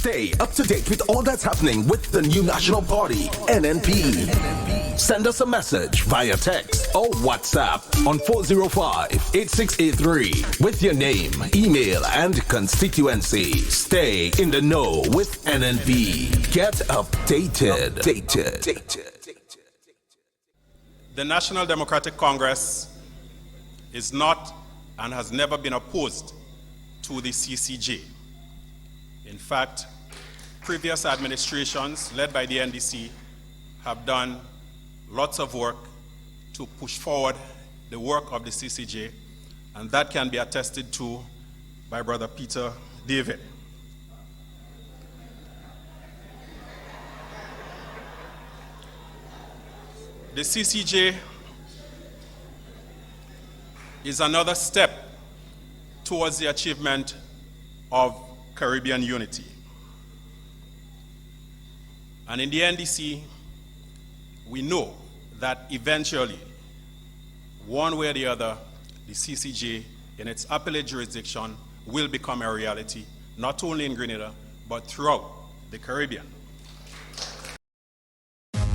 Stay up to date with all that's happening with the new National Party, NNP. Send us a message via text or WhatsApp on 405-8683 with your name, email, and constituency. Stay in the know with NNP. Get updated. The National Democratic Congress is not and has never been opposed to the CCJ. In fact, previous administrations led by the NDC have done lots of work to push forward the work of the CCJ, and that can be attested to by Brother Peter David. The CCJ is another step towards the achievement of Caribbean unity. And in the NDC, we know that eventually, one way or the other, the CCJ in its appellate jurisdiction will become a reality, not only in Grenada, but throughout the Caribbean.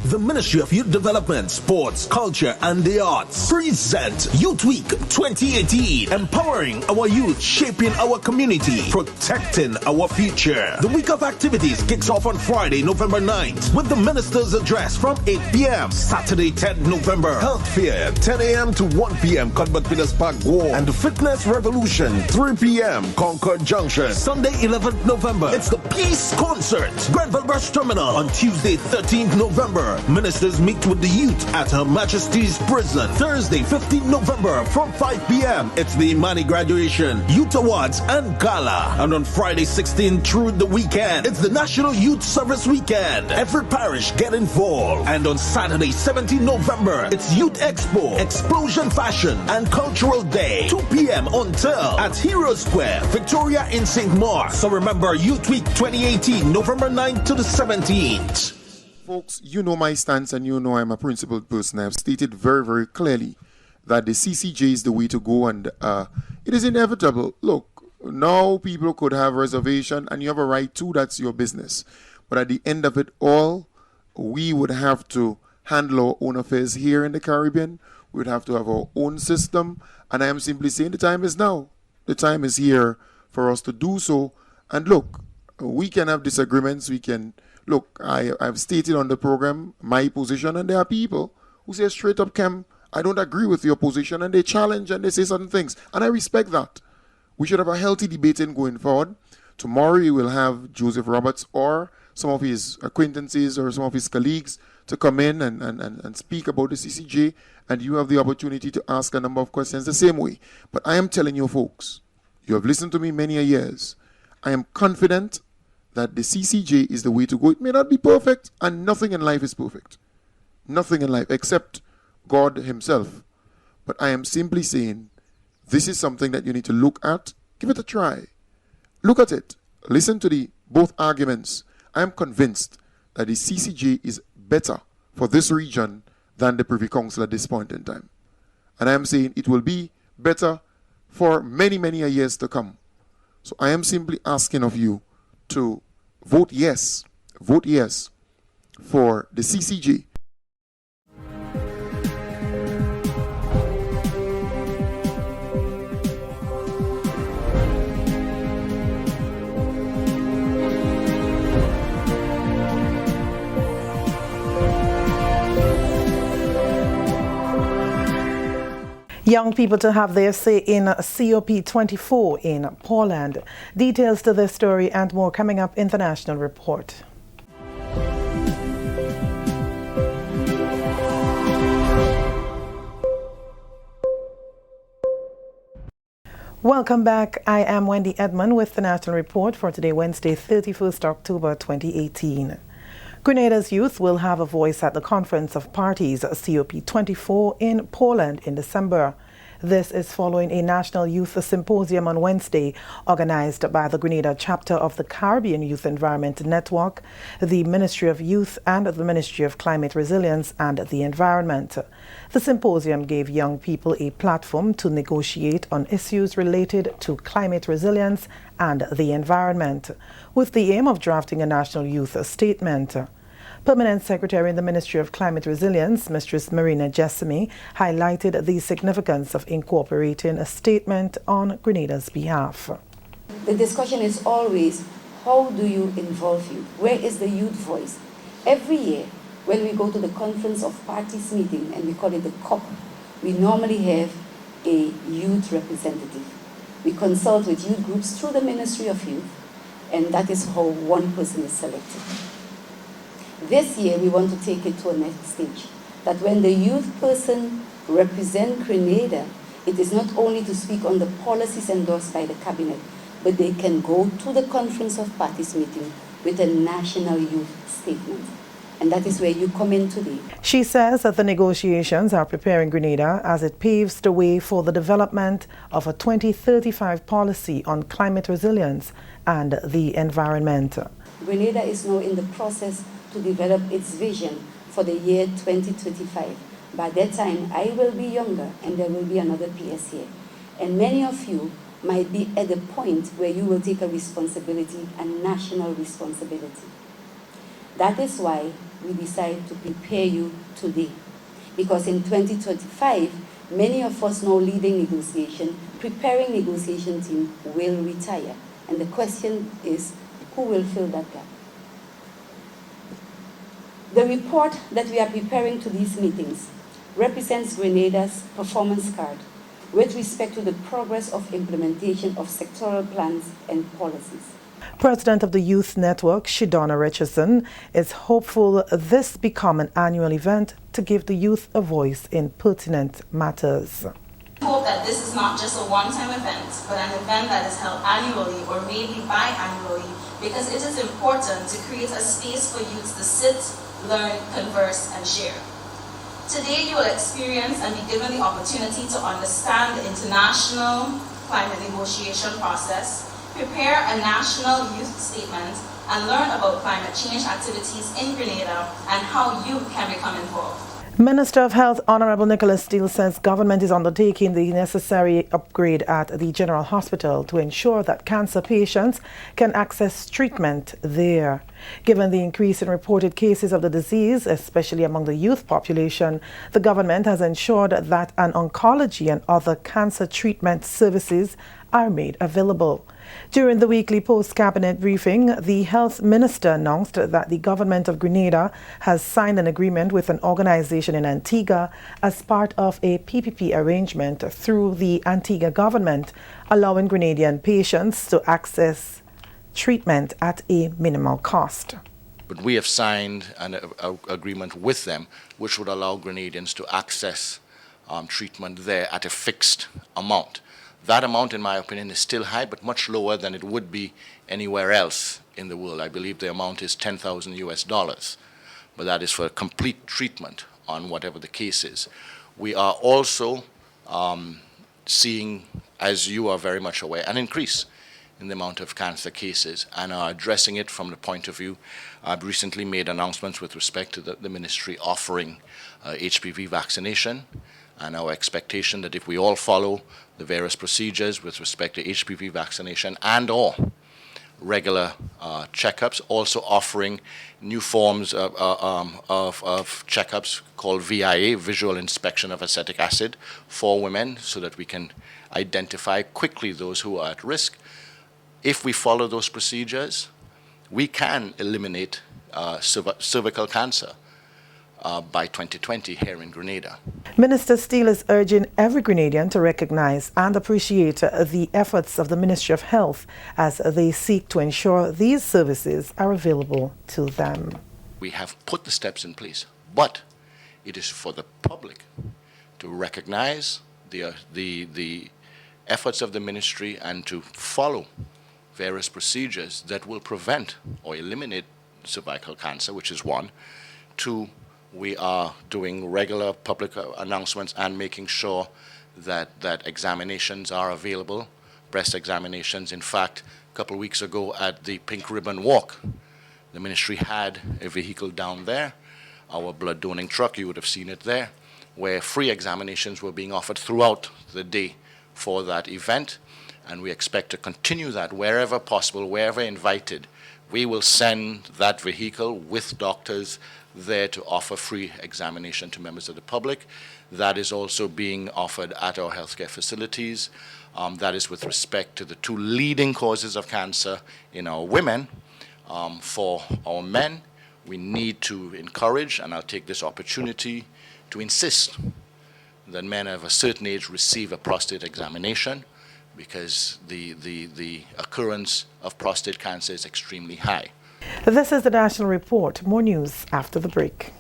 The Ministry of Youth Development, Sports, Culture and the Arts present Youth Week 2018, empowering our youth, shaping our community, protecting our future. The week of activities kicks off on Friday, November 9th with the Minister's Address from 8 p.m. Saturday, 10th November, Health Fair, 10 a.m. to 1 p.m. Cuthbert Peters Park, War, and the Fitness Revolution, 3 p.m. Concord Junction. Sunday, 11th November, it's the Peace Concert, Grenville Bus Terminal. On Tuesday, 13th November, ministers meet with the youth at Her Majesty's Prison. Thursday, 15th November from 5 p.m. It's the Imani Graduation, Youth Awards and Gala. And on Friday, 16th through the weekend, it's the National Youth Service Weekend. Every parish get involved. And on Saturday, 17th November, it's Youth Expo, Explosion Fashion and Cultural Day. 2 p.m. until at Hero Square, Victoria in St. Mark. So remember, Youth Week 2018, November 9th to the 17th. Folks, you know my stance and you know I'm a principled person. I have stated very, very clearly that the CCJ is the way to go, and it is inevitable. Look, now people could have reservation and you have a right to, that's your business. But at the end of it all, we would have to handle our own affairs here in the Caribbean. We would have to have our own system, and I am simply saying the time is now. The time is here for us to do so. And look, we can have disagreements, we can... Look, I've stated on the program my position, and there are people who say straight up, Kem, I don't agree with your position, and they challenge and they say certain things, and I respect that. We should have a healthy debating going forward. Tomorrow we will have Joseph Roberts or some of his acquaintances or some of his colleagues to come in and speak about the CCJ, and you have the opportunity to ask a number of questions the same way. But I am telling you folks, you have listened to me many a years. I am confident that the CCJ is the way to go. It may not be perfect, and nothing in life is perfect. Nothing in life except God himself. But I am simply saying, this is something that you need to look at. Give it a try. Look at it. Listen to both arguments. I am convinced that the CCJ is better for this region than the Privy Council at this point in time. And I am saying it will be better for many, many years to come. So I am simply asking of you to vote yes for the CCJ. Young people to have their say in COP24 in Poland. Details to this story and more coming up in the National Report. Welcome back. I am Wendy Edmond with the National Report for today, Wednesday, 31st October 2018. Grenada's youth will have a voice at the Conference of Parties COP24 in Poland in December. This is following a National Youth Symposium on Wednesday organized by the Grenada chapter of the Caribbean Youth Environment Network, the Ministry of Youth and the Ministry of Climate Resilience and the Environment. The symposium gave young people a platform to negotiate on issues related to climate resilience and the environment, with the aim of drafting a national youth statement. Permanent Secretary in the Ministry of Climate Resilience, Mistress Marina Jessamy, highlighted the significance of incorporating a statement on Grenada's behalf. The discussion is always, how do you involve youth? Where is the youth voice? Every year, when we go to the Conference of Parties meeting, and we call it the COP, we normally have a youth representative. We consult with youth groups through the Ministry of Youth, and that is how one person is selected. This year, we want to take it to a next stage, that when the youth person represents Grenada, it is not only to speak on the policies endorsed by the cabinet, but they can go to the Conference of Parties meeting with a national youth statement. And that is where you come in today. She says that the negotiations are preparing Grenada as it paves the way for the development of a 2035 policy on climate resilience and the environment. Grenada is now in the process to develop its vision for the year 2025. By that time, I will be younger and there will be another PS here. And many of you might be at the point where you will take a responsibility, a national responsibility. That is why we decide to prepare you today. Because in 2025, many of us now leading negotiation, preparing negotiation team will retire. And the question is, who will fill that gap? The report that we are preparing to these meetings represents Grenada's performance card with respect to the progress of implementation of sectoral plans and policies. President of the Youth Network, Sheldon Richardson, is hopeful this become an annual event to give the youth a voice in pertinent matters. I hope that this is not just a one-time event, but an event that is held annually or maybe biannually, because it is important to create a space for youths to sit, learn, converse, and share. Today you will experience and be given the opportunity to understand the international climate negotiation process, prepare a national youth statement, and learn about climate change activities in Grenada and how you can become involved. Minister of Health Honorable Nicholas Steele says government is undertaking the necessary upgrade at the General Hospital to ensure that cancer patients can access treatment there. Given the increase in reported cases of the disease, especially among the youth population, the government has ensured that an oncology and other cancer treatment services are made available. During the weekly post-cabinet briefing, the health minister announced that the government of Grenada has signed an agreement with an organization in Antigua as part of a PPP arrangement through the Antigua government, allowing Grenadian patients to access treatment at a minimal cost. But we have signed an agreement with them which would allow Grenadians to access treatment there at a fixed amount. That amount, in my opinion, is still high, but much lower than it would be anywhere else in the world. I believe the amount is $10,000 US, but that is for complete treatment on whatever the case is. We are also seeing, as you are very much aware, an increase in the amount of cancer cases and are addressing it from the point of view. I've recently made announcements with respect to the ministry offering HPV vaccination, and our expectation that if we all follow the various procedures with respect to HPV vaccination and or regular checkups, also offering new forms of checkups called VIA, visual inspection of acetic acid, for women so that we can identify quickly those who are at risk. If we follow those procedures, we can eliminate cervical cancer by 2020 here in Grenada. Minister Steele is urging every Grenadian to recognize and appreciate the efforts of the Ministry of Health as they seek to ensure these services are available to them. We have put the steps in place, but it is for the public to recognize the efforts of the ministry and to follow various procedures that will prevent or eliminate cervical cancer, which is one. Two, we are doing regular public announcements and making sure that examinations are available, breast examinations. In fact, a couple of weeks ago at the Pink Ribbon Walk, the ministry had a vehicle down there, our blood donating truck, you would have seen it there, where free examinations were being offered throughout the day for that event. And we expect to continue that wherever possible, wherever invited. We will send that vehicle with doctors there to offer free examination to members of the public. That is also being offered at our healthcare facilities. That is with respect to the two leading causes of cancer in our women. For our men, we need to encourage, and I'll take this opportunity to insist that men of a certain age receive a prostate examination, because the occurrence of prostate cancer is extremely high. This is the National Report. More news after the break.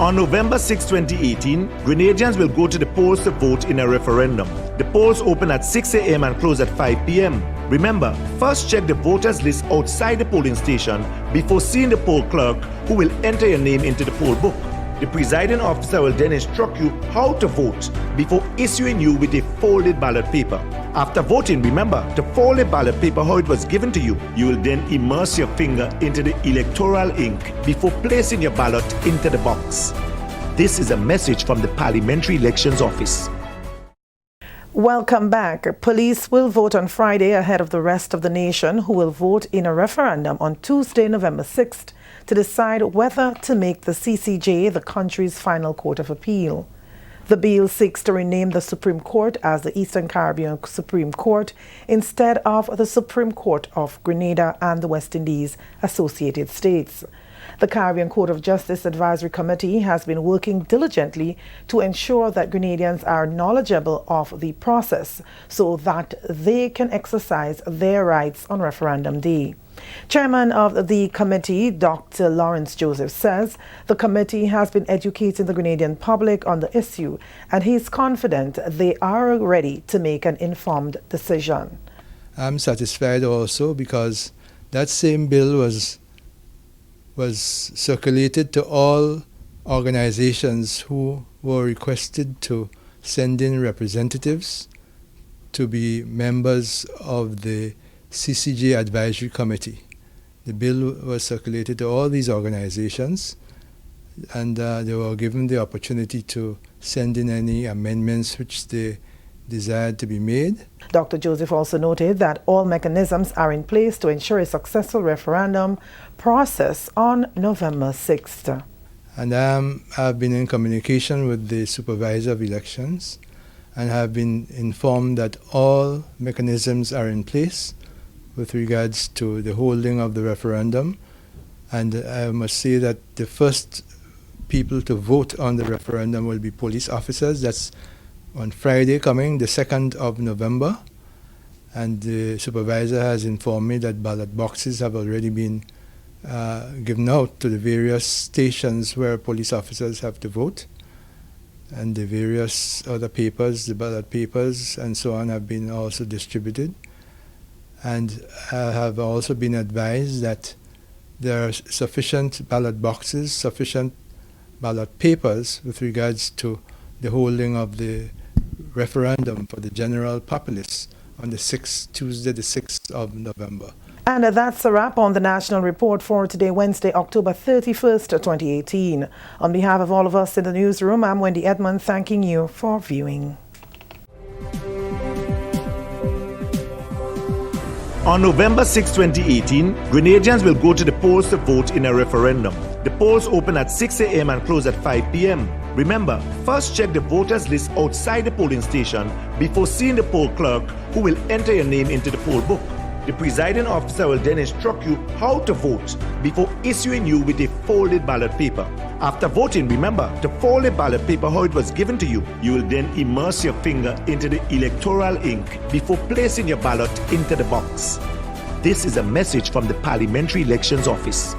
On November 6, 2018, Grenadians will go to the polls to vote in a referendum. The polls open at 6 a.m. and close at 5 p.m. Remember, first check the voters list outside the polling station before seeing the poll clerk, who will enter your name into the poll book. The presiding officer will then instruct you how to vote before issuing you with a folded ballot paper. After voting, remember to fold the ballot paper how it was given to you. You will then immerse your finger into the electoral ink before placing your ballot into the box. This is a message from the Parliamentary Elections Office. Welcome back. Police will vote on Friday ahead of the rest of the nation, who will vote in a referendum on Tuesday, November 6th, to decide whether to make the CCJ the country's final court of appeal. The bill seeks to rename the Supreme Court as the Eastern Caribbean Supreme Court instead of the Supreme Court of Grenada and the West Indies Associated States. The Caribbean Court of Justice Advisory Committee has been working diligently to ensure that Grenadians are knowledgeable of the process so that they can exercise their rights on referendum day. Chairman of the committee, Dr. Lawrence Joseph, says the committee has been educating the Grenadian public on the issue, and he is confident they are ready to make an informed decision. I'm satisfied also because that same bill was circulated to all organizations who were requested to send in representatives to be members of the CCJ Advisory Committee. The bill was circulated to all these organizations, and they were given the opportunity to send in any amendments which they desired to be made. Dr. Joseph also noted that all mechanisms are in place to ensure a successful referendum process on November 6th. And I've been in communication with the supervisor of elections and have been informed that all mechanisms are in place with regards to the holding of the referendum. And I must say that the first people to vote on the referendum will be police officers. That's on Friday coming, the 2nd of November. And the supervisor has informed me that ballot boxes have already been given out to the various stations where police officers have to vote. And the various other papers, the ballot papers and so on, have been also distributed. And I have also been advised that there are sufficient ballot boxes, sufficient ballot papers with regards to the holding of the referendum for the general populace on the 6th, Tuesday, the 6th of November. And that's a wrap on the National Report for today, Wednesday, October 31st, 2018. On behalf of all of us in the newsroom, I'm Wendy Edmond, thanking you for viewing. On November 6, 2018, Grenadians will go to the polls to vote in a referendum. The polls open at 6 a.m. and close at 5 p.m. Remember, first check the voters list outside the polling station before seeing the poll clerk, who will enter your name into the poll book. The presiding officer will then instruct you how to vote before issuing you with a folded ballot paper. After voting, remember to fold the ballot paper how it was given to you. You will then immerse your finger into the electoral ink before placing your ballot into the box. This is a message from the Parliamentary Elections Office.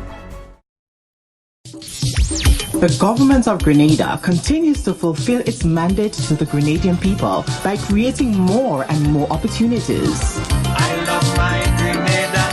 The government of Grenada continues to fulfill its mandate to the Grenadian people by creating more and more opportunities. I love my Grenada,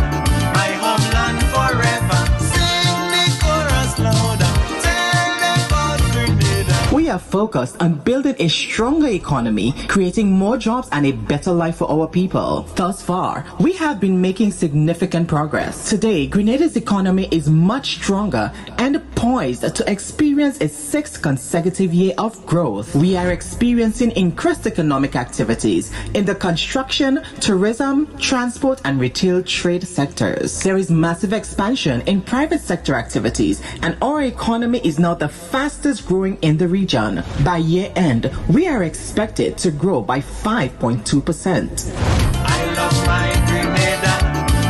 my homeland forever. Sing the chorus louder, tell them about Grenada. We we are focused on building a stronger economy, creating more jobs and a better life for our people. Thus far, we have been making significant progress. Today, Grenada's economy is much stronger and poised to experience its 6th consecutive year of growth. We are experiencing increased economic activities in the construction, tourism, transport, and retail trade sectors. There is massive expansion in private sector activities, and our economy is now the fastest growing in the region. By year end, we are expected to grow by 5.2%. I love my Grenada,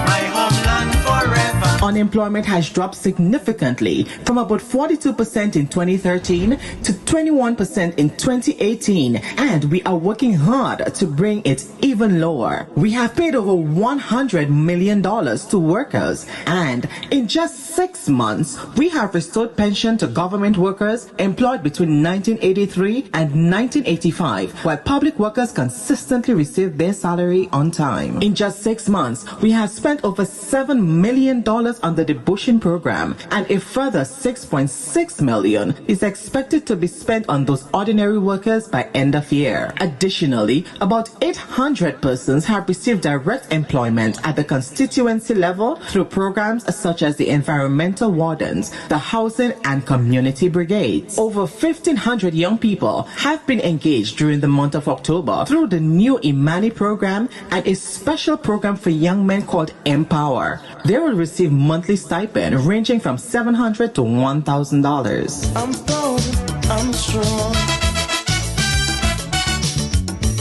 my homeland forever. Unemployment has dropped significantly from about 42% in 2013 to 21% in 2018, and we are working hard to bring it even lower. We have paid over $100 million to workers, and in just 6 months, we have restored pension to government workers employed between 1983 and 1985, while public workers consistently receive their salary on time. In just 6 months, we have spent over $7 million on the debushing program, and a further $6.6 million is expected to be spent on those ordinary workers by end of year. Additionally, about 800 persons have received direct employment at the constituency level through programs such as the environmental wardens, the housing and community brigades. Over 1,500 young people have been engaged during the month of October through the new Imani program and a special program for young men called Empower. They will receive monthly stipend ranging from $700 to $1,000. I'm proud, I'm strong.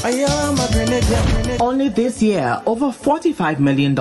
I am a Grenadian. Only this year, over $45 million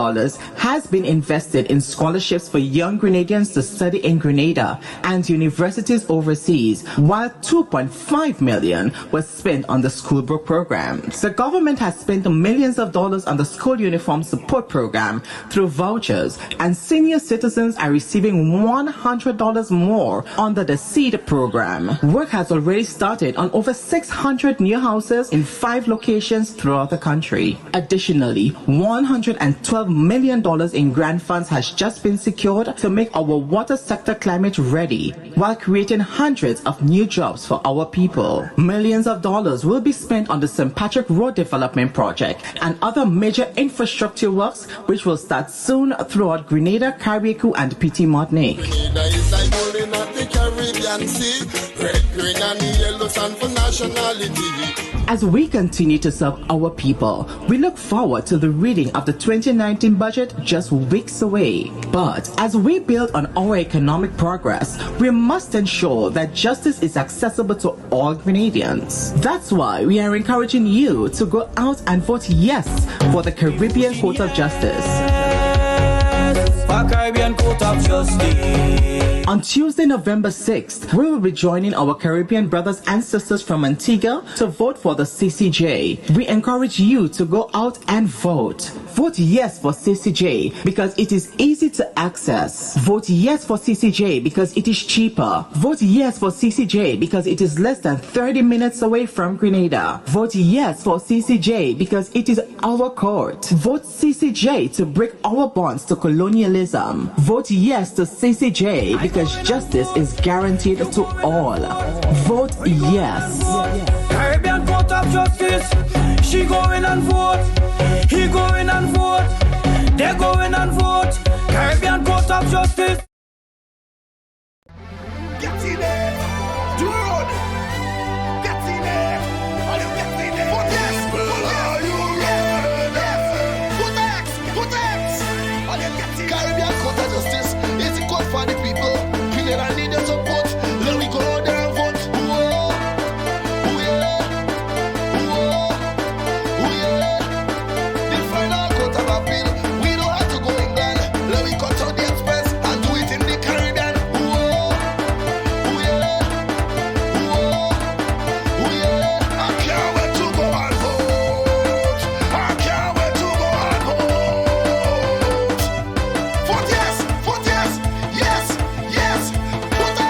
has been invested in scholarships for young Grenadians to study in Grenada and universities overseas, while $2.5 million was spent on the school book programs. The government has spent millions of dollars on the school uniform support program through vouchers, and senior citizens are receiving $100 more under the SEED program. Work has already started on over 600 new houses in 5 locations throughout the country. Additionally, $112 million in grant funds has just been secured to make our water sector climate ready, while creating hundreds of new jobs for our people. Millions of dollars will be spent on the St. Patrick Road Development Project and other major infrastructure works, which will start soon throughout Grenada, Carriacou, and Petit Martinique. Grenada is like holding up the Caribbean Sea. Red, green, and yellow stand for nationality. As we continue to serve our people, we look forward to the reading of the 2019 budget just weeks away. But as we build on our economic progress, we must ensure that justice is accessible to all Grenadians. That's why we are encouraging you to go out and vote yes for the Caribbean Court of Justice. Caribbean Court of Justice. On Tuesday, November 6th, we will be joining our Caribbean brothers and sisters from Antigua to vote for the CCJ. We encourage you to go out and vote. Vote yes for CCJ because it is easy to access. Vote yes for CCJ because it is cheaper. Vote yes for CCJ because it is less than 30 minutes away from Grenada. Vote yes for CCJ because it is our court. Vote CCJ to break our bonds to colonialism. Vote yes to CCJ because justice is guaranteed to all. Vote yes. Caribbean Court of Justice. She going and vote. He going and vote. They going and vote. Caribbean Court of Justice. Get in there! Do it! Get in there! Are you getting there? Put yes! Are you ready? Put X! Put X! Are you getting Caribbean Court of Justice is the court for the people. I need your support. Let me go out there and vote. Ooh, ooh, yeah. Ooh, ooh, yeah. The final court of appeal. We don't have to go England. Let me cut out the express and do it in the Caribbean. Ooh, ooh, yeah. Ooh, ooh, yeah. I can't wait to go and vote. I can't wait to go and vote. Vote yes. Vote yes. Yes. Yes. Vote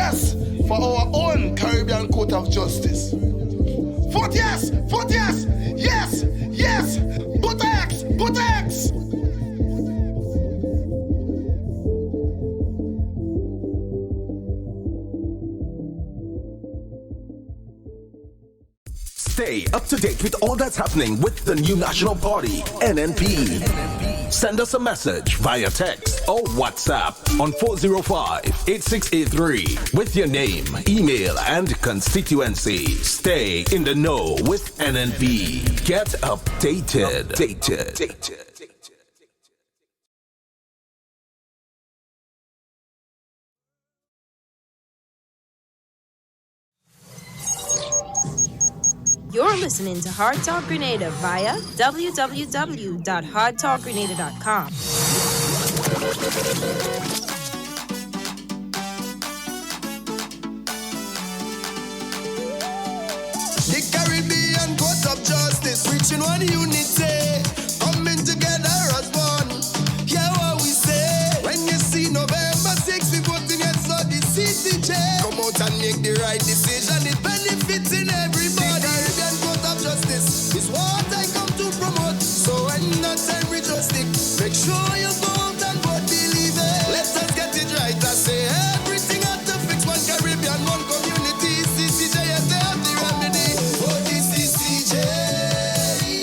yes for our own Caribbean Court of Justice. Vote yes, vote yes, yes, yes. Put X, put X. Stay up to date with all that's happening with the new National Party, NNP. Send us a message via text or WhatsApp on 405-8683 with your name, email, and constituency. Stay in the know with NNP. Get updated. You're listening to Hard Talk Grenada via www.hardtalkgrenada.com. The Caribbean Court of Justice, reaching one unity, coming together as one. Hear what we say. When you see November 6th, we voting yes for the CCJ. Come out and make the right decision. It benefits in everybody. The Caribbean Court of Justice is what I come to promote. So when that time we just stick, make sure you go out and vote, believe it. Let us get it right. I say everything had to fix. One Caribbean, one community. CCJ, yes, they have the remedy. For the CCJ,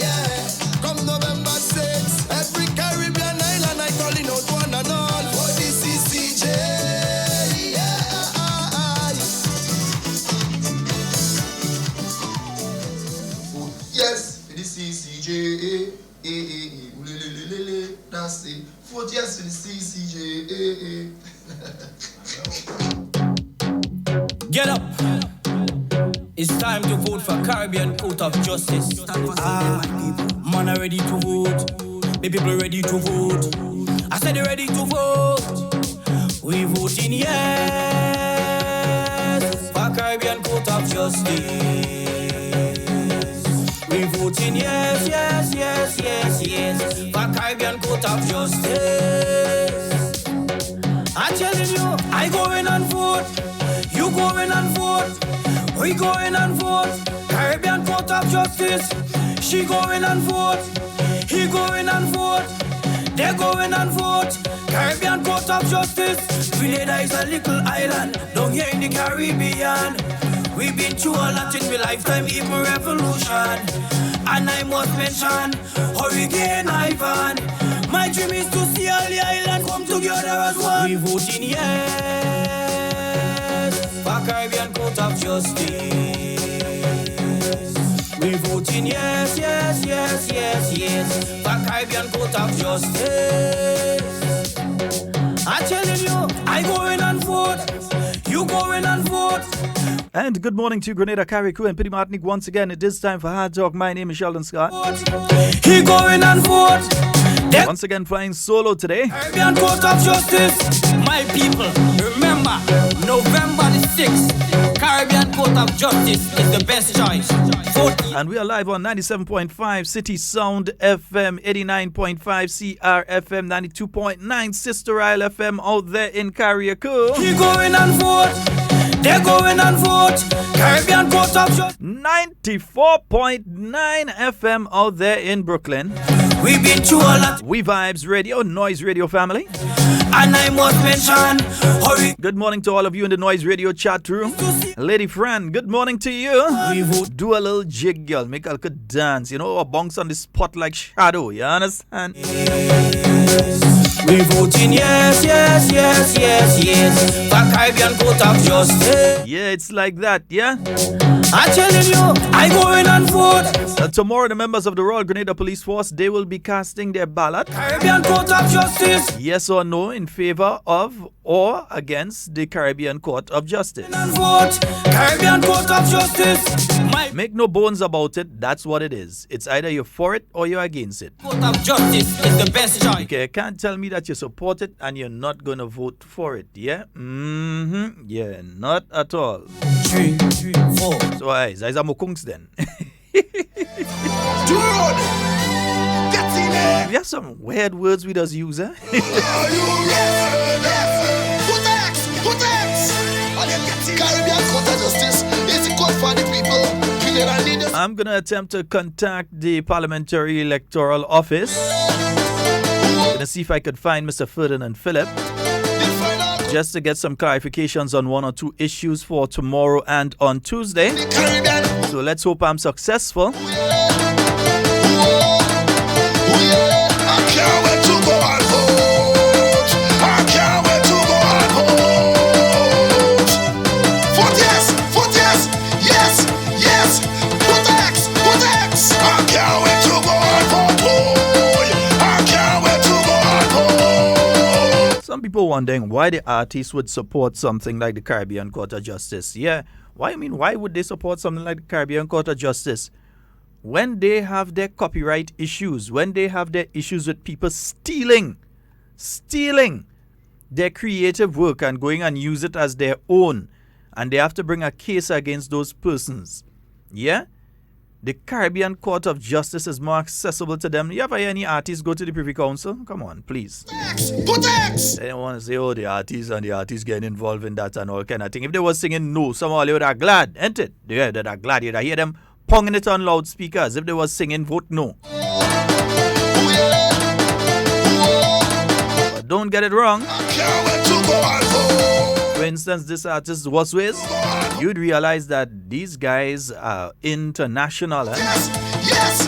yeah. Come November 6th, every Caribbean island I calling out one and all. For the CCJ, yeah. Yes, the CCJ, that's it. Vote yes to the CCJ. Get up. It's time to vote for Caribbean Court of Justice. Man are ready to vote. The people ready to vote. I said they're ready to vote. We voting yes for Caribbean Court of Justice. We voting yes, yes, yes, yes, yes for Caribbean Court of Justice. I'm telling you, I go in and vote. You go in and vote. We go in and vote. Caribbean Court of Justice. She go in and vote. He go in and vote. They go in and vote. Caribbean Court of Justice. Grenada is a little island down here in the Caribbean. We've been through a lot in my lifetime, even revolution. And I must mention Hurricane Ivan. My dream is to see all the island come together as one. We voting yes for Caribbean Court of Justice. We voting yes, yes, yes, yes, yes for Caribbean Court of Justice. I'm telling you, I go in and vote. You go in and vote. And good morning to Grenada, Carriacou, and Pity Martinique once again. It is time for Hard Talk. My name is Sheldon Scott. He go in and vote. Once again, flying solo today. Caribbean Court of Justice. My people, remember, November the 6th, Caribbean Court of Justice is the best choice. Vote. And we are live on 97.5 City Sound FM, 89.5 CR FM, 92.9 Sister Isle FM out there in Carriacou. He go in and vote. They go in and vote. Caribbean Court of Justice. 94.9 FM out there in Brooklyn. We've been through a lot. We Vibes Radio, Noise Radio family. And I must mention, hurry. Good morning to all of you in the Noise Radio chat room. Lady Fran, good morning to you. Do a little jig, girl. Make a good dance. You know, or bounce on the spot like shadow. You understand? We voting yes, yes, yes, yes, yes for Caribbean Court of Justice. Yeah, it's like that, yeah? I'm telling you, I go in and vote. Tomorrow, the members of the Royal Grenada Police Force, they will be casting their ballot. Caribbean Court of Justice. Yes or no in favor of or against the Caribbean Court of Justice. And vote. Caribbean Court of Justice. Make no bones about it, that's what it is. It's either you're for it or you're against it. Court of Justice is the best choice. Okay, you can't tell me that you support it and you're not going to vote for it, yeah? Yeah, not at all. 3, 4. So, guys, I am Mokungs then. Dude! Get in there! We have some weird words we just use, huh? Are you ready? Put X! Put X! And then get I'm going to attempt to contact the Parliamentary Electoral Office. Going to see if I could find Mr. Ferdinand Phillip, just to get some clarifications on one or two issues for tomorrow and on Tuesday. So let's hope I'm successful. Some people wondering why the artists would support something like the Caribbean Court of Justice. Yeah, why would they support something like the Caribbean Court of Justice when they have their copyright issues, when they have their issues with people stealing their creative work and going and use it as their own, and they have to bring a case against those persons? Yeah? The Caribbean Court of Justice is more accessible to them. You ever hear any artists go to the Privy Council? Come on, please. They don't want to say, oh, the artists getting involved in that and all kind of thing. If they were singing no, somehow they would have glad, ain't it? They'd have glad. You'd hear them ponging it on loudspeakers if they were singing vote no. But don't get it wrong. For instance, this artist Wasways, you'd realize that these guys are international.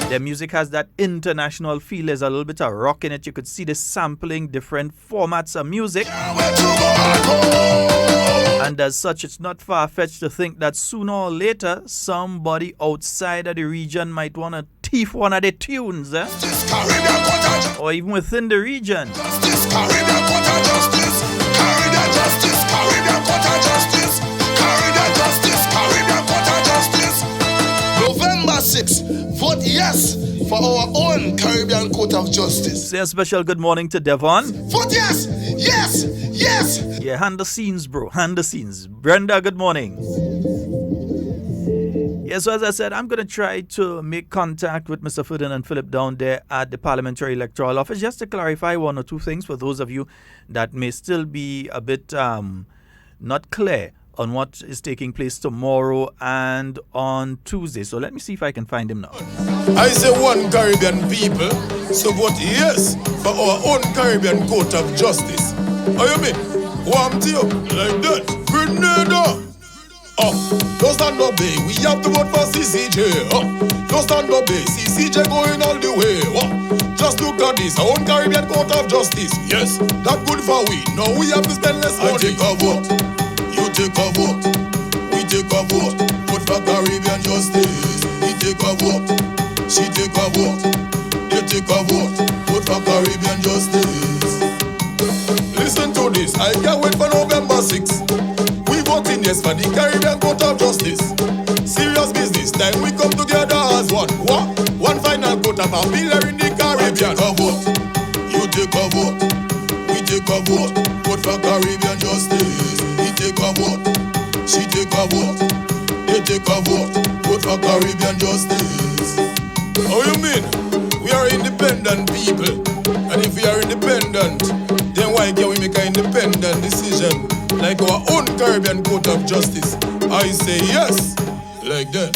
Their music has that international feel. There's a little bit of rock in it. You could see the sampling different formats of music. And as such, it's not far-fetched to think that sooner or later, somebody outside of the region might want to thief one of the tunes. Or even within the region. November 6th, vote yes for our own Caribbean Court of Justice. Say a special good morning to Devon. Vote yes, yes, yes. Yeah, hand the scenes, bro. Hand the scenes. Brenda, good morning. Yeah, so as I said, I'm going to try to make contact with Mr. Ferdinand Phillip down there at the Parliamentary Electoral Office, just to clarify one or two things for those of you that may still be a bit not clear on what is taking place tomorrow and on Tuesday. So let me see if I can find him now. I say one Caribbean people, so vote yes for our own Caribbean Court of Justice. How you mean? Warm tea up like that. Grenada. Don't stand up, babe. We have to vote for CCJ. Don't stand up, babe. CCJ going all the way. Just look at this, our own Caribbean Court of Justice. Yes, that's good for we. Now we have to spend less money. I take a vote. You take a vote. We take a vote. Vote for Caribbean Justice. He take a vote. She take a vote. They take a vote. Vote for Caribbean Justice. Listen to this. I can't wait for November 6th. We voting yes for the Caribbean Court of Justice. Serious business. Time we come together as one. What? One final court of appeal in the Caribbean. I take a vote. You take a vote. We take a vote. Vote for Caribbean Justice. He take a vote. She take a vote. They take a vote. Vote for Caribbean Justice. How you mean? We are independent people. And if we are independent, then why can't we make an independent decision like our own Caribbean Court of Justice? I say yes, like that.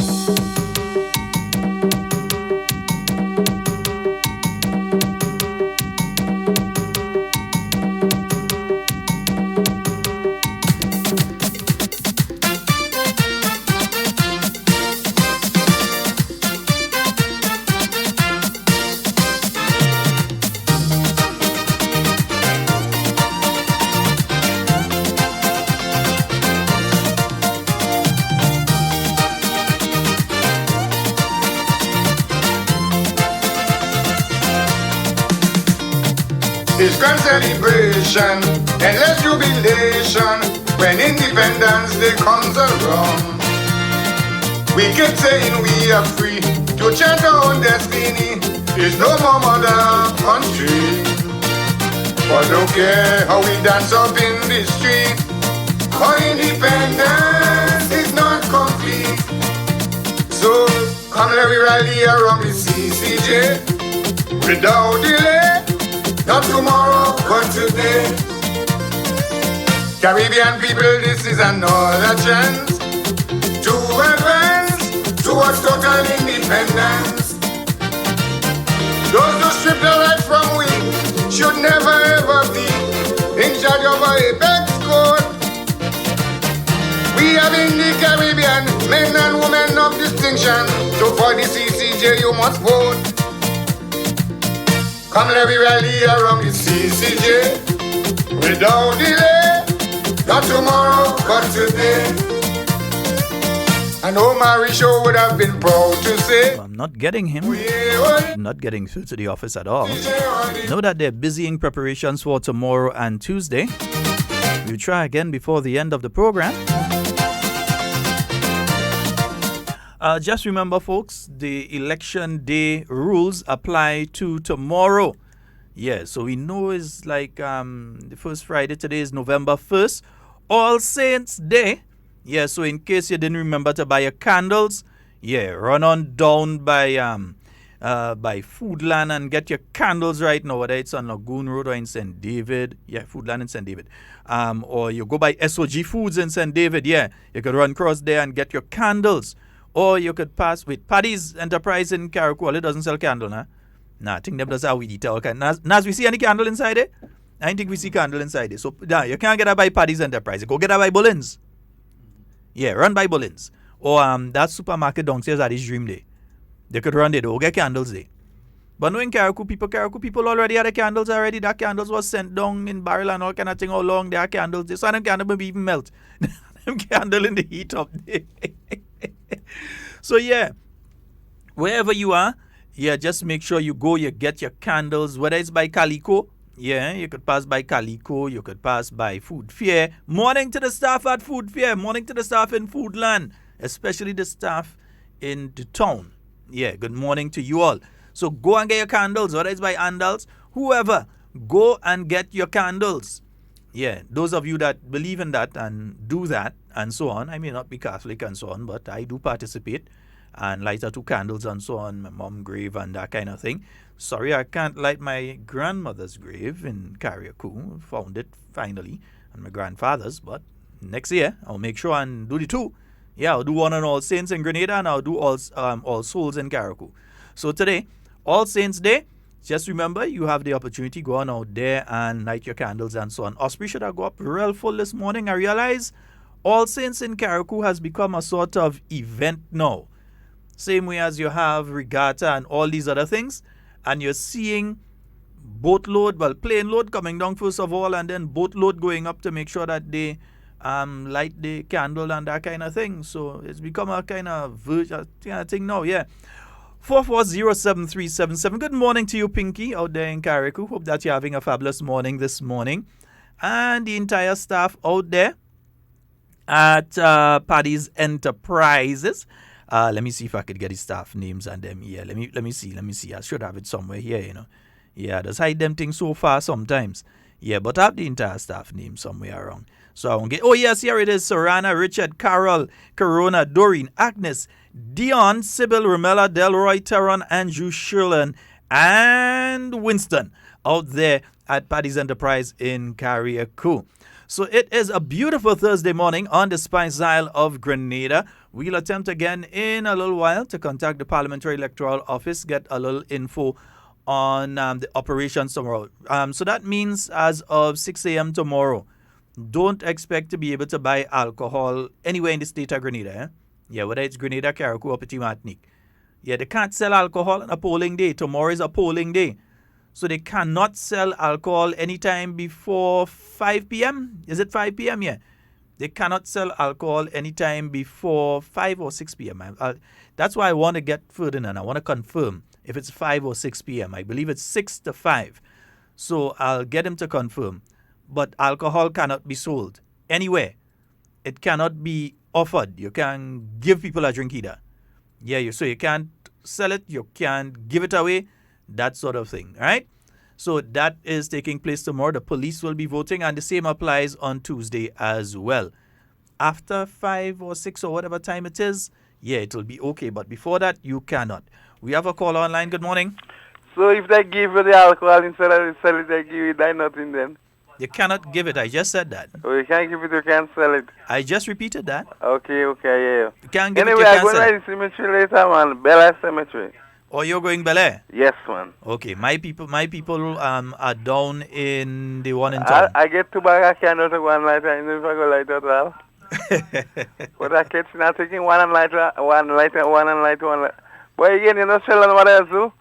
This grand celebration, endless jubilation, when independence day comes around. We keep saying we are free to chant our own destiny. There's no more mother country. But don't care how we dance up in the street, our independence is not complete. So come let we rally around the CCJ without delay. Not tomorrow, but today. Caribbean people, this is another chance to advance, to towards total independence. Those who strip the life from we should never ever be in charge of our apex code. We have in the Caribbean men and women of distinction. So for the CCJ you must vote. Come let me rally around the CCJ without delay. Not tomorrow, but today. I know Marisho would have been proud to say. I'm not getting him. Not getting through to the office at all. Know that they're busy in preparations for tomorrow and Tuesday. We'll try again before the end of the program. Just remember, folks, the election day rules apply to tomorrow. Yeah, so we know it's like the first Friday. Today is November 1st. All Saints Day. Yeah, so in case you didn't remember to buy your candles, yeah, run on down by Foodland and get your candles right now, whether it's on Lagoon Road or in St. David. Yeah, Foodland in St. David. Or you go by SOG Foods in St. David. Yeah, you could run across there and get your candles. Or you could pass with Paddy's Enterprise in Carriacou. It doesn't sell candle, nah? Nah, I think them does how we eat. Okay. Nas, we see any candle inside it? I don't think we see candle inside it. So, nah, you can't get that by Paddy's Enterprise. You go get that by Bullins. Yeah, run by Bullins. Or that supermarket downstairs at his Dream Day. They could run there, though. Get candles there. But knowing Carriacou people already had the candles already. That candles was sent down in barrel and all kind of thing. How long there are candles. This one them candle maybe even melt. Them candle in the heat up there. So yeah, wherever you are, yeah, just make sure you go, you get your candles, whether it's by Calico, yeah, you could pass by Calico, you could pass by Food Fair. Morning to the staff at Food Fair, morning to the staff in Foodland, especially the staff in the town. Yeah, good morning to you all. So go and get your candles, whether it's by Andals, whoever, go and get your candles. Yeah, those of you that believe in that and do that and so on. I may not be Catholic and so on, but I do participate and light 2 candles and so on, my mom's grave and that kind of thing. Sorry, I can't light my grandmother's grave in Carriacou. Found it finally, and my grandfather's, but next year I'll make sure and do the 2. Yeah, I'll do one on All Saints in Grenada and I'll do All Souls in Carriacou. So today, All Saints Day. Just remember, you have the opportunity go on out there and light your candles and so on. Osprey should have go up real full this morning. I realize All Saints in Carriacou has become a sort of event now. Same way as you have regatta and all these other things. And you're seeing plane load coming down first of all, and then boat load going up to make sure that they light the candle and that kind of thing. So it's become a kind of thing now, yeah. 4407377. Good morning to you, Pinky, out there in Carriacou. Hope that you're having a fabulous morning this morning. And the entire staff out there at Paddy's Enterprises. Let me see if I could get the staff names and them. Yeah, let me see. I should have it somewhere here, you know. Yeah, just hide them things so far sometimes. Yeah, but I have the entire staff name somewhere around. So I won't get... Oh, yes, here it is. Sorana, Richard, Carol, Corona, Doreen, Agnes, Dion, Sybil, Romella, Delroy, Teron, Andrew, Sherlin, and Winston out there at Paddy's Enterprise in Carriacou. So it is a beautiful Thursday morning on the Spice Isle of Grenada. We'll attempt again in a little while to contact the Parliamentary Electoral Office, get a little info on the operations tomorrow. So that means as of 6 a.m. tomorrow, don't expect to be able to buy alcohol anywhere in the state of Grenada. Eh? Yeah, whether it's Grenada, Carriacou, or Petit Martinique. Yeah, they can't sell alcohol on a polling day. Tomorrow is a polling day. So they cannot sell alcohol anytime before 5 p.m. Is it 5 p.m.? Yeah. They cannot sell alcohol anytime before 5 or 6 p.m. That's why I want to get further and I want to confirm if it's 5 or 6 p.m. I believe it's 6 to 5. So I'll get him to confirm. But alcohol cannot be sold anywhere. It cannot be offered. You can't give people a drink either. Yeah, so you can't sell it. You can't give it away. That sort of thing, right? So that is taking place tomorrow. The police will be voting, and the same applies on Tuesday as well. After 5 or 6 or whatever time it is, yeah, it will be okay. But before that, you cannot. We have a call online. Good morning. So if they give you the alcohol instead of selling, they give you that nothing then? You cannot give it. I just said that. Oh, you can't give it, you can't sell it. I just repeated that. Okay, yeah. You can't give anyway, it, you I'm can't going sell to it. the cemetery later, man. Bella Cemetery. Oh, you're going Bel Air? Yes, man. Okay, my people are down in the one in town. I get 2 bags of candles to one lighter, and if I go lighter as well. But I catch not taking one and lighter. But again, you know, Sheldon, what else do?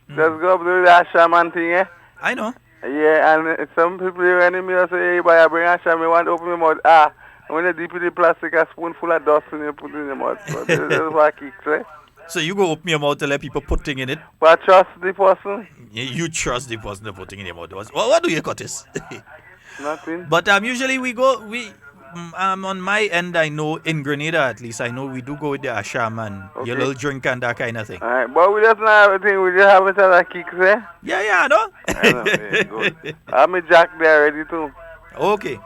Just go up to the ashram and thing, eh? I know. Yeah, and some people when me say, hey, boy, I bring ashram, me want to open my mouth. When you deep in the plastic, a spoonful of dust and you put it in your mouth. So this is what I kick, eh? So you go open your mouth to let people put thing in it? But trust the person. You trust the person to put thing in your mouth. Well, what do you, Curtis? Nothing. But usually on my end, I know in Grenada at least, I know we do go with the asham and your little drink and that kind of thing. Alright, but we just not have a thing, we just have it as a kick, eh? Yeah, I know. I know, yeah, good. I have my jack there ready too. Okay.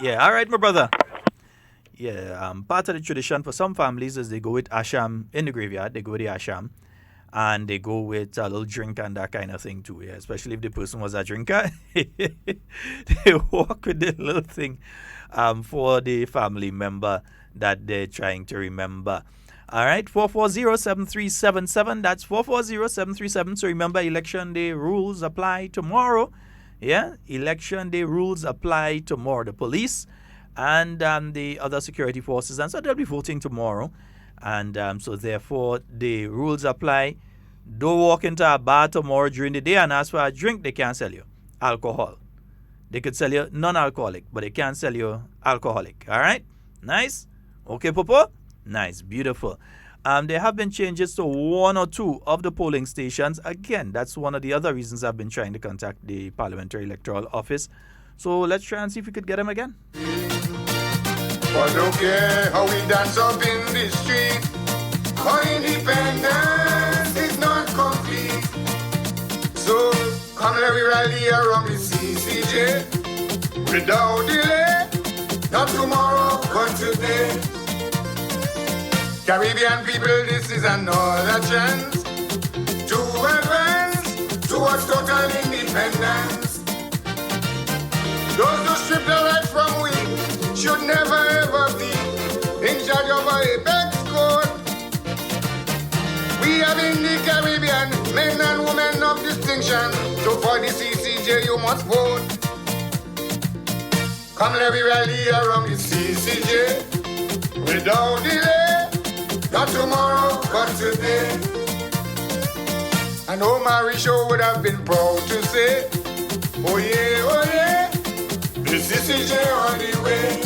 Yeah, all right, my brother. Yeah, part of the tradition for some families is they go with asham in the graveyard. They go with the asham, and they go with a little drink and that kind of thing too. Yeah, especially if the person was a drinker, they walk with the little thing, for the family member that they're trying to remember. All right, 440-7377. That's 440-7377. So remember, election day rules apply tomorrow. Yeah, election day rules apply tomorrow. The police and the other security forces, and so they'll be voting tomorrow, and so therefore the rules apply. Don't walk into a bar tomorrow during the day and ask for a drink. They can't sell you alcohol. They could sell you non-alcoholic, but they can't sell you alcoholic. All right, nice. Okay, Popo, nice, beautiful. There have been changes to 1 or 2 of the polling stations. Again, that's one of the other reasons I've been trying to contact the Parliamentary Electoral Office. So let's try and see if we could get them again. But don't care how we dance up in the street. Our independence is not complete. So come let we rally around the CCJ without delay. Not tomorrow, but today. Caribbean people, this is another chance to advance towards total independence. Those who strip the life from we should never ever be in charge of our apex code. We have in the Caribbean men and women of distinction. So for the CCJ you must vote. Come let me rally around the CCJ without delay. Not tomorrow, but today. I know Marisha would have been proud to say, oh yeah, the CCJ on the way.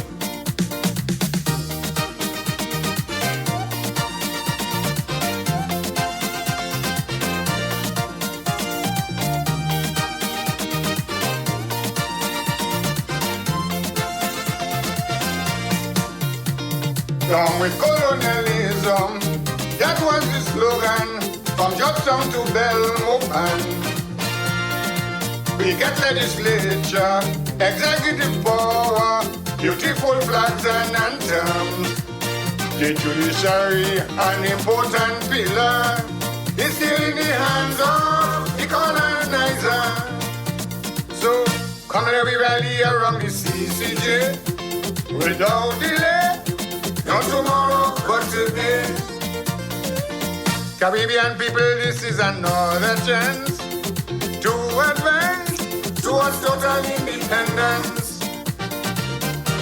Down with colonialism, that was the slogan from Georgetown to Belmopan. We get legislature, executive power, beautiful flags and anthems. The judiciary, an important pillar, is still in the hands of the colonizer. So come let we rally around the CCJ without delay. Not tomorrow, but today. Caribbean people, this is another chance to advance towards total independence.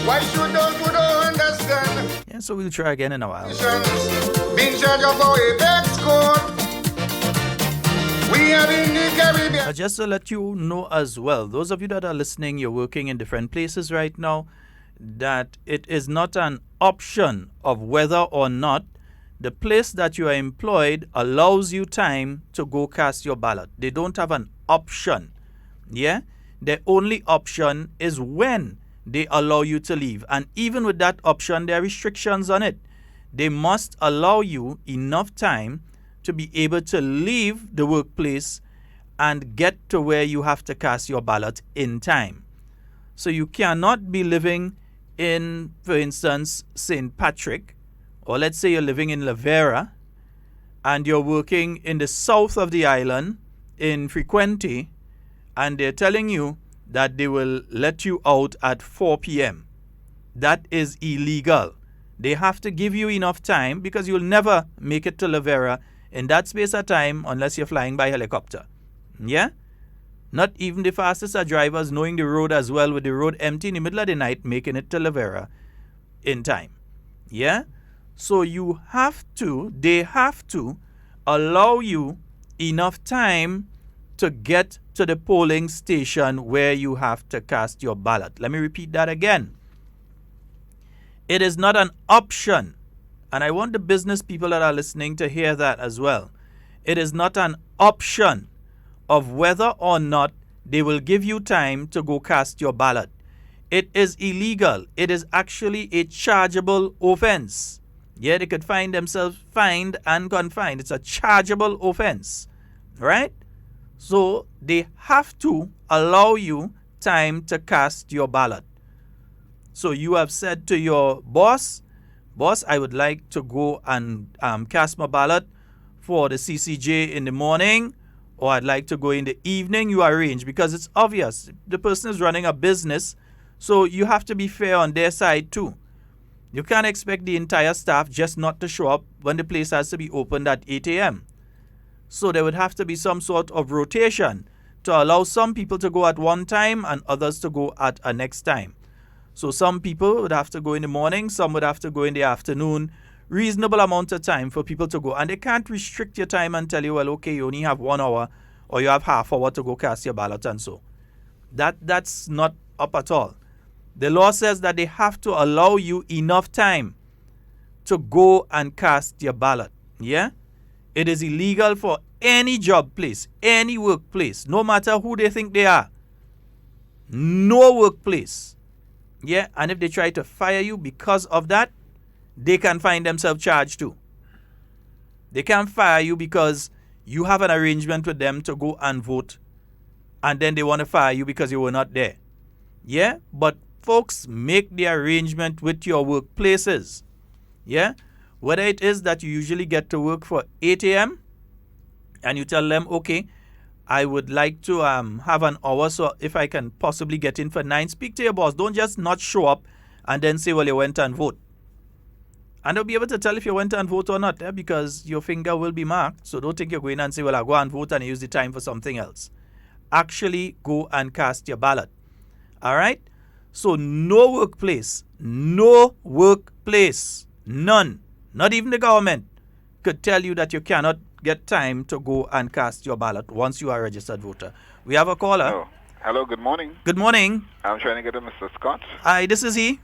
Why should those who don't understand? Yeah, so we'll try again in a while. Be in charge of our apex code. We are in the Caribbean. Just to let you know as well, those of you that are listening, you're working in different places right now, that it is not an option of whether or not the place that you are employed allows you time to go cast your ballot. They don't have an option. Yeah? The only option is when they allow you to leave. And even with that option, there are restrictions on it. They must allow you enough time to be able to leave the workplace and get to where you have to cast your ballot in time. So you cannot be living in, for instance, St. Patrick, or let's say you're living in Lavera, and you're working in the south of the island, in Frequenty, and they're telling you that they will let you out at 4 p.m. That is illegal. They have to give you enough time because you'll never make it to Lavera in that space of time unless you're flying by helicopter. Yeah? Not even the fastest of drivers knowing the road as well, with the road empty in the middle of the night, making it to Lavera in time. Yeah? So they have to allow you enough time to get to the polling station where you have to cast your ballot. Let me repeat that again. It is not an option. And I want the business people that are listening to hear that as well. It is not an option of whether or not they will give you time to go cast your ballot. It is illegal. It is actually a chargeable offense. Yeah, they could find themselves fined and confined. It's a chargeable offense, right? So they have to allow you time to cast your ballot. So you have said to your boss, I would like to go and cast my ballot for the CCJ in the morning, or I'd like to go in the evening. You arrange, because it's obvious. The person is running a business, so you have to be fair on their side too. You can't expect the entire staff just not to show up when the place has to be opened at 8 a.m. So there would have to be some sort of rotation to allow some people to go at one time and others to go at a next time. So some people would have to go in the morning, some would have to go in the afternoon. Reasonable amount of time for people to go. And they can't restrict your time and tell you, well, okay, you only have 1 hour or you have half hour to go cast your ballot and so. That's not up at all. The law says that they have to allow you enough time to go and cast your ballot. Yeah? It is illegal for any job place, any workplace, no matter who they think they are. No workplace. Yeah? And if they try to fire you because of that, they can find themselves charged too. They can't fire you because you have an arrangement with them to go and vote, and then they want to fire you because you were not there. Yeah? But folks, make the arrangement with your workplaces. Yeah? Whether it is that you usually get to work for 8 a.m. and you tell them, okay, I would like to have an hour, so if I can possibly get in for 9, speak to your boss. Don't just not show up and then say, well, you went and vote. And they'll be able to tell if you went and vote or not, because your finger will be marked. So don't think you're going and say, well, I'll go and vote and use the time for something else. Actually go and cast your ballot. All right? So no workplace, none, not even the government, could tell you that you cannot get time to go and cast your ballot once you are a registered voter. We have a caller. Oh. Hello, good morning. Good morning. I'm trying to get to Mr. Scott. Hi, this is he.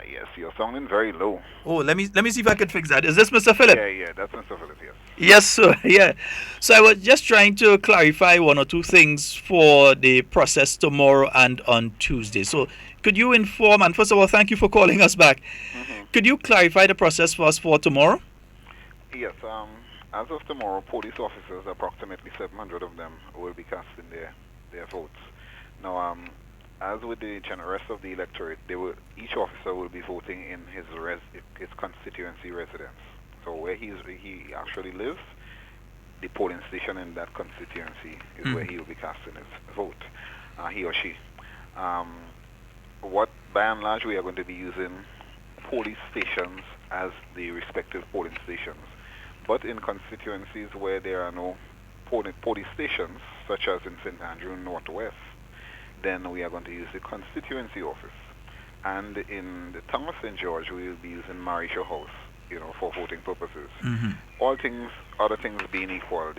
Yes, you're sounding very low. Oh, let me see if I can fix that. Is this Mr. Philip? Yeah, that's Mr. Philip, yes. Yes, sir. Yeah. So I was just trying to clarify one or two things for the process tomorrow and on Tuesday. So could you inform, and first of all, thank you for calling us back. Could you clarify the process for us for tomorrow? Yes, as of tomorrow, police officers, approximately 700 of them, will be casting their votes. Now, as with the rest of the electorate, each officer will be voting in his constituency residence. So where he actually lives, the polling station in that constituency is where he will be casting his vote, he or she. By and large, we are going to be using police stations as the respective polling stations. But in constituencies where there are no police stations, such as in St. Andrew Northwest, then we are going to use the constituency office. And in the town of St. George, we will be using Marisha House, for voting purposes. Other things being equal,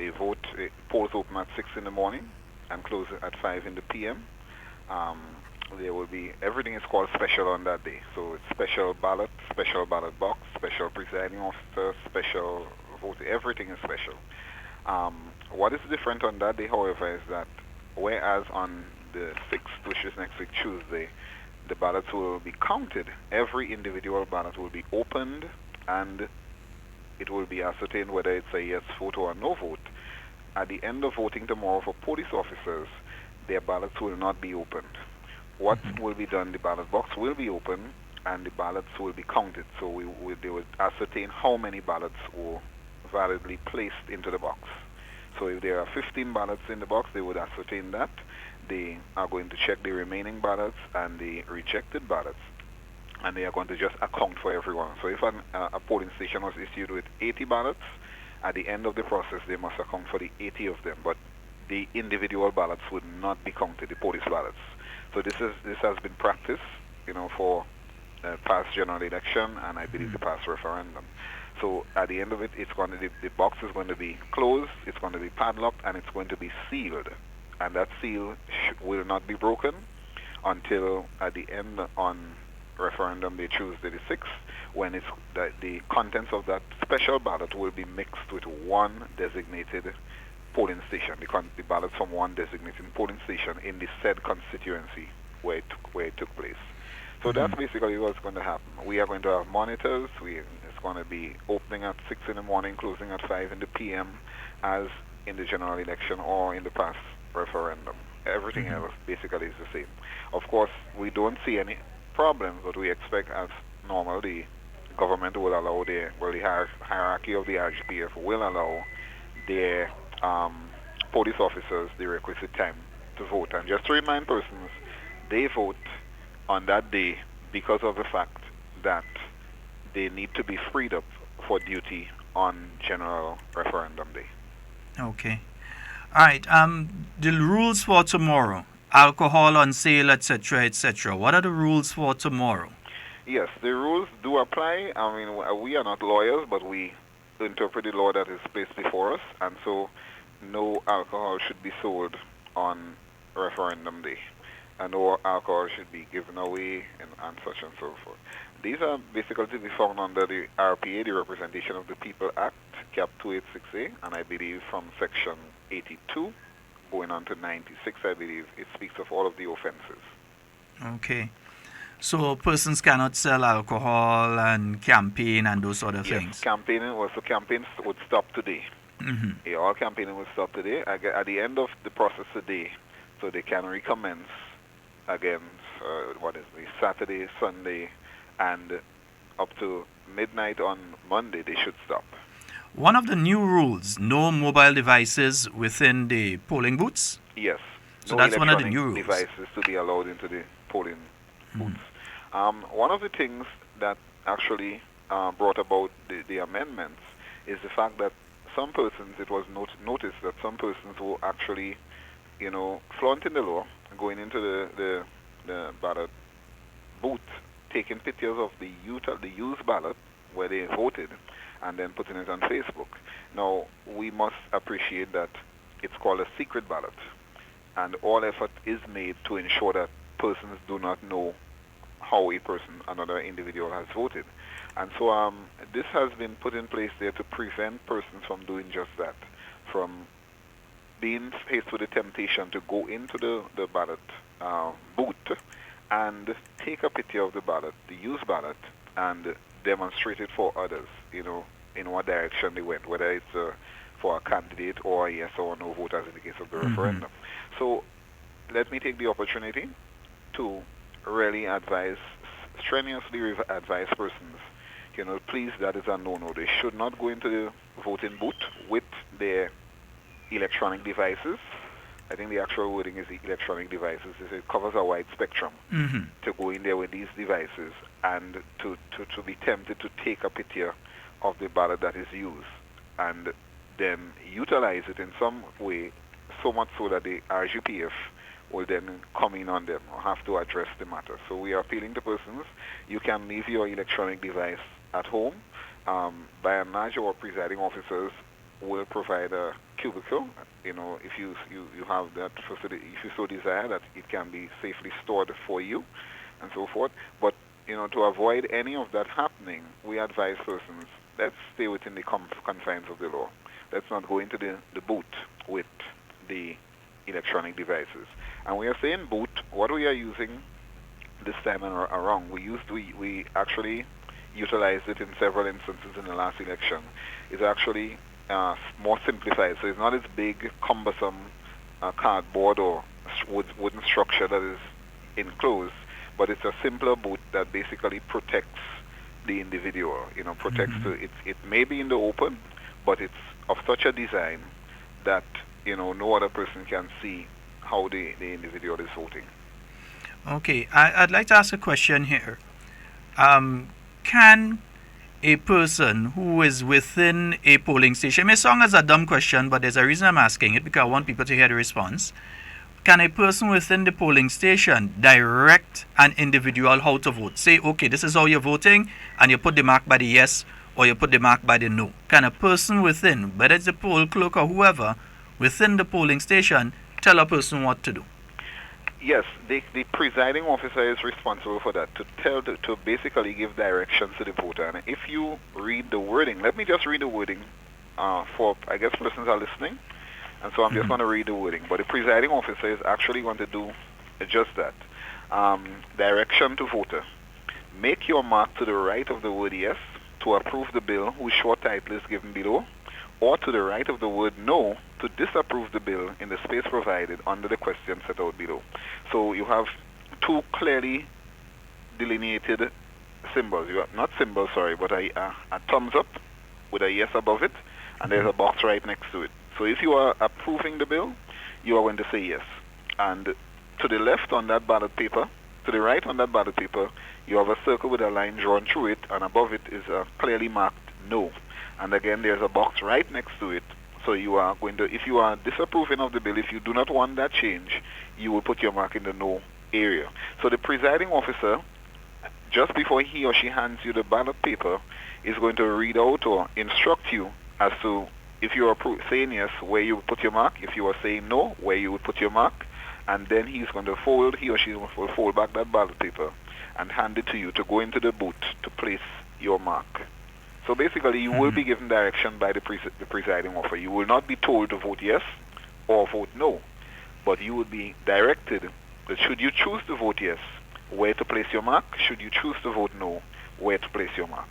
polls open at 6 in the morning and close at 5 in the p.m. Everything is called special on that day. So it's special ballot box, special presiding officer, special vote, everything is special. What is different on that day, however, is that whereas on the 6th, which is next week, Tuesday, the ballots will be counted. Every individual ballot will be opened, and it will be ascertained whether it's a yes vote or a no vote. At the end of voting tomorrow for police officers, their ballots will not be opened. What will be done, the ballot box will be open, and the ballots will be counted. So they will ascertain how many ballots were validly placed into the box. So if there are 15 ballots in the box, they would ascertain that. They are going to check the remaining ballots and the rejected ballots, and they are going to just account for everyone. So if a polling station was issued with 80 ballots, at the end of the process, they must account for the 80 of them, but the individual ballots would not be counted, the police ballots. So this has been practiced, for the past general election, and I believe the past referendum. So at the end of it, the box is going to be closed, it's going to be padlocked, and it's going to be sealed. And that seal will not be broken until at the end on referendum day Tuesday the 6th, when the contents of that special ballot will be mixed with one designated polling station, the ballots from one designated polling station in the said constituency where it took place. So that's basically what's going to happen. We are going to have monitors. It's going to be opening at 6 in the morning, closing at 5 in the p.m. as in the general election or in the past referendum. Everything else basically is the same. Of course, we don't see any problems, but we expect, as normal, the government will allow the hierarchy of the RGPF will allow their police officers the requisite time to vote. And just to remind persons, they vote on that day because of the fact that they need to be freed up for duty on general referendum day. Okay. All right. The rules for tomorrow: alcohol on sale, etc., etc. What are the rules for tomorrow? Yes, the rules do apply. I mean, we are not lawyers, but we interpret the law that is placed before us, and so no alcohol should be sold on referendum day, and no alcohol should be given away, and such and so forth. These are basically to be found under the RPA, the Representation of the People Act, Cap 286A, and I believe from Section 82 going on to 96, I believe, it speaks of all of the offenses. Okay. So persons cannot sell alcohol and campaign and those sort of things? Campaigns would stop today. Yeah, all campaigning will stop today. At the end of the process today, so they can recommence again, Saturday, Sunday, and up to midnight on Monday, they should stop. One of the new rules: no mobile devices within the polling booths? Yes. So no that's one of the new rules. Devices to be allowed into the polling booths. One of the things that actually brought about the amendments is the fact that some persons, it was noticed that some persons were actually, flaunting the law, going into the ballot booth, taking pictures of the used ballot where they voted, and then putting it on Facebook. Now, we must appreciate that it's called a secret ballot, and all effort is made to ensure that persons do not know how another individual has voted. And so this has been put in place there to prevent persons from doing just that, from being faced with the temptation to go into the ballot booth and take a picture of the ballot, the used ballot, and demonstrate it for others, in what direction they went, whether it's for a candidate or a yes or no vote, as in the case of the referendum. So let me take the opportunity to really strenuously advise persons, please, that is a no-no. They should not go into the voting booth with their electronic devices. I think the actual wording is the electronic devices. It covers a wide spectrum to go in there with these devices and to be tempted to take a picture of the ballot that is used and then utilize it in some way, so much so that the RGPF will then come in on them or have to address the matter. So we are appealing to persons. You can leave your electronic device at home. By and large, our presiding officers will provide a cubicle. If you have that facility, if you so desire, that it can be safely stored for you and so forth. But, to avoid any of that happening, we advise persons, let's stay within the confines of the law. Let's not go into the booth with the electronic devices. And we are saying booth, what we are using this time around, we actually utilized it in several instances in the last election. It's actually more simplified, so it's not as big, cumbersome cardboard or wooden structure that is enclosed, but it's a simpler booth that basically protects the individual. It may be in the open, but it's of such a design that, no other person can see how the individual is voting. Okay, I'd like to ask a question here. Can a person who is within a polling station, it may sound as a dumb question, but there's a reason I'm asking it because I want people to hear the response. Can a person within the polling station direct an individual how to vote? Say, okay, this is how you're voting, and you put the mark by the yes or you put the mark by the no. Can a person within, whether it's the poll clerk or whoever, within the polling station, tell a person what to do? Yes, the presiding officer is responsible for that, to basically give directions to the voter. And if you read the wording, let me just read the wording for, I guess, persons are listening. And so I'm just going to read the wording. But the presiding officer is actually going to do just that. Direction to voter. Make your mark to the right of the word yes to approve the bill whose short title is given below, or to the right of the word no to disapprove the bill in the space provided under the question set out below. So you have two clearly delineated symbols. You have, not symbols, sorry, but a thumbs up with a yes above it, and there's a box right next to it. So if you are approving the bill, you are going to say yes. And to the left on that ballot paper, to the right on that ballot paper, you have a circle with a line drawn through it, and above it is a clearly marked no. And again, there's a box right next to it. So you are going to, if you are disapproving of the bill, if you do not want that change, you will put your mark in the no area. So the presiding officer, just before he or she hands you the ballot paper, is going to read out or instruct you as to if you are saying yes, where you would put your mark. If you are saying no, where you would put your mark. And then he or she will fold back that ballot paper and hand it to you to go into the booth to place your mark. So basically, you will be given direction by the presiding officer. You will not be told to vote yes or vote no, but you will be directed that should you choose to vote yes, where to place your mark. Should you choose to vote no, where to place your mark.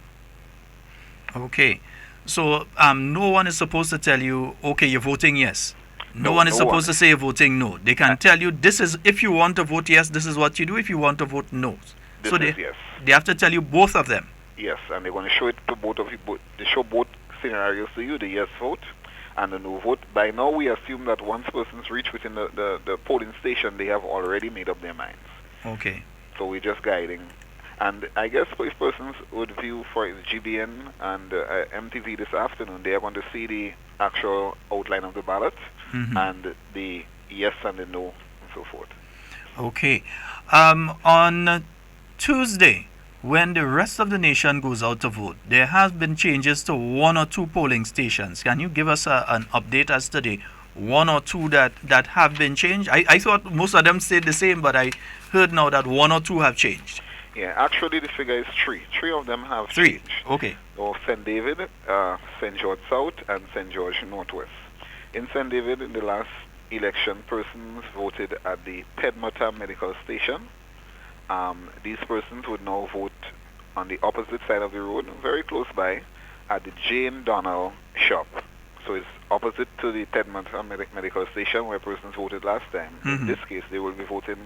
Okay. So no one is supposed to tell you, okay, you're voting yes. No one is supposed to say you're voting no. They can tell you, this is, if you want to vote yes, this is what you do. If you want to vote no. So they have to tell you both of them. Yes, and they're going to show it to both of you. They show both scenarios to you, the yes vote and the no vote. By now, we assume that once persons reach within the polling station, they have already made up their minds. Okay. So we're just guiding. And I guess if persons would view for GBN and MTV this afternoon, they are going to see the actual outline of the ballot and the yes and the no and so forth. Okay. On Tuesday, when the rest of the nation goes out to vote, there have been changes to one or two polling stations. Can you give us an update as to the one or two that have been changed? I thought most of them stayed the same, but I heard now that one or two have changed. Yeah, actually the figure is three. Three of them have changed. Okay. So St. David, St. George South, and St. George Northwest. In St. David, in the last election, persons voted at the Pedmota Medical Station. These persons would now vote on the opposite side of the road, very close by, at the Jane Donnell shop. So it's opposite to the Pedmota Medical Station where persons voted last time. In this case, they will be voting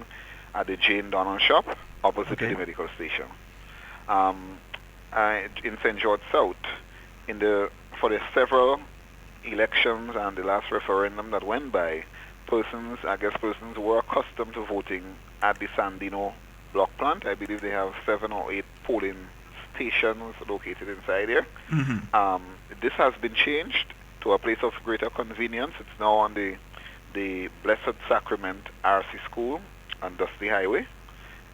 at the Jane Donnell shop, opposite to the medical station. In St. George South, for the several elections and the last referendum that went by, persons were accustomed to voting at the Sandino block plant. I believe they have 7 or 8 polling stations located inside here. This has been changed to a place of greater convenience. It's now on the Blessed Sacrament RC School on Dusty Highway.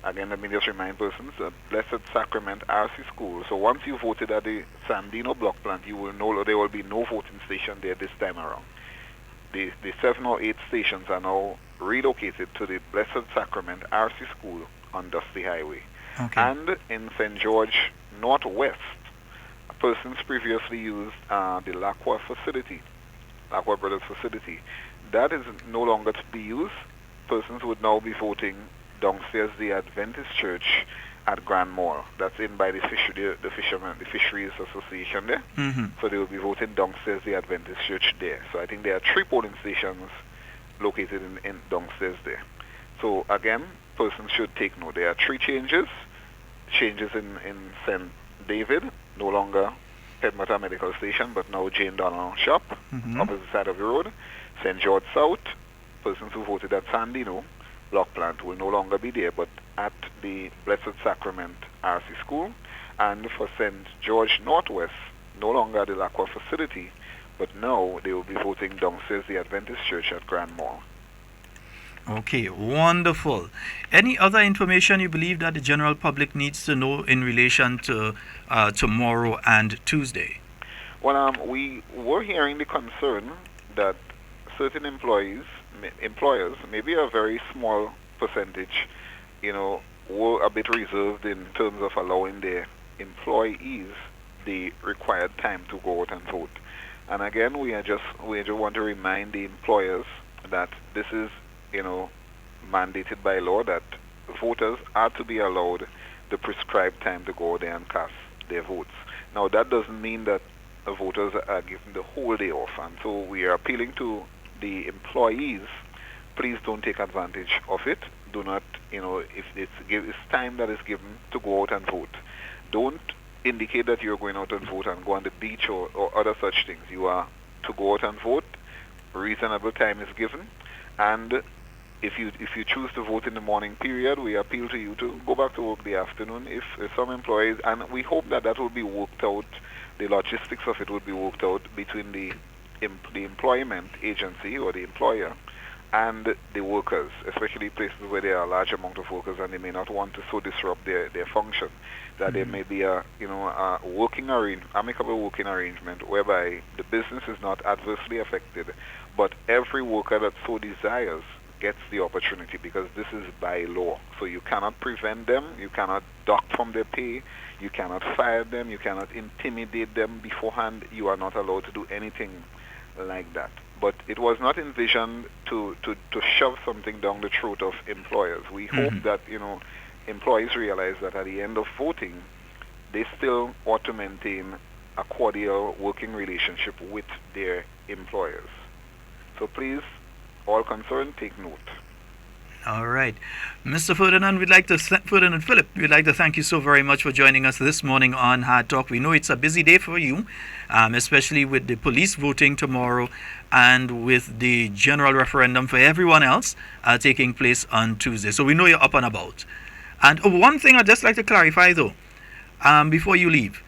Again, let me just remind persons, Blessed Sacrament RC School. So once you voted at the Sandino block plant, you will know there will be no voting station there this time around. The 7 or 8 stations are now relocated to the Blessed Sacrament RC School on Dusty Highway. And in St. George Northwest, persons previously used the Lacroix facility, Lacroix Brothers facility. That is no longer to be used. Persons would now be voting downstairs the Adventist Church at Grand Mall. That's in by the Fisheries Association there. So they will be voting downstairs the Adventist Church there. So I think there are 3 polling stations located in downstairs there. So again, persons should take note. There are 3 changes. Changes in St. David, no longer Pedmota Medical Station, but now Jane Donnell shop, opposite side of the road. St. George South, persons who voted at Sandino block plant will no longer be there, but at the Blessed Sacrament RC School. And for St. George Northwest, no longer at the Lacroix facility, but now they will be voting downstairs the Adventist Church at Grand Mall. Okay, wonderful. Any other information you believe that the general public needs to know in relation to tomorrow and Tuesday? Well, we were hearing the concern that certain employers, maybe a very small percentage, were a bit reserved in terms of allowing their employees the required time to go out and vote. And again, we just want to remind the employers that this is, mandated by law, that voters are to be allowed the prescribed time to go there and cast their votes. Now, that doesn't mean that the voters are given the whole day off, and so we are appealing to the employees, please don't take advantage of it. Do not, if it's time that is given to go out and vote, don't indicate that you're going out and vote and go on the beach or other such things. You are to go out and vote. Reasonable time is given, and if you choose to vote in the morning period, we appeal to you to go back to work the afternoon. If some employees, and we hope that will be worked out, the logistics of it will be worked out between the employment agency or the employer and the workers, especially places where there are a large amount of workers and they may not want to so disrupt their function, that there may be a amicable working arrangement whereby the business is not adversely affected, but every worker that so desires gets the opportunity, because this is by law. So you cannot prevent them, you cannot dock from their pay, you cannot fire them, you cannot intimidate them beforehand. You are not allowed to do anything like that. But it was not envisioned to shove something down the throat of employers. We hope that employees realize that at the end of voting, they still ought to maintain a cordial working relationship with their employers. So please, all concerned, take note. All right. Mr. Ferdinand Philip, we'd like to thank you so very much for joining us this morning on Hard Talk. We know it's a busy day for you, especially with the police voting tomorrow and with the general referendum for everyone else taking place on Tuesday. So we know you're up and about. And one thing I'd just like to clarify, though, before you leave.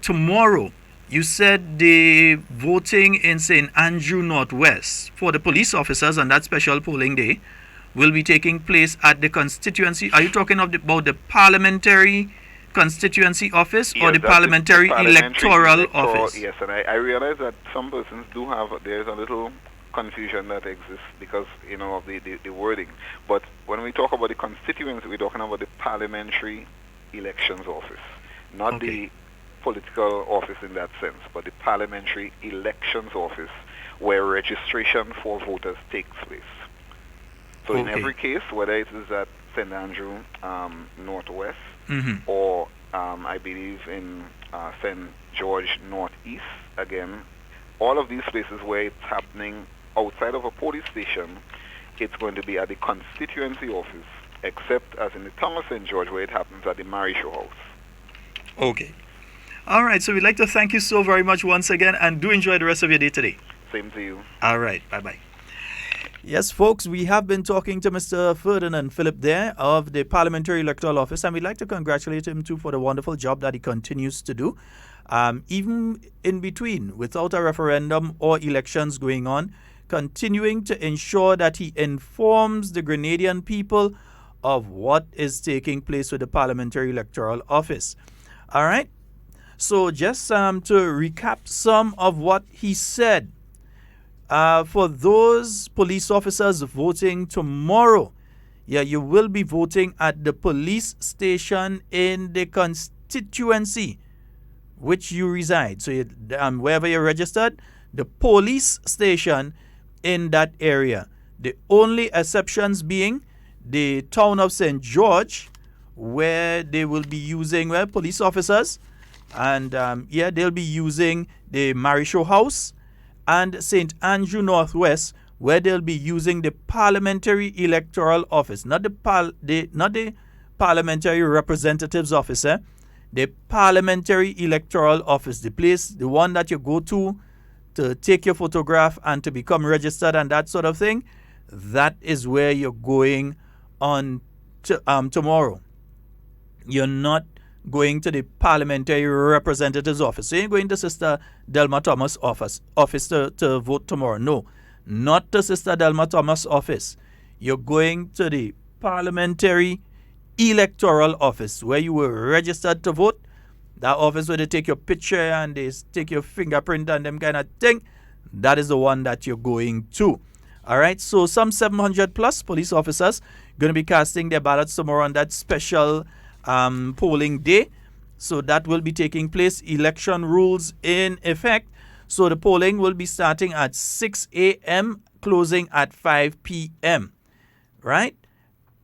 Tomorrow, you said the voting in St. Andrew Northwest for the police officers on that special polling day will be taking place at the constituency. Are you talking about the parliamentary constituency office or the parliamentary electoral office? Yes, and I realize that some persons do have, there's a little confusion that exists because, of the wording. But when we talk about the constituency, we're talking about the parliamentary elections office, not the political office in that sense, but the parliamentary elections office where registration for voters takes place. So in every case, whether it is at St. Andrew Northwest or I believe in St. George Northeast, again, all of these places where it's happening outside of a police station, it's going to be at the constituency office, except as in the town of St. George where it happens at the Mary Show House. Okay. All right, so we'd like to thank you so very much once again, and do enjoy the rest of your day today. Same to you. All right, bye-bye. Yes, folks, we have been talking to Mr. Ferdinand Philip there of the Parliamentary Electoral Office, and we'd like to congratulate him too for the wonderful job that he continues to do. Even in between, without a referendum or elections going on, continuing to ensure that he informs the Grenadian people of what is taking place with the Parliamentary Electoral Office. All right, so just to recap some of what he said. For those police officers voting tomorrow, you will be voting at the police station in the constituency which you reside. So wherever you're registered, the police station in that area. The only exceptions being the town of St. George, where they will be using police officers, and they'll be using the Mary Show House, and St. Andrew Northwest, where they'll be using the Parliamentary Electoral Office, not the Parliamentary Representatives Office, the Parliamentary Electoral Office, the place, the one that you go to to take your photograph and to become registered and that sort of thing, that is where you're going on to, tomorrow. You're not going to the parliamentary representative's office. So you're going to Sister Delma Thomas' office to vote tomorrow. No, not to Sister Delma Thomas' office. You're going to the parliamentary electoral office where you were registered to vote. That office where they take your picture and they take your fingerprint and them kind of thing. That is the one that you're going to. All right, so some 700 plus police officers going to be casting their ballots tomorrow on that special polling day. So that will be taking place. Election rules in effect. So the polling will be starting at 6 a.m., closing at 5 p.m. Right?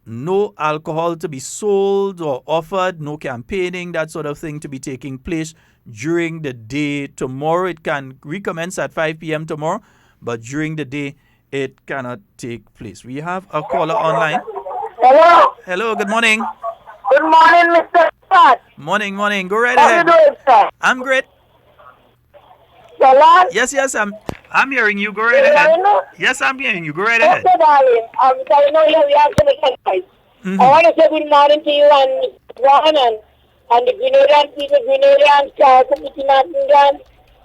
No alcohol to be sold or offered, no campaigning, that sort of thing to be taking place during the day tomorrow. It can recommence at 5 p.m. tomorrow, but during the day, it cannot take place. We have a caller online. Hello. Hello, good morning. Good morning, Mr. Scott. Morning. Go right How ahead. How you doing, sir? I'm great. Sheldon? Yes, I'm hearing you. Go right ahead. Yes, I'm hearing you. Go right ahead. Okay, darling. So I know you have some advice. I want to say good morning to you and Ron and the Grenadian people, Grenadians, Committee Nottingham.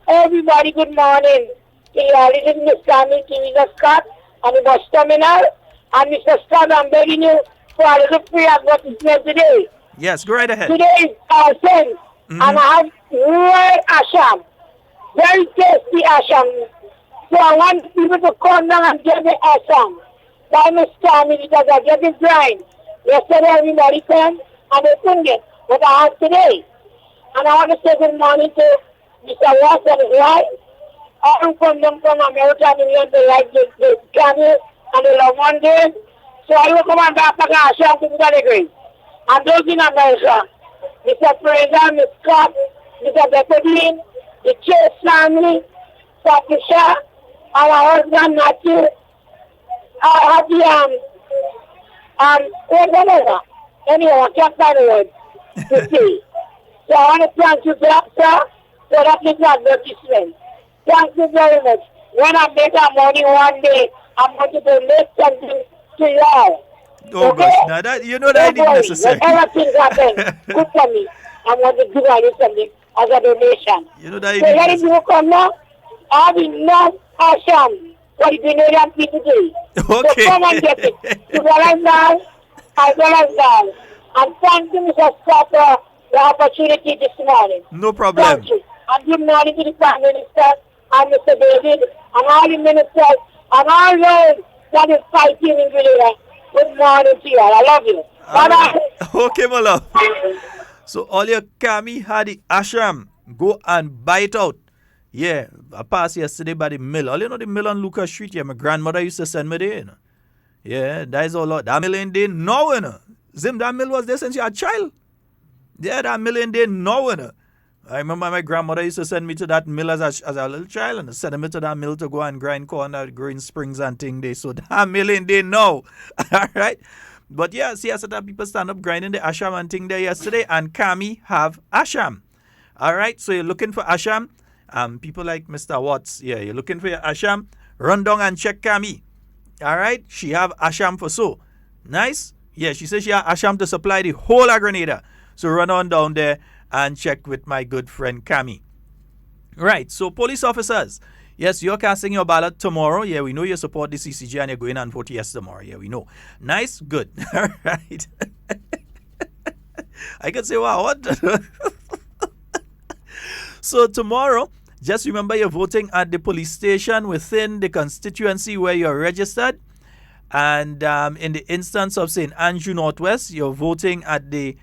Everybody, good morning. To you all. This is Mr. Mr. Scott and the bus terminal. And Mr. Scott, I'm begging you for a little free advertisement today. Yes, go right ahead. Today is our thing. And I have red asham. Very tasty asham. So I want people to come down and get the asham. By Mr. because I get it grind. Yesterday everybody came and they couldn't get what I have today. And I want to say good morning to Mr. Watts and his wife. All who come down from America and England, they like the camel and they love one day. So I will come and back to asham to the degree. And those in America, Mr. Fraser, Ms. Scott, Mr. Beckerdine, the Chase family, Patricia, and our husband Matthew, I have the whatever. Anyway, I can't find the word to say. So I want to thank you, sir, for that little advertisement. Thank you very much. When I make our money one day, I'm going to donate something to you all. Oh, okay? Gosh, now that, you know that ain't necessary. Whenever things happen, good for me. I'm going to give you something as a donation. You know that so let it go come now. I have enough asham for the Grenadian people today. Okay. So come and get it. As well as down. And thank you, Mr. Scott, for the opportunity this morning. No problem. Thank you. And good morning to the Prime Minister and Mr. David and all the ministers and all those that is fighting in Grenada. Good morning to you all. I love you. Bye-bye. Okay, my love. So all your Kami had the ashram. Go and buy it out. Yeah, I passed yesterday by the mill. All you know the mill on Lucas Street, yeah, my grandmother used to send me there, you know. Yeah, that is all lot. That mill ain't there now, you know. Zim, that mill was there since you were a child. Yeah, that mill ain't there now, you know. I remember my grandmother used to send me to that mill as a little child and send me to that mill to go and grind corn at Green Springs and thing there. So that mill ain't there now. All right. But yeah, see, I said that people stand up grinding the asham and thing there yesterday, and Kami have asham. All right. So you're looking for asham. People like Mr. Watts, yeah, you're looking for your asham. Run down and check Kami. All right. She have asham for so. Nice. Yeah, she says she have asham to supply the whole of Grenada. So run on down there and check with my good friend Kami. Right, so police officers, yes, you're casting your ballot tomorrow. Yeah, we know you support the CCJ and you're going and vote yes tomorrow. Yeah, we know. Nice, good. All right. I could say, wow, what? So tomorrow, just remember you're voting at the police station within the constituency where you're registered. And in the instance of St. Andrew Northwest, you're voting at the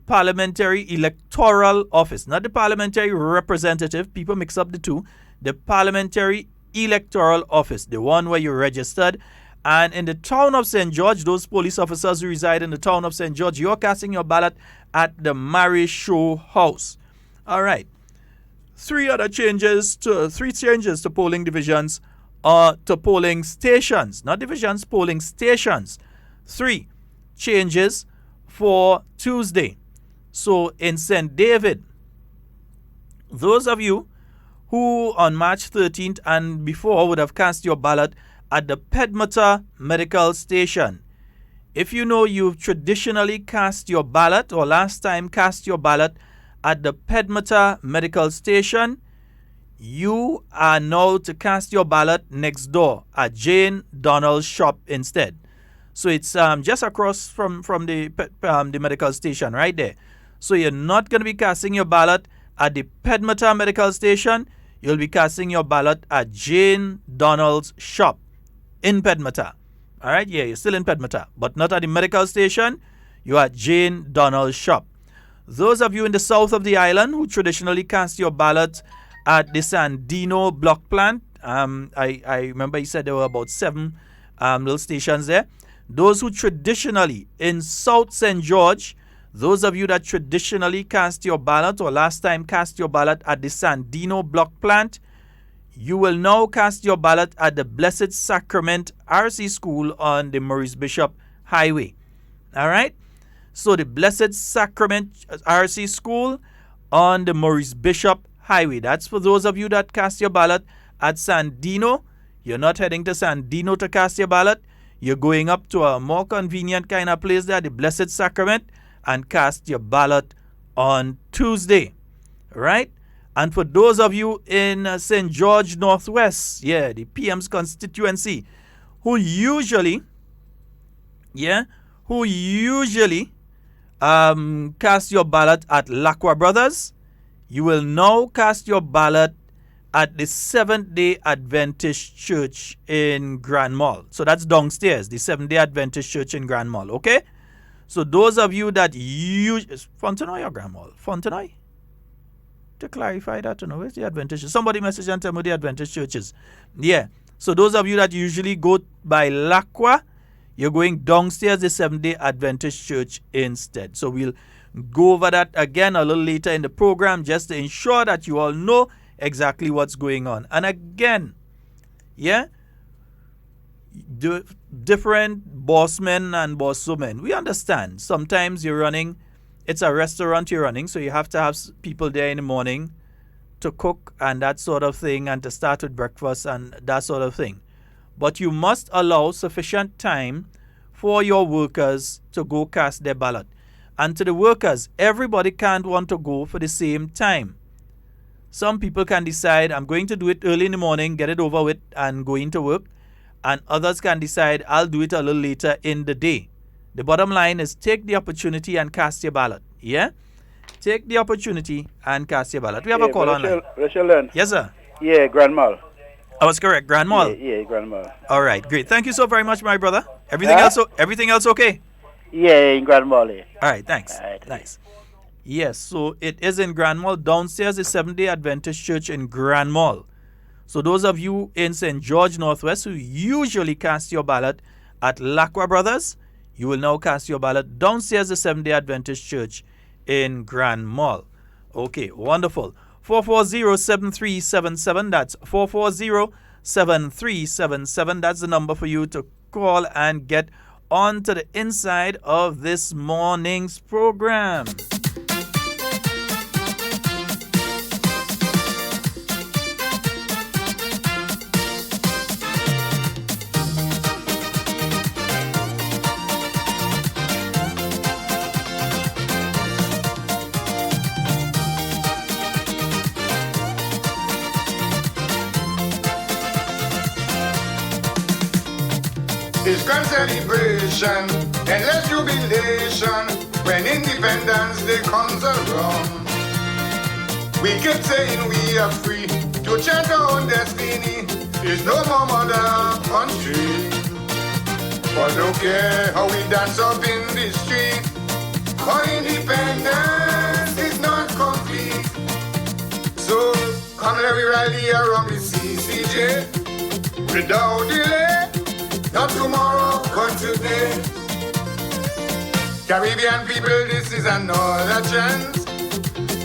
parliamentary electoral office, not the parliamentary representative. People mix up the two. The parliamentary electoral office, the one where you're registered. And in the town of St. George, those police officers who reside in the town of St. George, you're casting your ballot at the Mary Show House. All right. Three changes to polling divisions to polling stations, not divisions, polling stations. 3 changes for Tuesday. So in St. David, those of you who on March 13th and before would have cast your ballot at the Pedmata Medical Station. If you know you've traditionally cast your ballot or last time cast your ballot at the Pedmata Medical Station, you are now to cast your ballot next door at Jane Donald's shop instead. So it's just across from the medical station right there. So you're not going to be casting your ballot at the Pedmata Medical Station. You'll be casting your ballot at Jane Donald's shop in Pedmata. All right, yeah, you're still in Pedmata, but not at the medical station. You're at Jane Donald's shop. Those of you in the south of the island who traditionally cast your ballot at the Sandino block plant, I remember he said there were about 7 little stations there. Those who traditionally in South St. George, those of you that traditionally cast your ballot or last time cast your ballot at the Sandino block plant, you will now cast your ballot at the Blessed Sacrament RC School on the Maurice Bishop Highway. All right? So the Blessed Sacrament RC School on the Maurice Bishop Highway. That's for those of you that cast your ballot at Sandino. You're not heading to Sandino to cast your ballot. You're going up to a more convenient kind of place there, the Blessed Sacrament, and cast your ballot on Tuesday. Right? And for those of you in St. George Northwest, the PM's constituency, who usually cast your ballot at Lacroix Brothers, you will now cast your ballot at the Seventh-day Adventist Church in Grand Mall. So that's downstairs, the Seventh-day Adventist Church in Grand Mall, okay? So those of you that use Fontenoy or Grand Mall? Fontenoy? To clarify that, where's the Adventist Church? Somebody message and tell me the Adventist churches. Yeah. So those of you that usually go by Lacroix, you're going downstairs the Seventh-day Adventist Church instead. So we'll go over that again a little later in the program just to ensure that you all know exactly what's going on. And again, different bossmen and bosswomen, we understand. Sometimes you're running, it's a restaurant you're running, so you have to have people there in the morning to cook and that sort of thing, and to start with breakfast and that sort of thing. But you must allow sufficient time for your workers to go cast their ballot. And to the workers, everybody can't want to go for the same time. Some people can decide, I'm going to do it early in the morning, get it over with, and go into work. And others can decide, I'll do it a little later in the day. The bottom line is take the opportunity and cast your ballot. Yeah? Take the opportunity and cast your ballot. We have a call online. Sheldon. Yes, sir. Yeah, Grand Mall. I was correct, Grand Mall. Yeah, Grand Mall. All right, great. Thank you so very much, my brother. Everything else okay? Yeah, in Grand Mall. Yeah. All right, thanks. Nice. Yes, so it is in Grand Mall. Downstairs is Seventh-day Adventist Church in Grand Mall. So those of you in St. George Northwest who usually cast your ballot at Lacroix Brothers, you will now cast your ballot downstairs the Seventh-day Adventist Church in Grand Mall. Okay, wonderful. 440-7377. That's 440-7377. That's the number for you to call and get on to the inside of this morning's program. It's grand celebration, endless jubilation, when independence day comes around. We keep saying we are free to chant our own destiny. It's no more mother country. But don't care how we dance up in the street, our independence is not complete. So come let we rally around the CCJ without delay. Not tomorrow, but today. Caribbean people, this is another chance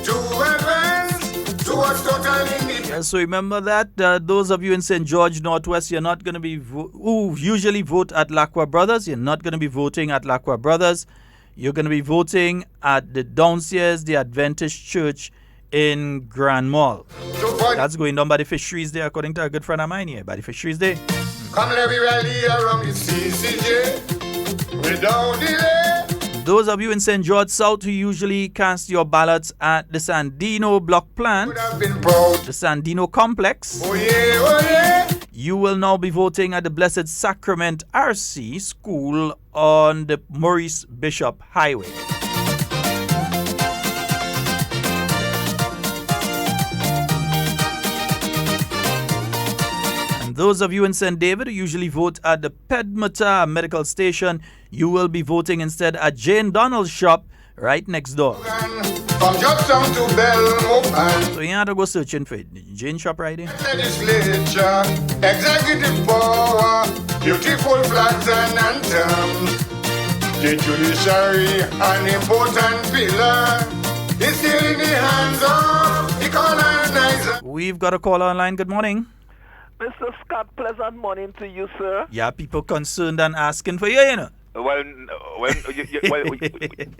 to advance towards total independence. So remember that those of you in St. George Northwest, you're not going to be who usually vote at Lacroix Brothers. You're not going to be voting at Lacroix Brothers. You're going to be voting at the downstairs, the Adventist Church in Grand Mall. That's going down by the fisheries there, according to a good friend of mine here, by the fisheries there. Come let me rally around the CCJ without delay. Those of you in St. George South who usually cast your ballots at the Sandino block plant, the Sandino complex, you will now be voting at the Blessed Sacrament RC School on the Maurice Bishop Highway. Those of you in St. David who usually vote at the Pedmata Medical Station, you will be voting instead at Jane Donald's shop right next door. From Jobstown to Belmont. So you have to go searching for it. Jane shop right there. Legislature, executive power, beautiful flags and anthems. The judiciary, an important pillar, is still in the hands of the colonizer. We've got a caller online. Good morning. Mr. Scott, pleasant morning to you, sir. Yeah, people concerned and asking for you, you know. Well,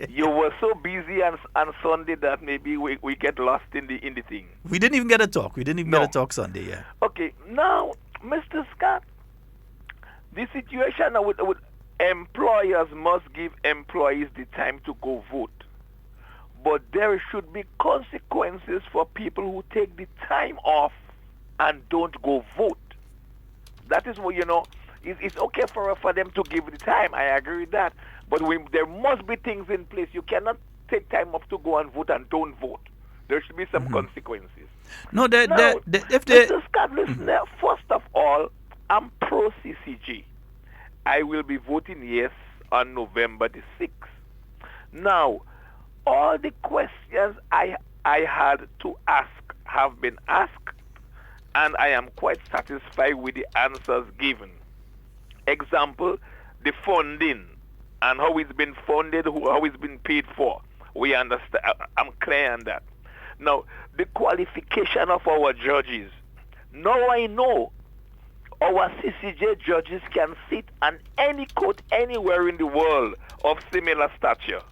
you were so busy on Sunday that maybe we get lost in the thing. We didn't even get a talk. We didn't even get a talk Sunday, yeah. Okay, now, Mr. Scott, the situation with employers must give employees the time to go vote. But there should be consequences for people who take the time off and don't go vote. That is what, it's okay for them to give the time. I agree with that. But there must be things in place. You cannot take time off to go and vote and don't vote. There should be some consequences. Mr. Scott, listen there. First of all, I'm pro-CCG. I will be voting yes on November the 6th. Now, all the questions I had to ask have been asked, and I am quite satisfied with the answers given. Example, the funding and how it's been funded, how it's been paid for. We understand. I'm clear on that. Now, the qualification of our judges. Now I know our CCJ judges can sit on any court anywhere in the world of similar stature.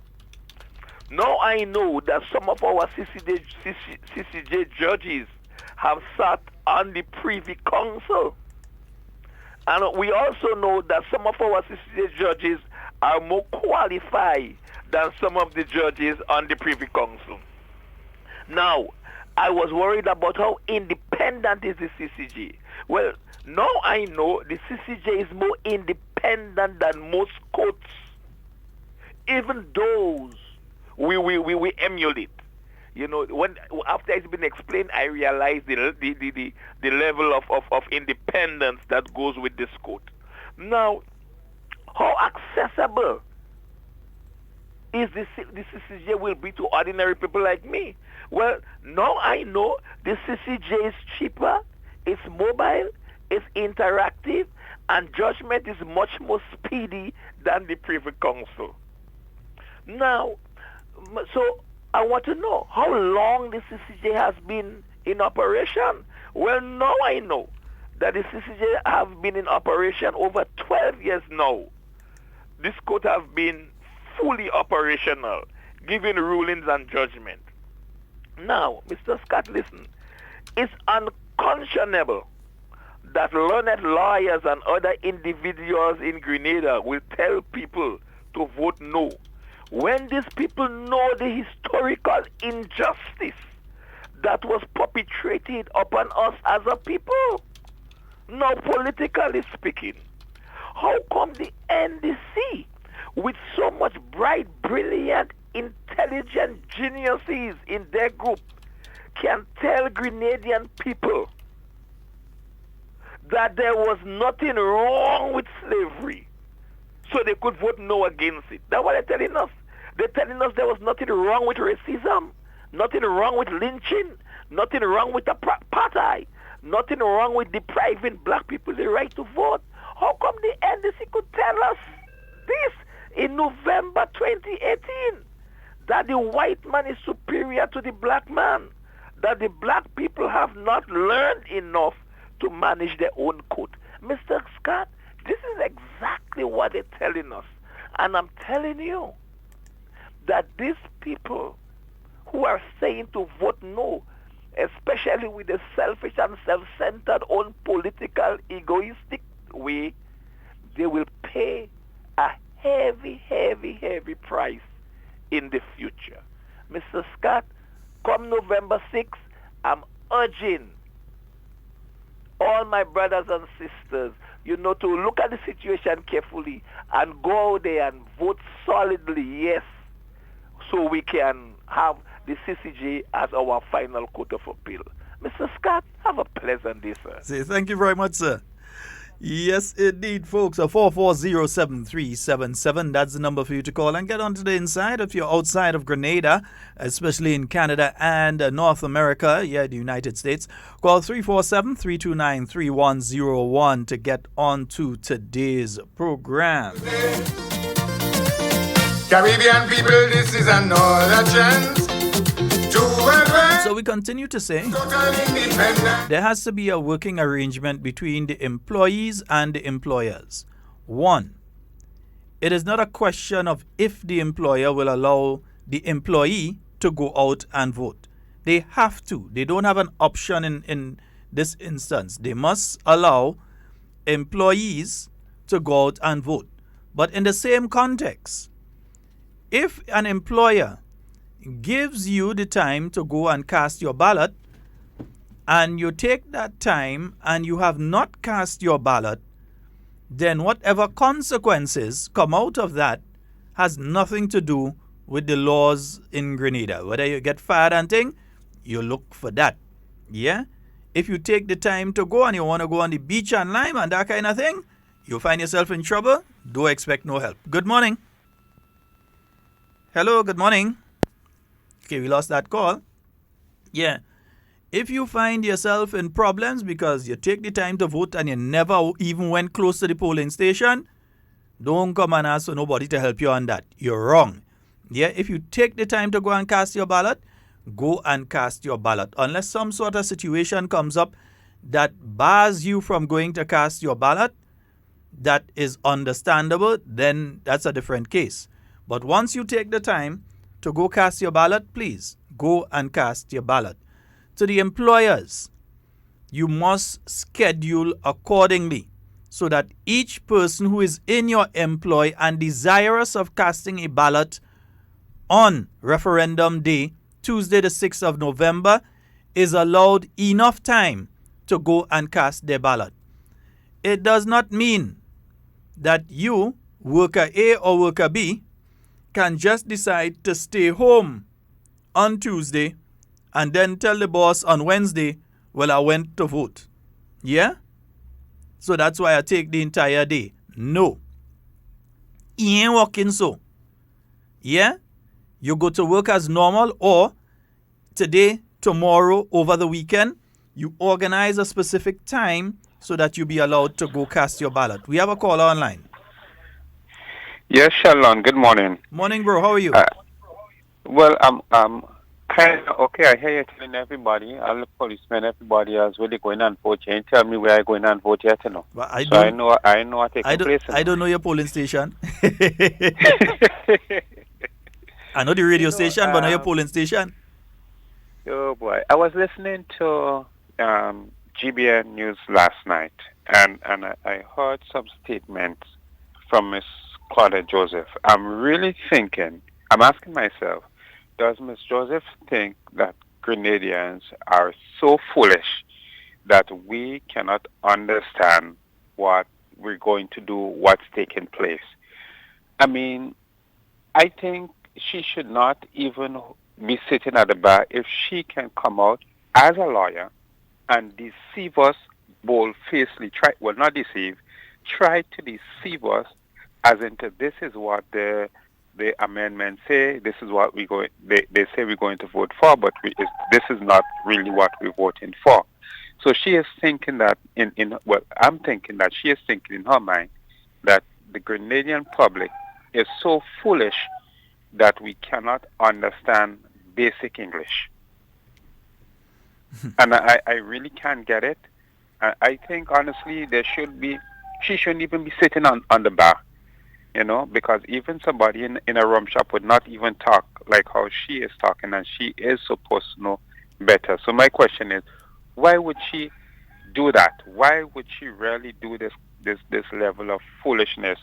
Now I know that some of our CCJ judges have sat on the Privy Council. And we also know that some of our CCJ judges are more qualified than some of the judges on the Privy Council. Now, I was worried about how independent is the CCJ. Well, now I know the CCJ is more independent than most courts. Even those we emulate. After it's been explained, I realized the level of independence that goes with this court. Now, how accessible is the CCJ will be to ordinary people like me? Well, now I know the CCJ is cheaper, it's mobile, it's interactive, and judgment is much more speedy than the Privy Council. Now, so I want to know how long the CCJ has been in operation. Well, now I know that the CCJ have been in operation over 12 years now. This court have been fully operational, giving rulings and judgment. Now, Mr. Scott, listen. It's unconscionable that learned lawyers and other individuals in Grenada will tell people to vote no, when these people know the historical injustice that was perpetrated upon us as a people. Now, politically speaking, how come the NDC, with so much bright, brilliant, intelligent geniuses in their group, can tell Grenadian people that there was nothing wrong with slavery, so they could vote no against it? That's what they're telling us. They're telling us there was nothing wrong with racism, nothing wrong with lynching, nothing wrong with apartheid, nothing wrong with depriving black people the right to vote. How come the NDC could tell us this in November 2018? That the white man is superior to the black man, that the black people have not learned enough to manage their own court. Mr. Scott, this is exactly what they're telling us. And I'm telling you that these people who are saying to vote no, especially with the selfish and self-centered own political egoistic way, they will pay a heavy, heavy, heavy price in the future. Mr. Scott, come November 6th, I'm urging all my brothers and sisters, to look at the situation carefully and go out there and vote solidly, yes, so we can have the CCJ as our final court of appeal. Mr. Scott, have a pleasant day, sir. Say thank you very much, sir. Yes, indeed, folks. 440-7377. That's the number for you to call and get onto the inside if you're outside of Grenada, especially in Canada and North America, the United States. Call 347-329-3101 to get onto today's program. Caribbean people, this is another chance to advance. So we continue to say there has to be a working arrangement between the employees and the employers. One, it is not a question of if the employer will allow the employee to go out and vote. They have to. They don't have an option in this instance. They must allow employees to go out and vote. But in the same context, if an employer gives you the time to go and cast your ballot, and you take that time and you have not cast your ballot, then whatever consequences come out of that has nothing to do with the laws in Grenada. Whether you get fired and thing, you look for that. Yeah? If you take the time to go and you want to go on the beach and lime and that kind of thing, you find yourself in trouble, don't expect no help. Good morning. Hello, good morning. Okay, we lost that call. Yeah. If you find yourself in problems because you take the time to vote and you never even went close to the polling station, don't come and ask for nobody to help you on that. You're wrong. Yeah, if you take the time to go and cast your ballot, go and cast your ballot. Unless some sort of situation comes up that bars you from going to cast your ballot, that is understandable, then that's a different case. But once you take the time to go cast your ballot, please go and cast your ballot. To the employers, you must schedule accordingly so that each person who is in your employ and desirous of casting a ballot on referendum day, Tuesday the 6th of November, is allowed enough time to go and cast their ballot. It does not mean that you, worker A or worker B, can just decide to stay home on Tuesday and then tell the boss on Wednesday, well, I went to vote. Yeah? So that's why I take the entire day. No. It ain't working so. Yeah? You go to work as normal, or today, tomorrow, over the weekend, you organize a specific time so that you be allowed to go cast your ballot. We have a caller online. Yes, Sheldon. Good morning. Morning, bro. How are you? Well, I'm kind of okay. I hear you telling everybody, all the policemen, everybody else, where they going and vote. You ain't tell me where I going and vote yet, you know. Well, I know what taking place. I don't know your polling station. I know the radio station, but not your polling station. Oh boy, I was listening to GBN News last night, and I heard some statements from Miss Claudia Joseph. I'm really thinking, I'm asking myself, does Miss Joseph think that Grenadians are so foolish that we cannot understand what we're going to do, what's taking place? I mean, I think she should not even be sitting at the bar if she can come out as a lawyer and deceive us bold-facedly, not deceive, try to deceive us as into this is what the amendments say, this is what they say we're going to vote for, but this is not really what we're voting for. So she is thinking that I'm thinking that she is thinking in her mind that the Grenadian public is so foolish that we cannot understand basic English. And I really can't get it. I think honestly she shouldn't even be sitting on the bar. you know, because even somebody in a rum shop would not even talk like how she is talking, and she is supposed to know better. So my question is, why would she do that? Why would she really do this level of foolishness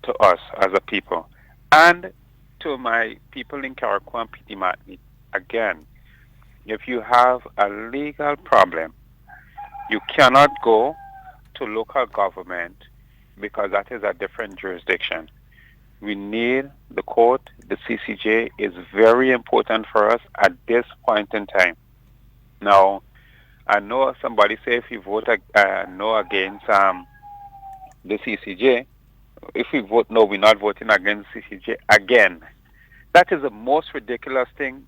to us as a people? And to my people in Carriacou and Petit Martinique, again, if you have a legal problem, you cannot go to local government because that is a different jurisdiction. We need the court. The CCJ is very important for us at this point in time. Now, I know somebody say if you vote no against the CCJ, if we vote no, we're not voting against the CCJ again. That is the most ridiculous thing,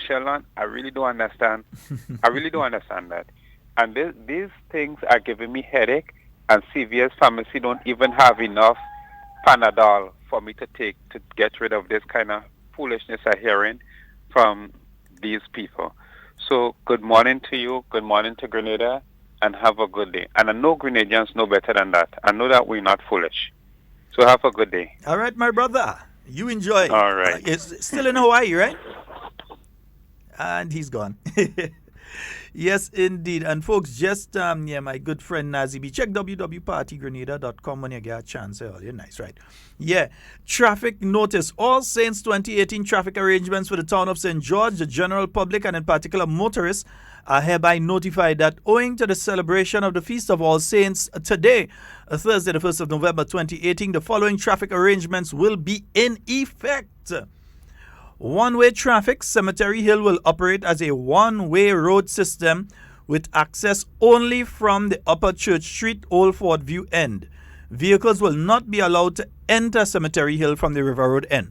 Sheldon. I really don't understand. I really don't understand that. And these things are giving me headache, and CVS Pharmacy don't even have enough Panadol for me to take to get rid of this kind of foolishness I'm hearing from these people. So good morning to you, good morning to Grenada, and have a good day. And I know Grenadians know better than that. I know that we're not foolish. So have a good day. All right, my brother. You enjoy. All right. It's still in Hawaii, right? And he's gone. Yes, indeed. And folks, just my good friend Nazibi, check www.partygrenada.com when you get a chance. Oh, you're nice, right? Yeah. Traffic notice. All Saints 2018 traffic arrangements for the town of St. George, the general public, and in particular motorists are hereby notified that owing to the celebration of the Feast of All Saints today, Thursday, the 1st of November 2018, the following traffic arrangements will be in effect. One-way traffic, Cemetery Hill will operate as a one-way road system with access only from the Upper Church Street, Old Fort View end. Vehicles will not be allowed to enter Cemetery Hill from the River Road end.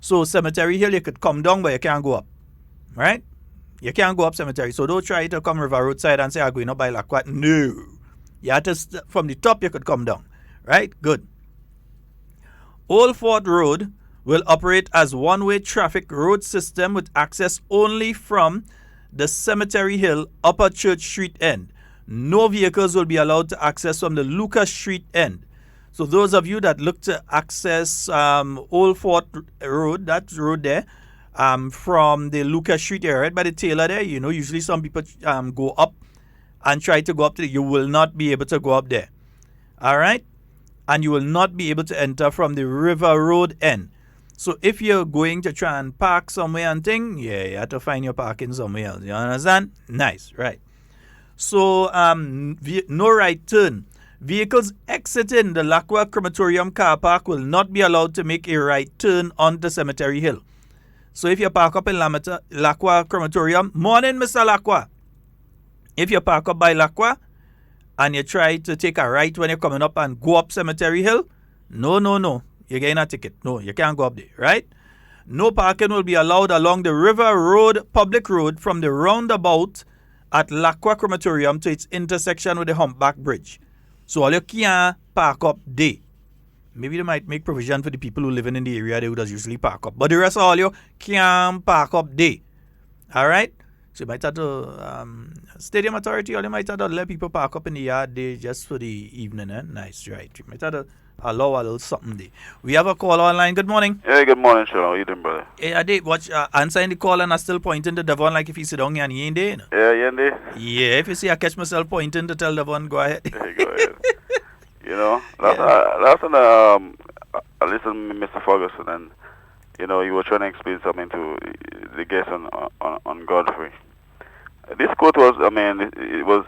So Cemetery Hill, you could come down, but you can't go up. Right? You can't go up Cemetery. So don't try to come River Road side and say, I'm going up by Laquat. No. You have to, from the top, you could come down. Right? Good. Old Fort Road will operate as one-way traffic road system with access only from the Cemetery Hill Upper Church Street end. No vehicles will be allowed to access from the Lucas Street end. So those of you that look to access Old Fort Road, that road there, from the Lucas Street area, right by the Taylor there, you know, usually some people go up and try to go up to you will not be able to go up there. All right? And you will not be able to enter from the River Road end. So if you're going to try and park somewhere and thing, yeah, you have to find your parking somewhere else. You understand? Nice, right. So no right turn. Vehicles exiting the Lacqua Crematorium car park will not be allowed to make a right turn onto Cemetery Hill. So if you park up in Lacqua Crematorium, morning, Mr. Lacqua. If you park up by Lacqua and you try to take a right when you're coming up and go up Cemetery Hill, no. You're getting a ticket. No, you can't go up there, right? No parking will be allowed along the River Road, public road, from the roundabout at Lacqua Crematorium to its intersection with the Humpback Bridge. So all you can't park up there. Maybe they might make provision for the people who live in the area they would usually park up. But the rest of all you can't park up there. All right? So you might have to, Stadium Authority, or you might have to let people park up in the yard there just for the evening. Nice, right? You might have to allow a little something there. We have a call online. Good morning. Yeah, good morning, Sheldon. How you doing, brother? Hey, I did watch answering the call and I still pointing to Devon like if he sit down and he ain't there. No? Yeah, you ain't there? Yeah, if you see I catch myself pointing to tell Devon, go ahead. Yeah, go ahead. You know, last time I listened to Mr. Ferguson and, you know, you were trying to explain something to the guest on Godfrey. This quote was, I mean, it was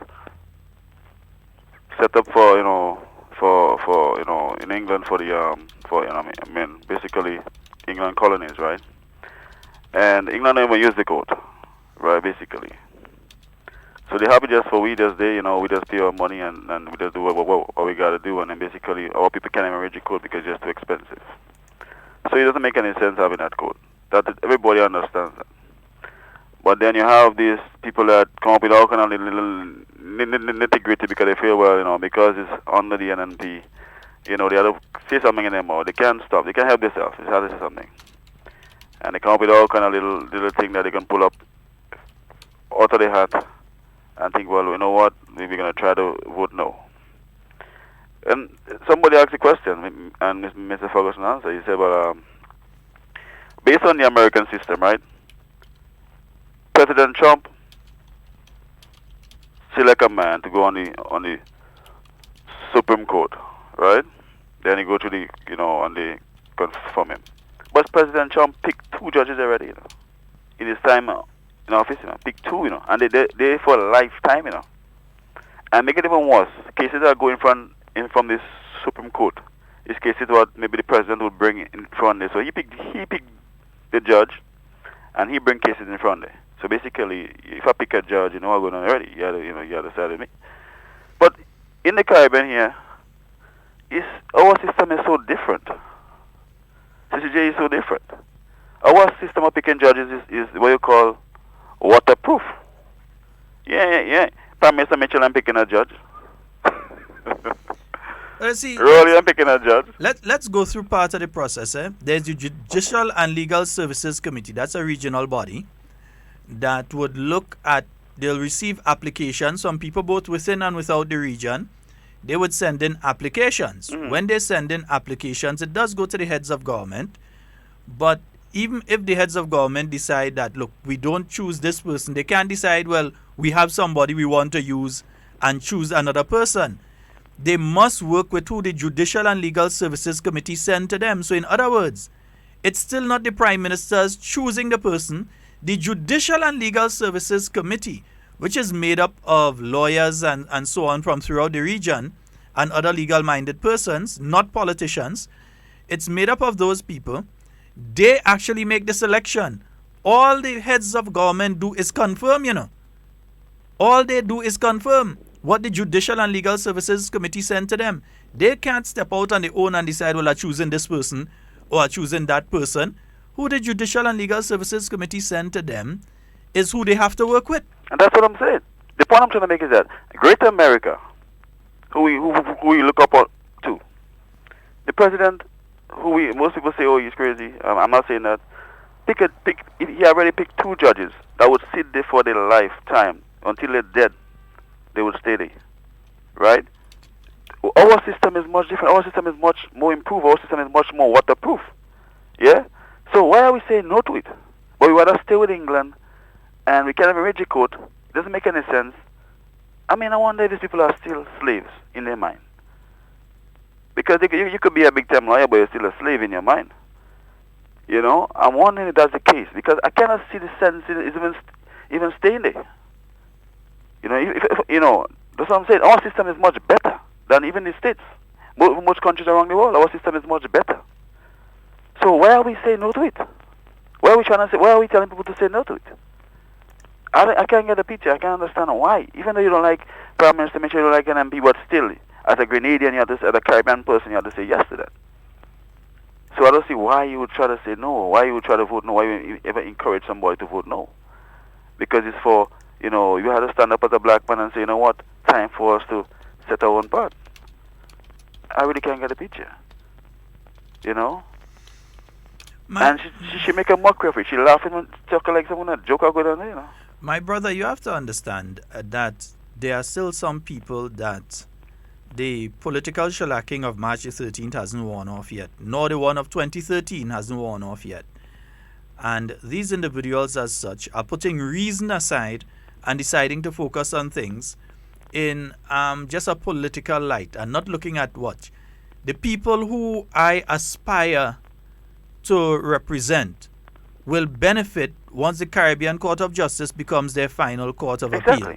set up for, you know, for you know, in England for the for, you know, I mean basically England colonies, right? And England never used the quote, right? Basically, so they happy just for we just there, you know, we just pay our money and we just do what we gotta do, and then basically our people can't even read the code because it's just too expensive. So it doesn't make any sense having that code. That everybody understands that. But then you have these people that come up with all kind of little nitty-gritty because they feel, well, you know, because it's under the NNP, you know, they have to say something anymore. They can't stop. They can't help themselves. They have to say something. And they come up with all kind of little thing that they can pull up out of their hat and think, well, you know what, we're going to try to vote no. And somebody asked a question, and Mr. Ferguson answered. He said, "Well, based on the American system, right? President Trump select a man to go on the Supreme Court, right? Then he go to the and they confirm him. But President Trump picked 2 judges already, in his time in office, picked 2, and they for a lifetime, And make it even worse, cases that are going from this Supreme Court is cases what maybe the president would bring in front there. So he picked the judge, and he bring cases in front there. So basically, if I pick a judge, I'm going on already. You had to side with me. But in the Caribbean here, our system is so different. CCJ is so different. Our system of picking judges is what you call waterproof. Yeah. Prime Minister Mitchell, I'm picking a judge. Really, I'm picking a judge. Let's go through part of the process. There's the Judicial and Legal Services Committee. That's a regional body that would look at, they'll receive applications from people both within and without the region. They would send in applications. When they send in applications, it does go to the heads of government. But even if the heads of government decide that, look, we don't choose this person, they can't decide, well, we have somebody we want to use and choose another person. They must work with who the Judicial and Legal Services Committee send to them. So in other words, it's still not the Prime Minister's choosing the person. The Judicial and Legal Services Committee, which is made up of lawyers and so on from throughout the region and other legal-minded persons, not politicians. It's made up of those people. They actually make the selection. All the heads of government do is confirm, All they do is confirm what the Judicial and Legal Services Committee sent to them. They can't step out on their own and decide, well, I'm choosing this person or I'm choosing that person. Who the Judicial and Legal Services Committee sent to them is who they have to work with. And that's what I'm saying. The point I'm trying to make is that Greater America, who we look up to, the president, most people say, oh, he's crazy. I'm not saying that. He already picked 2 judges that would sit there for their lifetime until they're dead. They would stay there, right? Our system is much different. Our system is much more improved. Our system is much more waterproof. Yeah. So why are we saying no to it? But we rather stay with England, and we can't even read the court. It doesn't make any sense. I mean, I wonder if these people are still slaves in their mind. Because you could be a big-time lawyer, but you're still a slave in your mind. I'm wondering if that's the case, because I cannot see the sense in even staying there. That's what I'm saying. Our system is much better than even the States. Most countries around the world, our system is much better. So why are we saying no to it? Why are we telling people to say no to it? I can't get the picture. I can't understand why. Even though you don't like Prime Minister Mitchell, you don't like an MP, but still, as a Grenadian, you have to say, as a Caribbean person, you have to say yes to that. So I don't see why you would try to say no, why you would try to vote no, why you ever encourage somebody to vote no. Because it's for, you have to stand up as a black man and say, you know what, time for us to set our own part. I really can't get the picture. And she make a mockery of it. She laughing and talking like someone a joke going on there, My brother, you have to understand that there are still some people that the political shellacking of March the 13th hasn't worn off yet, nor the one of 2013 hasn't worn off yet. And these individuals as such are putting reason aside and deciding to focus on things in just a political light and not looking at what the people who I aspire to represent will benefit once the Caribbean Court of Justice becomes their final court of appeal.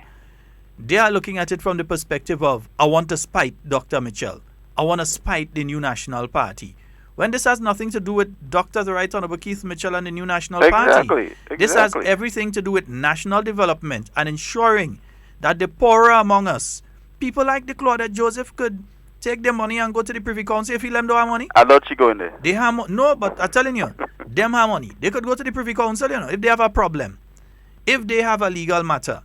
They are looking at it from the perspective of, I want to spite Dr. Mitchell. I want to spite the New National Party. When this has nothing to do with Dr. the Right Honorable Keith Mitchell and the New National Party. This has everything to do with national development and ensuring that the poorer among us, people like the Claudette Joseph, could take their money and go to the Privy Council if them don't have money. I thought she going there. They have no, but I'm telling you, them have money. They could go to the Privy Council, if they have a problem. If they have a legal matter,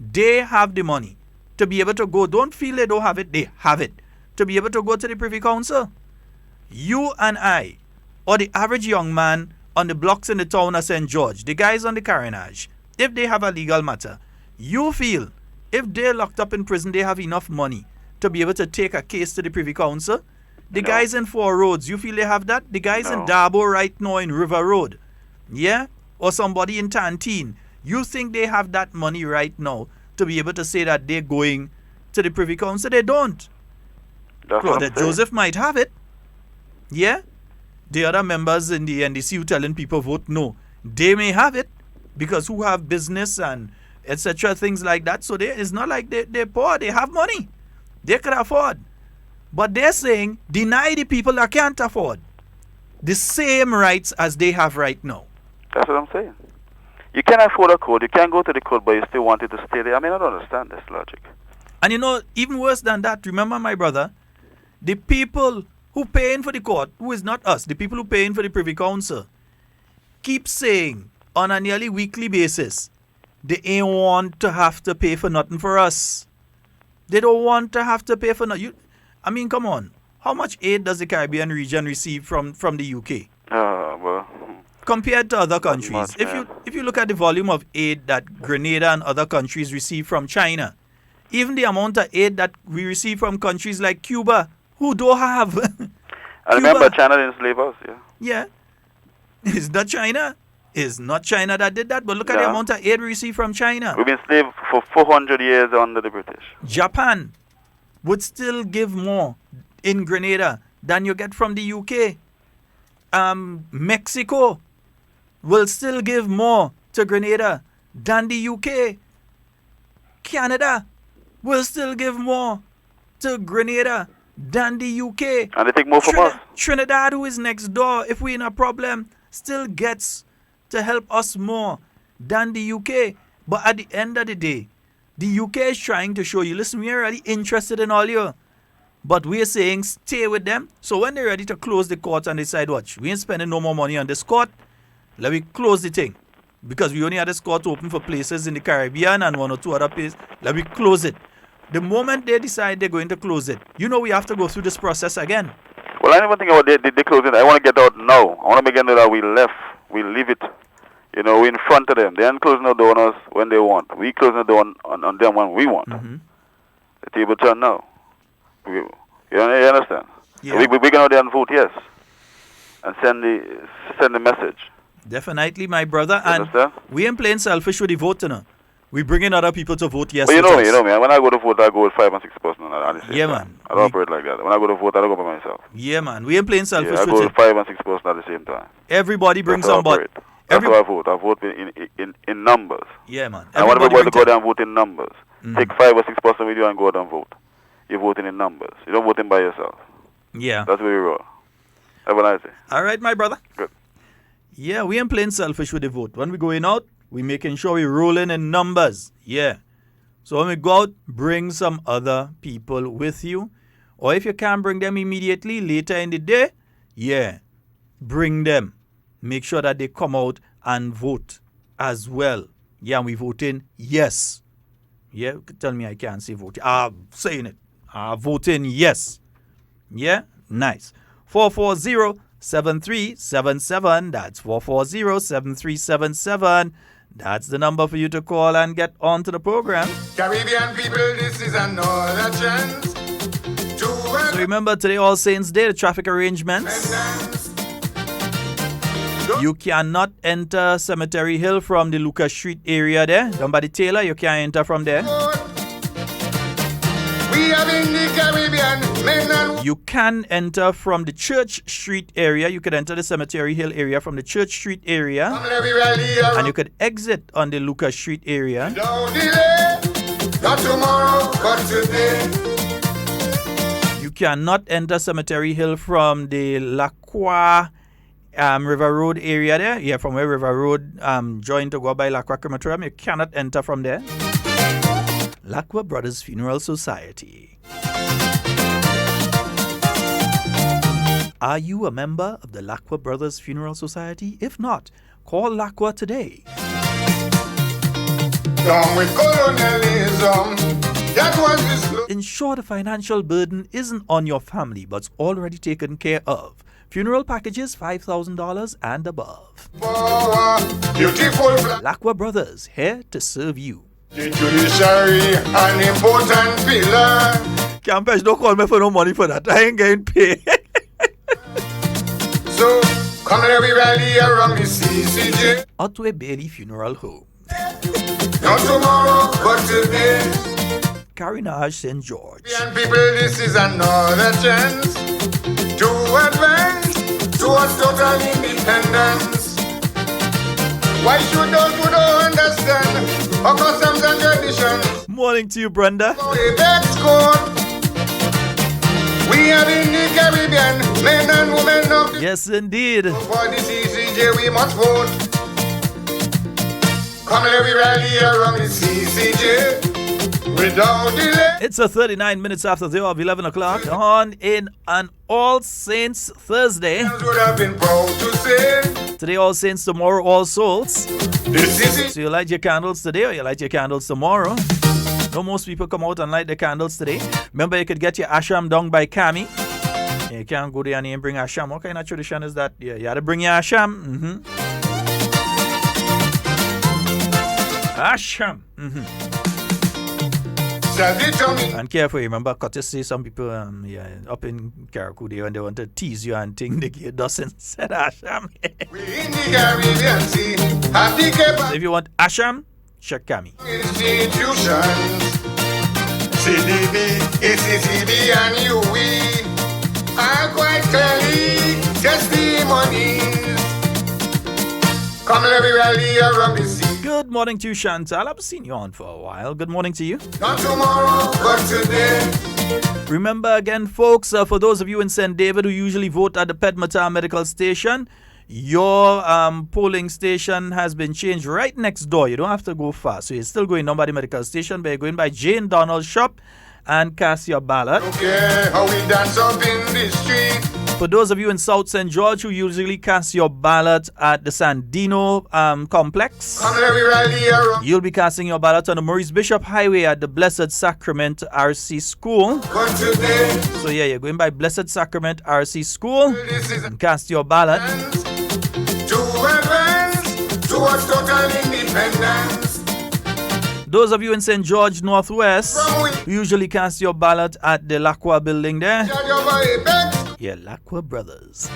they have the money to be able to go. Don't feel they don't have it. They have it to be able to go to the Privy Council. You and I, or the average young man on the blocks in the town of St. George, the guys on the Carenage, if they have a legal matter, you feel if they're locked up in prison, they have enough money to be able to take a case to the Privy Council? The guys in Four Roads, you feel they have that? The guys in Darbo right now in River Road, yeah? Or somebody in Tantine, you think they have that money right now to be able to say that they're going to the Privy Council? They don't. Claudette Joseph might have it, yeah? The other members in the NDC who telling people vote no, they may have it because who have business and etc. things like that. So it's not like they're poor. They have money. They could afford. But they're saying deny the people that can't afford the same rights as they have right now. That's what I'm saying. You can afford a code. You can go to the code, but you still want it to stay there. I mean, I don't understand this logic. And you know, even worse than that, remember, my brother, the people who paying for the court, who is not us, the people who paying for the Privy Council, keep saying on a nearly weekly basis, they ain't want to have to pay for nothing for us. They don't want to have to pay for nothing. I mean, come on. How much aid does the Caribbean region receive from the UK? Well, compared to other countries? Much, if you look at the volume of aid that Grenada and other countries receive from China, even the amount of aid that we receive from countries like Cuba, who don't have. I remember China didn't enslave us, yeah. Yeah. It's not China. It's not China that did that, but look at the amount of aid we receive from China. We've been enslaved for 400 years under the British. Japan would still give more in Grenada than you get from the UK. Mexico will still give more to Grenada than the UK. Canada will still give more to Grenada than the UK. And they take more from us. Trinidad, who is next door, if we're in a problem, still gets to help us more than the UK. But at the end of the day, the UK is trying to show you, listen, we're really interested in all you. But we're saying stay with them. So when they're ready to close the court and decide, watch, we ain't spending no more money on this court, let me close the thing. Because we only had this court open for places in the Caribbean and one or two other places. Let me close it. The moment they decide they're going to close it, you know we have to go through this process again. Well, I never think about they closing. I want to get out now. I want to make sure that we left. We leave it. You know, we're in front of them. They aren't closing the door on us when they want. We closing the door on them when we want. Mm-hmm. The table turn now. You understand? Yeah. We can out there and vote yes. And send the message. Definitely, my brother. You and understand? we ain't playing selfish with the vote, you know. We bringing other people to vote yes. But you know me. When I go to vote, I go with 5 and 6 persons. Yeah, man. I don't operate like that. When I go to vote, I don't go by myself. Yeah, man. We ain't playing selfish I with go it. with 5 and 6 persons at the same time. Everybody brings somebody. That's how I vote. I vote in numbers. Yeah, man. I want everybody to go there and vote in numbers. Mm-hmm. Take 5 or 6 persons with you and go out and vote. You're voting in numbers. You don't vote in by yourself. Yeah. That's where we roll. Have a nice day. All right, my brother. Good. Yeah, we ain't playing selfish with the vote. When we going out, we making sure we rolling in numbers. Yeah. So when we go out, bring some other people with you. Or if you can't bring them immediately, later in the day, yeah, bring them. Make sure that they come out and vote as well. Yeah, and we voting yes. Yeah, tell me I can't say vote. Saying it. Voting yes. Yeah, nice. 440-7377. That's 440-7377. That's the number for you to call and get onto the program. Caribbean people, this is another chance to So remember, today All Saints Day, the traffic arrangements. You cannot enter Cemetery Hill from the Lucas Street area there. Down by the Taylor, you can't enter from there. We have in the Caribbean men and You can enter from the Church Street area. You could enter the Cemetery Hill area from the Church Street area. And you could exit on the Lucas Street area. don't delay, not tomorrow, but today. You cannot enter Cemetery Hill from the Lacroix River Road area there. Yeah, from where River Road joined to go by Lacroix Crematorium. You cannot enter from there. Lacroix Brothers Funeral Society. Are you a member of the Lacroix Brothers Funeral Society? If not, call Lacroix today. Down with colonialism, that was this. Ensure the financial burden isn't on your family, but's already taken care of. Funeral packages $5,000 and above. Beautiful Lacroix Brothers, here to serve you. The judiciary, an important pillar. Campus, don't call me for no money for that. I ain't getting paid. So, come let we rally around the CCJ. Otway Bailey Funeral Home. Not tomorrow, but today. Carinage St. George. And people, this is another chance to advance towards total independence. Why should those who don't understand our customs and traditions? Morning to you, Brenda. We are in the Caribbean, men and women of the... Yes, indeed. For the CCJ we must vote. Come let we rally around the CCJ without delay. It's 39 minutes after the hour of 11 o'clock on in an All Saints Thursday. Would have been proud to say. Today All Saints, tomorrow All Souls. This is it. So you light your candles today or you light your candles tomorrow. No, most people come out and light their candles today. Remember, you could get your ashram done by Kami. You can't go there and bring ashram. What kind of tradition is that? Yeah, you had to bring your ashram. Ashram. And careful, remember, Curtis say some people up in Karakou there when they want to tease you and think they get doesn't said ashram. So if you want ashram, check Kami. Institutions, CDB, ECCB and UE are quite clearly testimonies. Come let me rally around the sea. Good morning to you, Chantal. I've seen you on for a while. Good morning to you. Not tomorrow, but today. Remember again, folks, for those of you in St. David who usually vote at the Pedmata Medical Station, your polling station has been changed right next door. You don't have to go far. So you're still going down by the medical station, but you're going by Jane Donald's shop and cast your ballot. Okay, how we dance up in the street. For those of you in South St. George who usually cast your ballot at the Sandino complex, you'll be casting your ballot on the Maurice Bishop Highway at the Blessed Sacrament RC School. So yeah, you're going by Blessed Sacrament RC School and cast your ballot. To advance towards total independence. Those of you in St. George Northwest who usually cast your ballot at the Lacqua building there. Yeah, Lacqua Brothers.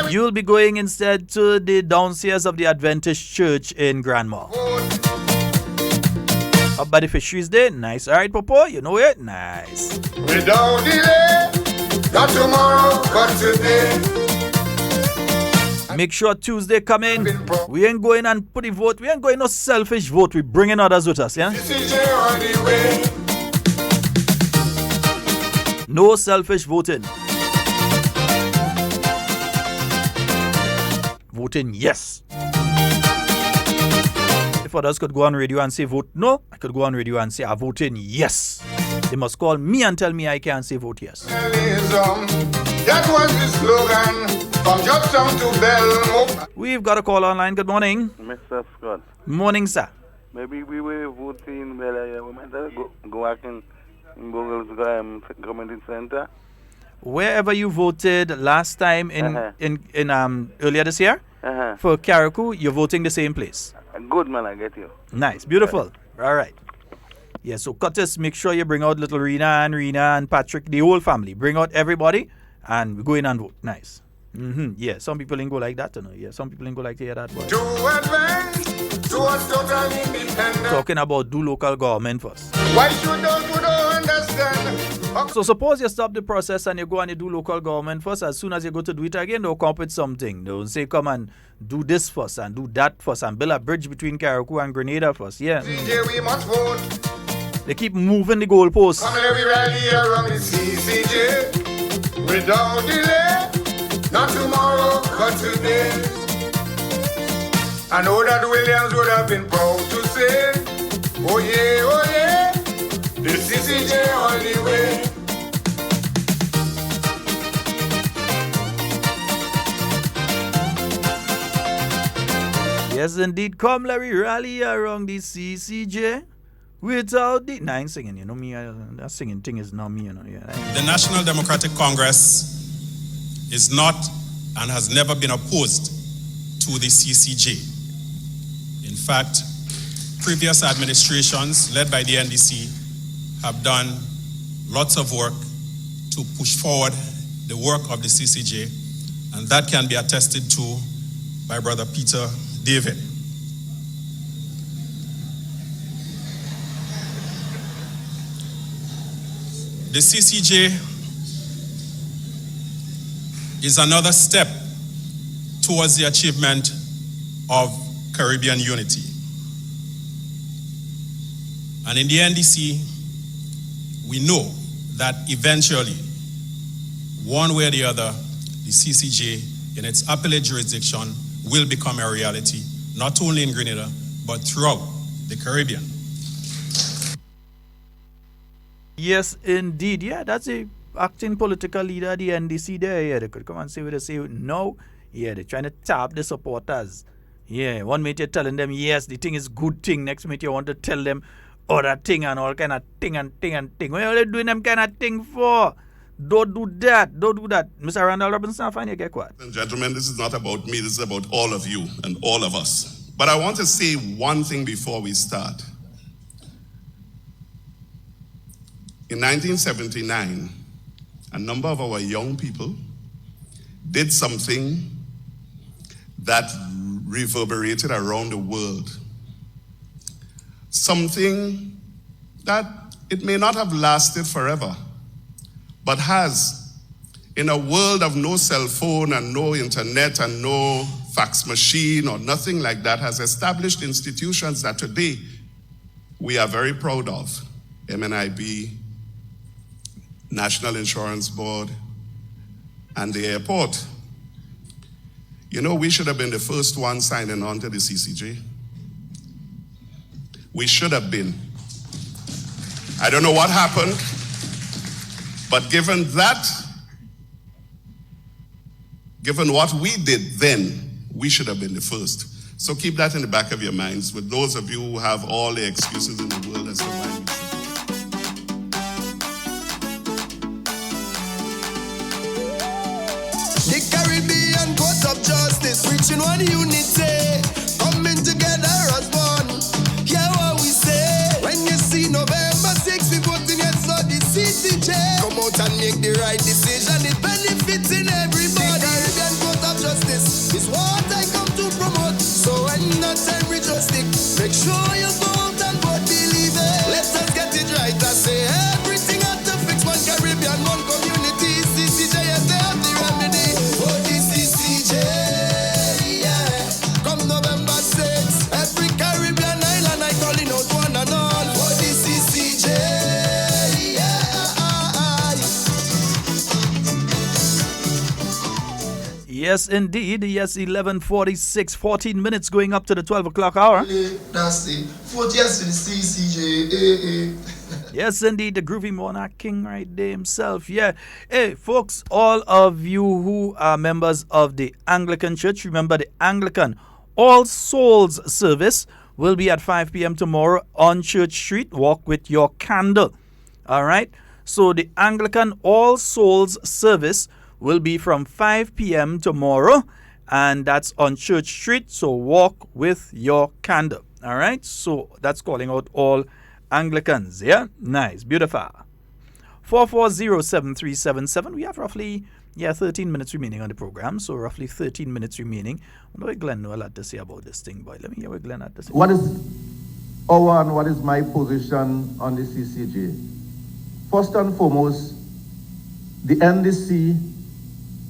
You'll be going instead to the downstairs of the Adventist Church in Grand Mall. Up by the fisheries there. Nice. All right, Popo, you know it? Nice. Without delay, not tomorrow, but today. Make sure Tuesday come in. We ain't going and put the vote. We ain't going no selfish vote. We bringing others with us, yeah? No selfish voting. Voting yes. If others could go on radio and say vote no, I could go on radio and say I'm voting yes. They must call me and tell me I can't say vote yes. That was the slogan from Jobstown to Belmo. We've got a call online. Good morning. Mr. Scott. Morning, sir. Maybe we were voting, we might go back in Google's Community Center. Wherever you voted last time in earlier this year for Karakou, you're voting the same place. Good, man, I get you. Nice, beautiful. All right. Yeah, so Curtis, make sure you bring out little Rena and Patrick, the whole family. Bring out everybody and we go in and vote. Nice. Yeah, some people ain't go like that, you know. Yeah, some people ain't go like to hear that. But talking about do local government first. Why should those who don't understand? So suppose you stop the process and you go and you do local government first. As soon as you go to do it again, they'll come up with something. They'll say, come and do this first and do that first and build a bridge between Karakou and Grenada first. Yeah. We must vote. They keep moving the goalposts. Come let me rally around the CCJ without delay. Not tomorrow, but today. I know that Williams would have been proud to say, oh yeah, the CCJ all the way. Yes, indeed. Come, let me rally around the CCJ without the... Nah, I ain't singing, you know me. That singing thing is not me, you know. Yeah, the National Democratic Congress is not and has never been opposed to the CCJ. In fact, previous administrations, led by the NDC, have done lots of work to push forward the work of the CCJ, and that can be attested to by Brother Peter David. The CCJ is another step towards the achievement of Caribbean unity. And in the NDC, we know that eventually, one way or the other, the CCJ in its appellate jurisdiction will become a reality, not only in Grenada, but throughout the Caribbean. Yes, indeed. Yeah, that's a acting political leader, the NDC there. Yeah, they could come and say what they say. No, yeah, they're trying to tap the supporters. Yeah, one minute you're telling them, yes, the thing is good thing. Next minute you want to tell them other thing and all kind of thing and thing and thing. What are they doing them kind of thing for? Don't do that. Don't do that. Mr. Randall Robinson, I find you get quiet. Gentlemen, this is not about me. This is about all of you and all of us. But I want to say one thing before we start. In 1979, a number of our young people did something that reverberated around the world. Something that it may not have lasted forever, but has, in a world of no cell phone and no internet and no fax machine or nothing like that, has established institutions that today we are very proud of. MNIB, National Insurance Board, and the airport. You know, we should have been the first one signing on to the CCJ. We should have been. I don't know what happened, but given what we did then, we should have been the first. So keep that in the back of your minds with those of you who have all the excuses in the world as to why we should. The Caribbean Court of Justice, preaching one unity, coming together as one. Hear what we say. When you see November 6th, we voting yes for the CCJ. Come out and make the right decision. It benefits in everybody. The Caribbean Court of Justice is what I come to promote. So when that time reach your stick, make sure you go out and vote, believe it. Let us get it right. I say everything had to fix. One Caribbean, one community. CCJ, yes, they have the remedy. For the CCJ, yeah. Come November 6th, every Caribbean island I calling out one and all. For the CCJ, yeah. Yes, indeed. Yes, 11:46, 14 minutes going up to the 12 o'clock hour. That's it. Vote yes to the CCJ. Yes, indeed, the groovy monarch king right there himself. Yeah. Hey, folks, all of you who are members of the Anglican Church, remember the Anglican All Souls service will be at 5 p.m. tomorrow on Church Street. Walk with your candle. All right. So the Anglican All Souls service will be from 5 p.m. tomorrow, and that's on Church Street. So walk with your candle. All right. So that's calling out all Anglicans. Yeah. Nice. Beautiful. 4407377. We have roughly 13 minutes remaining on the program. So roughly 13 minutes remaining. I wonder what Glenn know a lot to say about this thing, boy. Let me hear what Glenn had to say. What is our and what is my position on the CCJ? First and foremost, the NDC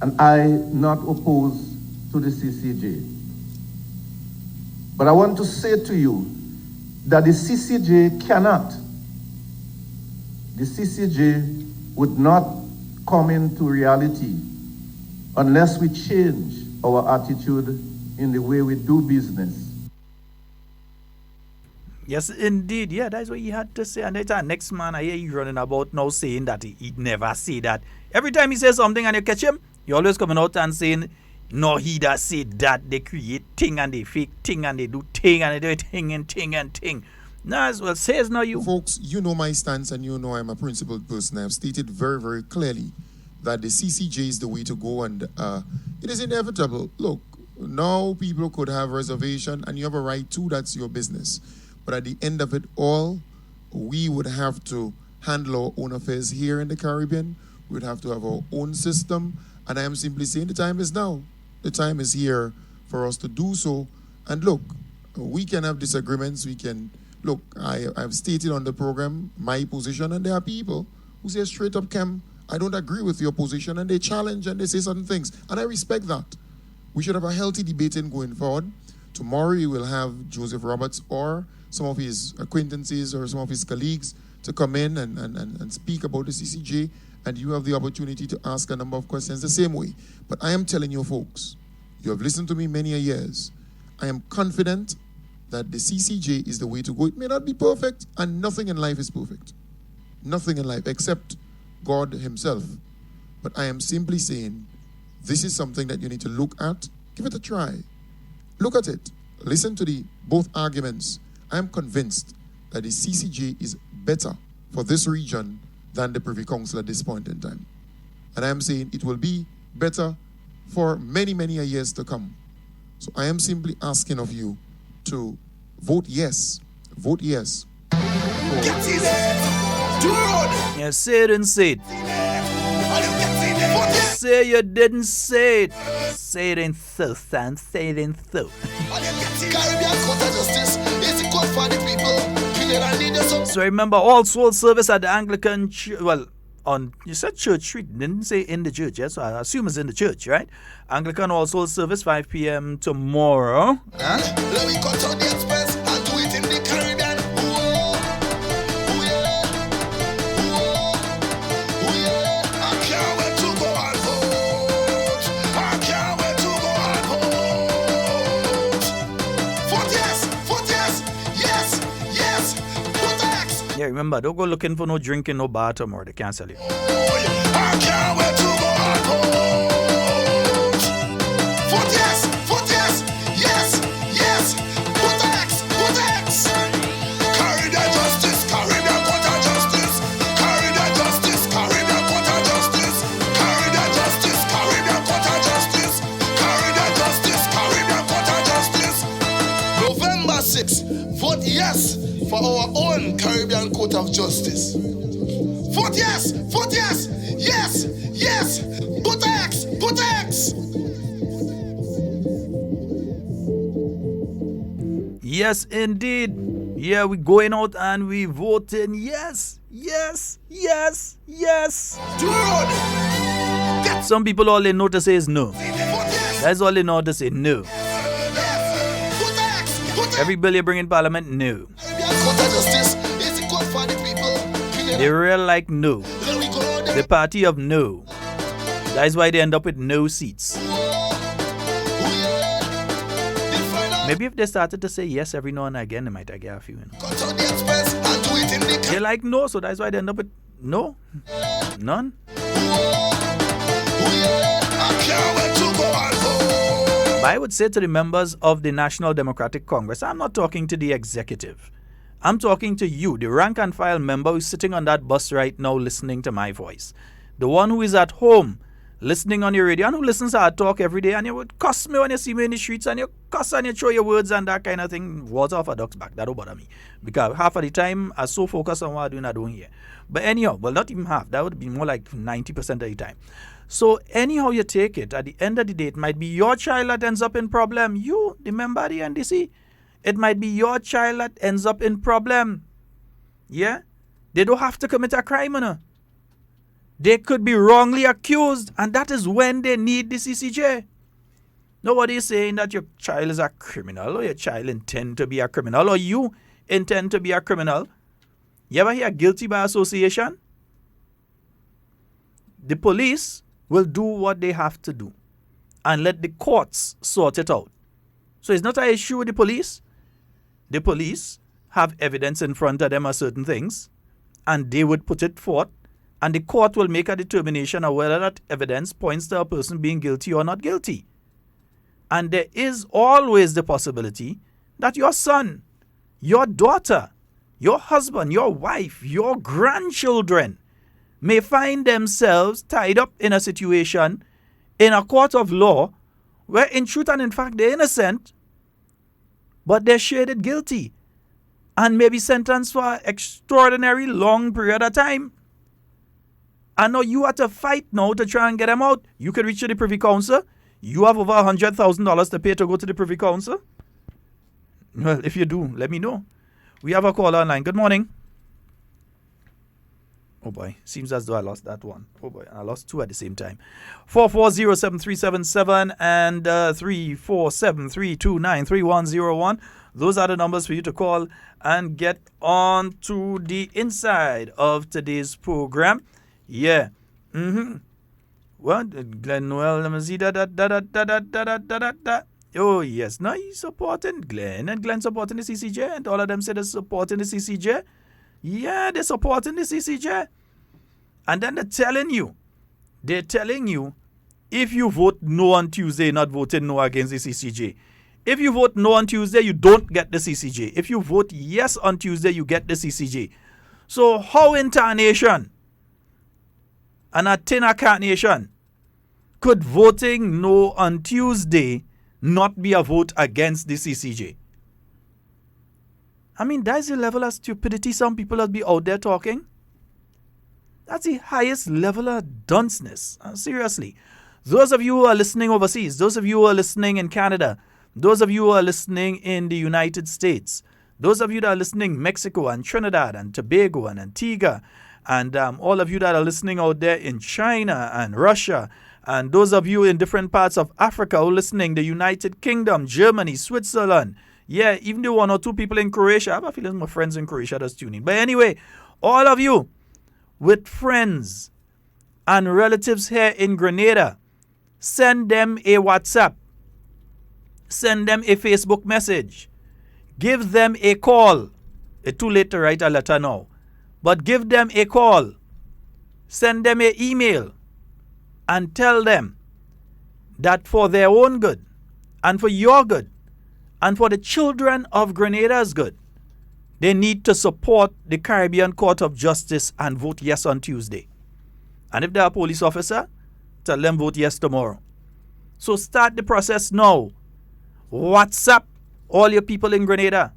and I not opposed to the CCJ. But I want to say to you that the CCJ would not come into reality unless we change our attitude in the way we do business. Yes, indeed. Yeah, that's what he had to say. And that's our next man I hear you running about now saying that he never say that. Every time he says something and you catch him, he always coming out and saying, no, he does say that. They create thing and they fake thing and they do thing and they do thing and thing and thing. No, as well says now you. Folks, you know my stance and you know I'm a principled person. I have stated very, very clearly that the CCJ is the way to go, and it is inevitable. Look, now people could have reservation and you have a right to, that's your business. But at the end of it all, we would have to handle our own affairs here in the Caribbean. We would have to have our own system. And I am simply saying the time is now. The time is here for us to do so. And look, we can have disagreements. We can, look, I've stated on the program my position, and there are people who say straight up, Kem, I don't agree with your position, and they challenge and they say certain things. And I respect that. We should have a healthy debating going forward. Tomorrow we will have Joseph Roberts or some of his acquaintances or some of his colleagues to come in and speak about the CCJ, and you have the opportunity to ask a number of questions the same way. But I am telling you folks, you have listened to me many a years. I am confident that the CCJ is the way to go. It may not be perfect, and nothing in life is perfect. Nothing in life except God himself. But I am simply saying, this is something that you need to look at. Give it a try. Look at it. Listen to the both arguments. I am convinced that the CCJ is better for this region than the Privy Council at this point in time. And I am saying it will be better for many, many years to come. So I am simply asking of you to vote yes. Vote yes. Get in there! Dude! Yeah, say it and say it. Say you didn't say it. Say it ain't so, son. Say it ain't so. Caribbean Court of Justice is the court for the people. So remember, all soul service at the Anglican you said Church Street, didn't say in the church, yes? So I assume it's in the church, right? Anglican All Soul Service, 5 p.m. tomorrow. Let me cut out the expense and do it in the Caribbean. I can't wait to go and vote. I can't wait to go and vote. Vote yes, yes, yes. Vote X. Yeah, remember, don't go looking for no drinking, no bar tomorrow. They cancel you. I can't wait to go and vote. Vote yes, yes. Vote X. Caribbean Justice, Caribbean Court of Justice. Caribbean Justice, Caribbean Court of Justice. Caribbean Justice, Caribbean Court of Justice. Caribbean Justice, Caribbean Court of Justice. November 6th, vote yes for our own Caribbean Court of Justice. Vote yes, yes. Vote X. Yes, indeed. Yeah, we going out and we voting yes. Dude! Some people all they know to say is no. That's all they know to say, no. Every bill you bring in Parliament, no. They real like no. The party of no. That's why they end up with no seats. Maybe if they started to say yes every now and again, they might get a few. You know. They like no, so that's why they end up with no. None. But I would say to the members of the National Democratic Congress, I'm not talking to the executive. I'm talking to you, the rank and file member who's sitting on that bus right now listening to my voice. The one who is at home listening on your radio and who listens to our talk every day, and you would cuss me when you see me in the streets and you cuss and you throw your words and that kind of thing. Water off a duck's back. That don't bother me. Because half of the time I'm so focused on what I'm doing here. But anyhow, well, not even half. That would be more like 90% of the time. So anyhow you take it, at the end of the day, it might be your child that ends up in problem. You, the member of the NDC, it might be your child that ends up in problem. Yeah? They don't have to commit a crime, you know. They could be wrongly accused, and that is when they need the CCJ. Nobody is saying that your child is a criminal, or your child intend to be a criminal, or you intend to be a criminal. You ever hear guilty by association? The police will do what they have to do and let the courts sort it out. So it's not an issue with the police. The police have evidence in front of them of certain things, and they would put it forth, and the court will make a determination of whether that evidence points to a person being guilty or not guilty. And there is always the possibility that your son, your daughter, your husband, your wife, your grandchildren may find themselves tied up in a situation in a court of law where in truth and in fact they're innocent, but they're shaded guilty. and may be sentenced for an extraordinary long period of time. And now you have to fight now to try and get them out. You can reach to the Privy Council. You have over $100,000 to pay to go to the Privy Council. Well, if you do, let me know. We have a caller online. Good morning. Oh boy, seems as though I lost that one. Oh boy, I lost two at the same time. 440-7377 and 347-329-3101. Those are the numbers for you to call and get on to the inside of today's program. Yeah. Well, Glenn Noel, let me see that. Oh, yes. No, he's supporting Glenn, and Glenn supporting the CCJ, and all of them say they're supporting the CCJ. Yeah, they're supporting the CCJ. And then they're telling you, if you vote no on Tuesday, you're not voting no against the CCJ. If you vote no on Tuesday, you don't get the CCJ. If you vote yes on Tuesday, you get the CCJ. So how in tarnation and a Tina Cat Nation could voting no on Tuesday not be a vote against the CCJ? I mean, that's the level of stupidity some people will be out there talking. That's the highest level of dunceness. Seriously. Those of you who are listening overseas, those of you who are listening in Canada, those of you who are listening in the United States, those of you that are listening in Mexico and Trinidad and Tobago and Antigua, and all of you that are listening out there in China and Russia, and those of you in different parts of Africa who are listening, the United Kingdom, Germany, Switzerland, yeah, even the one or two people in Croatia. I have a feeling my friends in Croatia that's tuning. But anyway, all of you with friends and relatives here in Grenada, send them a WhatsApp. Send them a Facebook message. Give them a call. It's too late to write a letter now. But give them a call. Send them an email. And tell them that for their own good, and for your good, and for the children of Grenada's good, they need to support the Caribbean Court of Justice and vote yes on Tuesday. And if they're a police officer, tell them vote yes tomorrow. So start the process now. WhatsApp all your people in Grenada.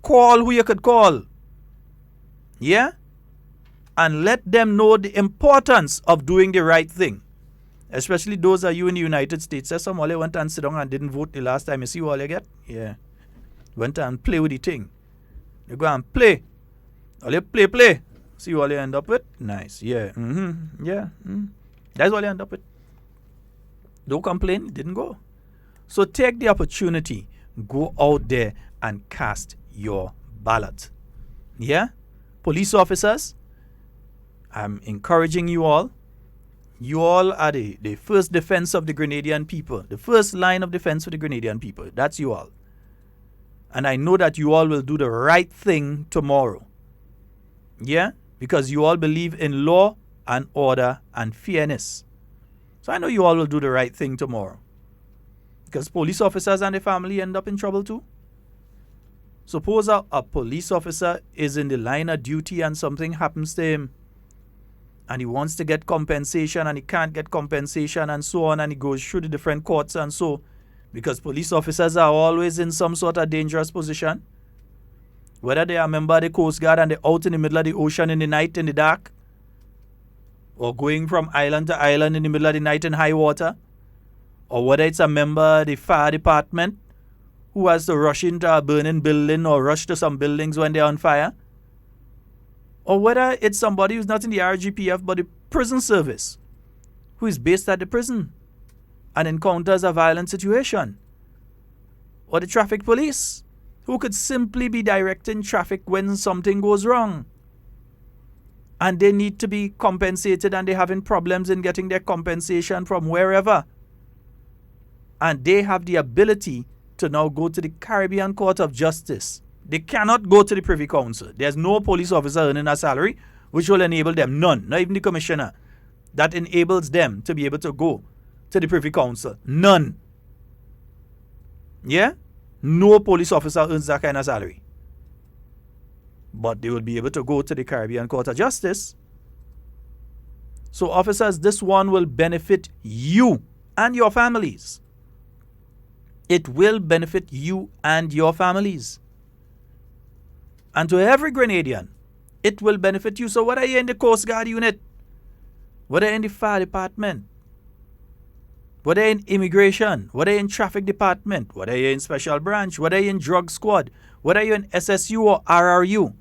Call who you could call. Yeah? And let them know the importance of doing the right thing. Especially those of you in the United States. Some all went and sit down and didn't vote the last time. You see what you get? Yeah. Went and play with the thing. You go and play. All you play. See what you end up with? Nice. Yeah. Yeah. That's what you end up with. Don't complain. It didn't go. So take the opportunity. Go out there and cast your ballot. Yeah? Police officers, I'm encouraging you all. You all are the first defense of the Grenadian people. The first line of defense for the Grenadian people. That's you all. And I know that you all will do the right thing tomorrow. Yeah? Because you all believe in law and order and fairness. So I know you all will do the right thing tomorrow. Because police officers and their family end up in trouble too. Suppose a police officer is in the line of duty and something happens to him. And he wants to get compensation and he can't get compensation and so on. And he goes through the different courts and so. Because police officers are always in some sort of dangerous position. Whether they are a member of the Coast Guard and they're out in the middle of the ocean in the night in the dark. Or going from island to island in the middle of the night in high water. Or whether it's a member of the fire department who has to rush into a burning building or rush to some buildings when they're on fire. Or whether it's somebody who's not in the RGPF but the prison service, who is based at the prison and encounters a violent situation. Or the traffic police, who could simply be directing traffic when something goes wrong. And they need to be compensated and they're having problems in getting their compensation from wherever. And they have the ability to now go to the Caribbean Court of Justice. They cannot go to the Privy Council. There's no police officer earning a salary which will enable them, none, not even the commissioner, that enables them to be able to go to the Privy Council. None. Yeah? No police officer earns that kind of salary. But they will be able to go to the Caribbean Court of Justice. So officers, this one will benefit you and your families. It will benefit you and your families. And to every Grenadian, it will benefit you. So whether you're in the Coast Guard unit, whether you're in the fire department, whether you're in immigration, whether you're in traffic department, whether you're in special branch, whether you're in drug squad, whether you're in SSU or RRU,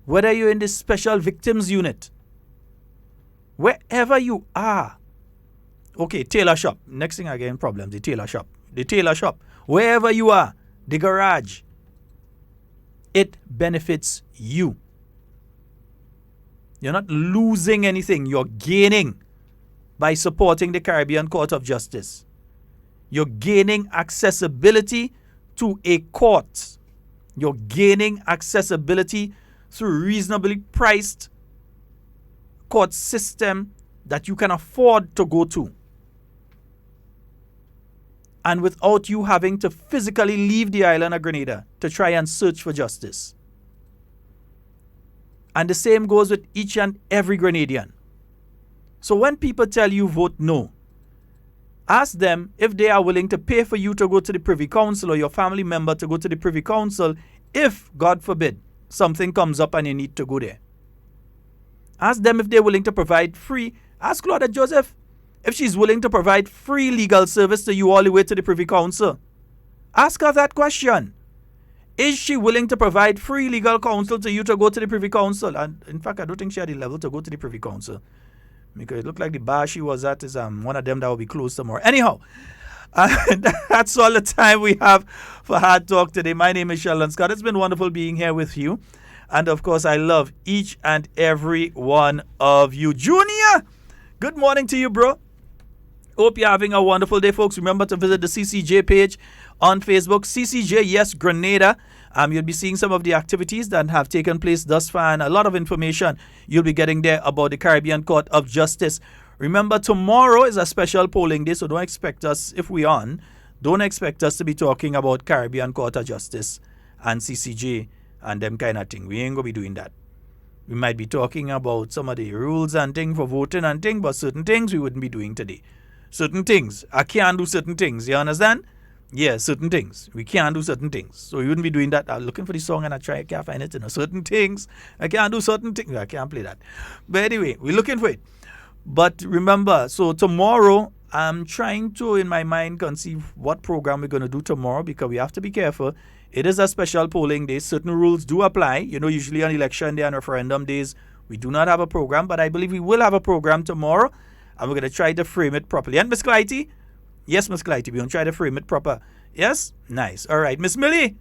whether you're in the special victims unit, wherever you are. Okay, tailor shop. Next thing I get in problems, the tailor shop. The tailor shop. Wherever you are, the garage. It benefits you. You're not losing anything. You're gaining by supporting the Caribbean Court of Justice. You're gaining accessibility to a court. You're gaining accessibility through reasonably priced court system that you can afford to go to. And without you having to physically leave the island of Grenada to try and search for justice. And the same goes with each and every Grenadian. So when people tell you vote no, ask them if they are willing to pay for you to go to the Privy Council or your family member to go to the Privy Council if, God forbid, something comes up and you need to go there. Ask them if they're willing to provide free. Ask Claudette Joseph if she's willing to provide free legal service to you all the way to the Privy Council. Ask her that question. Is she willing to provide free legal counsel to you to go to the Privy Council? And in fact, I don't think she had the level to go to the Privy Council, because it looked like the bar she was at is one of them that will be closed tomorrow. Anyhow, that's all the time we have for Hard Talk today. My name is Sheldon Scott. It's been wonderful being here with you. And of course, I love each and every one of you. Junior, good morning to you, bro. Hope you're having a wonderful day, folks. Remember to visit the CCJ page on Facebook. CCJ Yes Grenada. You'll be seeing some of the activities that have taken place thus far, and a lot of information you'll be getting there about the Caribbean Court of Justice. Remember, tomorrow is a special polling day, so don't expect us, if we're on, don't expect us to be talking about Caribbean Court of Justice and CCJ and them kind of thing. We ain't going to be doing that. We might be talking about some of the rules and things for voting and things, but certain things we wouldn't be doing today. Certain things. I can't do certain things. You understand? Yeah, certain things. We can't do certain things. So we wouldn't be doing that. I'm looking for the song and I can't find it. Certain things. I can't do certain things. I can't play that. But anyway, we're looking for it. But remember, so tomorrow, I'm trying to, in my mind, conceive what program we're going to do tomorrow, because we have to be careful. It is a special polling day. Certain rules do apply. Usually on election day and referendum days, we do not have a program. But I believe we will have a program tomorrow. And we're going to try to frame it properly. And Miss Clytie? Yes, Miss Clytie, we're going to try to frame it proper. Yes? Nice. All right. Miss Millie?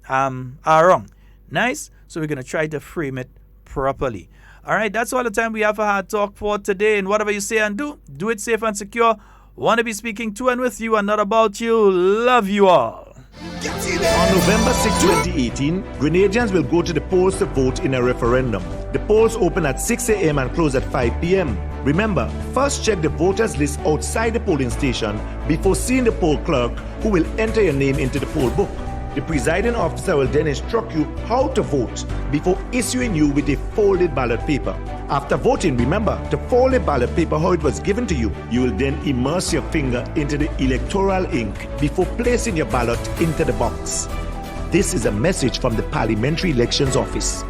Wrong. Nice. So we're going to try to frame it properly. All right. That's all the time we have for Hard Talk for today. And whatever you say and do it safe and secure. Want to be speaking to and with you and not about you. Love you all. On November 6, 2018, Grenadians will go to the polls to vote in a referendum. The polls open at 6 a.m. and close at 5 p.m. Remember, first check the voters list outside the polling station before seeing the poll clerk, who will enter your name into the poll book. The presiding officer will then instruct you how to vote before issuing you with a folded ballot paper. After voting, remember to fold the ballot paper how it was given to you. You will then immerse your finger into the electoral ink before placing your ballot into the box. This is a message from the Parliamentary Elections Office.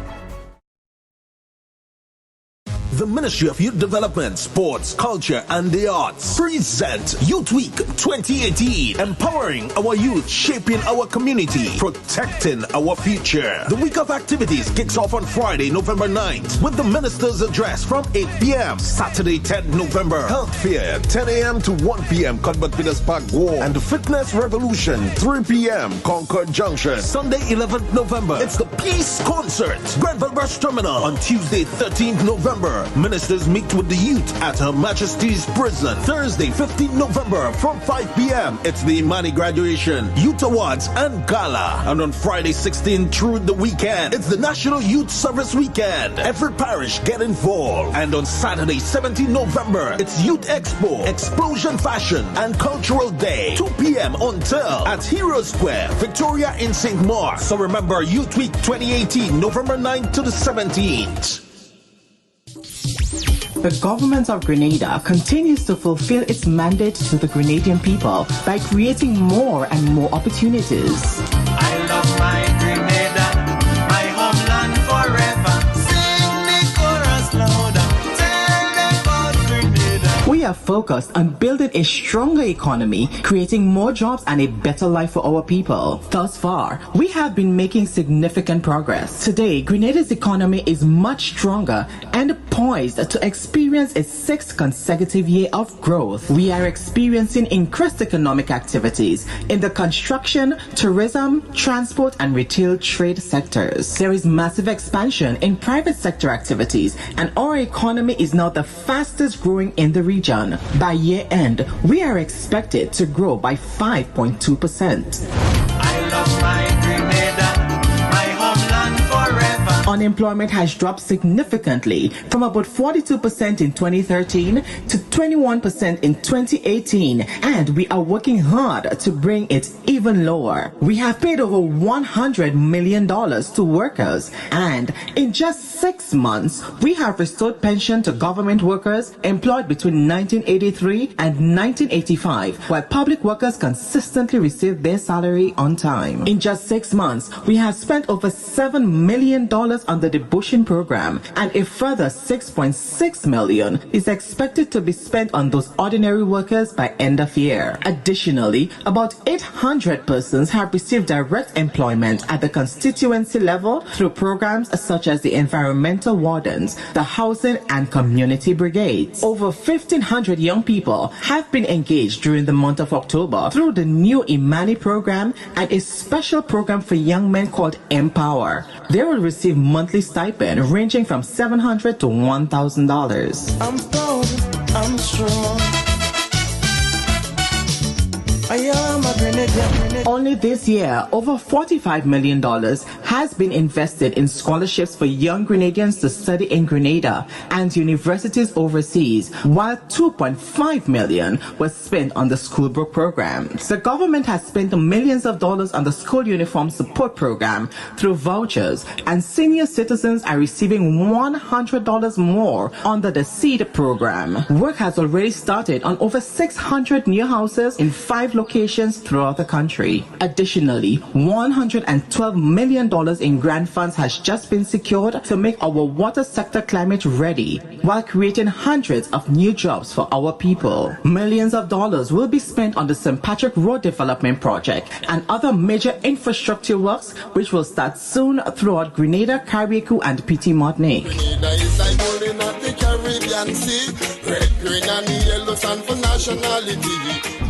The Ministry of Youth Development, Sports, Culture and the Arts present Youth Week 2018, empowering our youth, shaping our community, protecting our future. The week of activities kicks off on Friday, November 9th with the Minister's Address from 8 p.m. Saturday, 10th November, Health Fair, 10 a.m. to 1 p.m. Cuthbert Peters Park War, and the Fitness Revolution, 3 p.m. Concord Junction. Sunday, 11th November, it's the Peace Concert, Grenville Bus Terminal. On Tuesday, 13th November, ministers meet with the youth at Her Majesty's Prison. Thursday, 15th November from 5 p.m. It's the Imani Graduation, Youth Awards and Gala. And on Friday, 16th through the weekend, it's the National Youth Service Weekend. Every parish get involved. And on Saturday, 17th November, it's Youth Expo, Explosion Fashion and Cultural Day. 2 p.m. until at Hero Square, Victoria in St. Mark. So remember, Youth Week 2018, November 9th to the 17th. The government of Grenada continues to fulfill its mandate to the Grenadian people by creating more and more opportunities. I love my Grenada, my homeland. focused on building a stronger economy, creating more jobs and a better life for our people. Thus far, we have been making significant progress. Today, Grenada's economy is much stronger and poised to experience its sixth consecutive year of growth. We are experiencing increased economic activities in the construction, tourism, transport, and retail trade sectors. There is massive expansion in private sector activities, and our economy is now the fastest growing in the region. By year end, we are expected to grow by 5.2%. I love my Grenada, my homeland forever. Unemployment has dropped significantly from about 42% in 2013 to 21% in 2018, and we are working hard to bring it even lower. We have paid over $100 million to workers, and in just 6 months, we have restored pension to government workers employed between 1983 and 1985, while public workers consistently receive their salary on time. In just 6 months, we have spent over $7 million on the debushing program, and a further $6.6 million is expected to be spent on those ordinary workers by end of year. Additionally, about 800 persons have received direct employment at the constituency level through programs such as the environmental wardens, the housing and community brigades. Over 1,500 young people have been engaged during the month of October through the new Imani program and a special program for young men called Empower. They will receive monthly stipend ranging from $700 to $1,000. I'm proud, I'm strong. I am a Grenadian. Only this year, over $45 million has been invested in scholarships for young Grenadians to study in Grenada and universities overseas, while $2.5 million was spent on the school book programs. The government has spent millions of dollars on the school uniform support program through vouchers, and senior citizens are receiving $100 more under the SEED program. Work has already started on over 600 new houses in 5 locations throughout the country. Additionally, $112 million in grant funds has just been secured to make our water sector climate ready, while creating hundreds of new jobs for our people. Millions of dollars will be spent on the St. Patrick Road Development Project and other major infrastructure works, which will start soon throughout Grenada, Carriacou, and Petit Martinique. Grenada is like holding at the Caribbean Sea. Red, green, and yellow stand for nationality.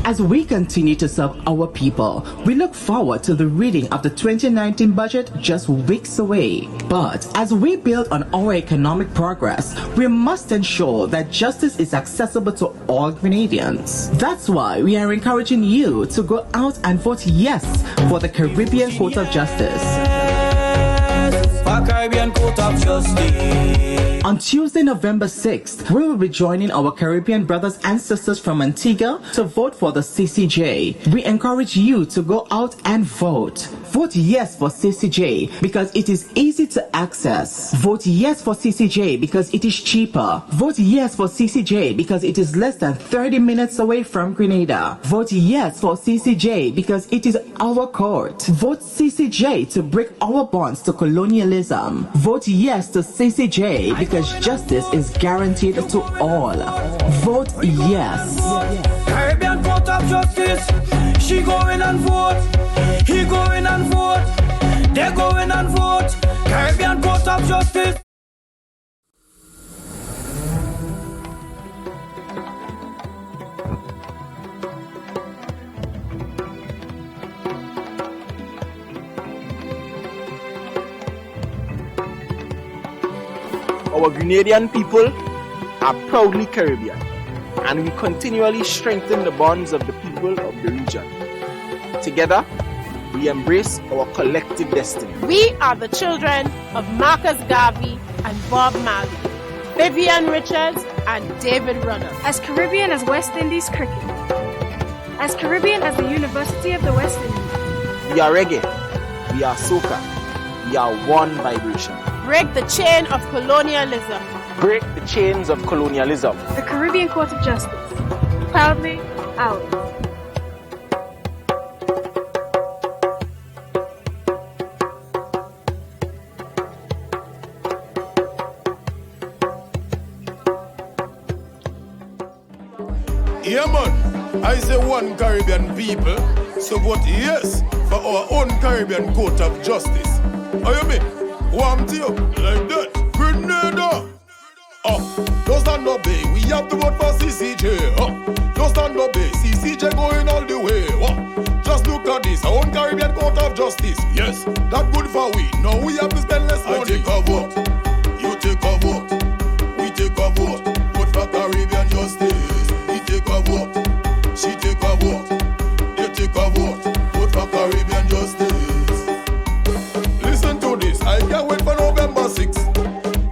As we continue to serve our people, we look forward to the reading of the 2019 budget just weeks away. But as we build on our economic progress, we must ensure that justice is accessible to all Grenadians. That's why we are encouraging you to go out and vote yes for the Caribbean Court of Justice. Caribbean Court of Justice. On Tuesday, November 6th, we will be joining our Caribbean brothers and sisters from Antigua to vote for the CCJ. We encourage you to go out and vote. Vote yes for CCJ because it is easy to access. Vote yes for CCJ because it is cheaper. Vote yes for CCJ because it is less than 30 minutes away from Grenada. Vote yes for CCJ because it is our court. Vote CCJ to break our bonds to colonialism. Vote yes to CCJ because justice is guaranteed to all. Vote yes. Caribbean Court of Justice. She going and vote. He going and vote. They going and vote. Caribbean Court of Justice. Our Grenadian people are proudly Caribbean, and we continually strengthen the bonds of the people of the region. Together, we embrace our collective destiny. We are the children of Marcus Garvey and Bob Marley, Vivian Richards and David Runner. As Caribbean as West Indies cricket. As Caribbean as the University of the West Indies. We are reggae. We are soca. We are one vibration. Break the chain of colonialism. Break the chains of colonialism. The Caribbean Court of Justice. Proudly ours. Yeah, man. I say one Caribbean people, so vote yes for our own Caribbean court of justice. How you mean? Warm to you like that. Grenada. Just stand up, babe. We have to vote for CCJ. Just stand up, babe. CCJ going all the way. Just look at this, our own Caribbean court of justice. Yes, that good for we. Now we have to spend less money. I take a vote. You take a vote. We take a vote. Vote for Caribbean justice. He take a vote. She take a vote. They take a vote. Vote for Caribbean justice. Listen to this. I can't wait for November 6th.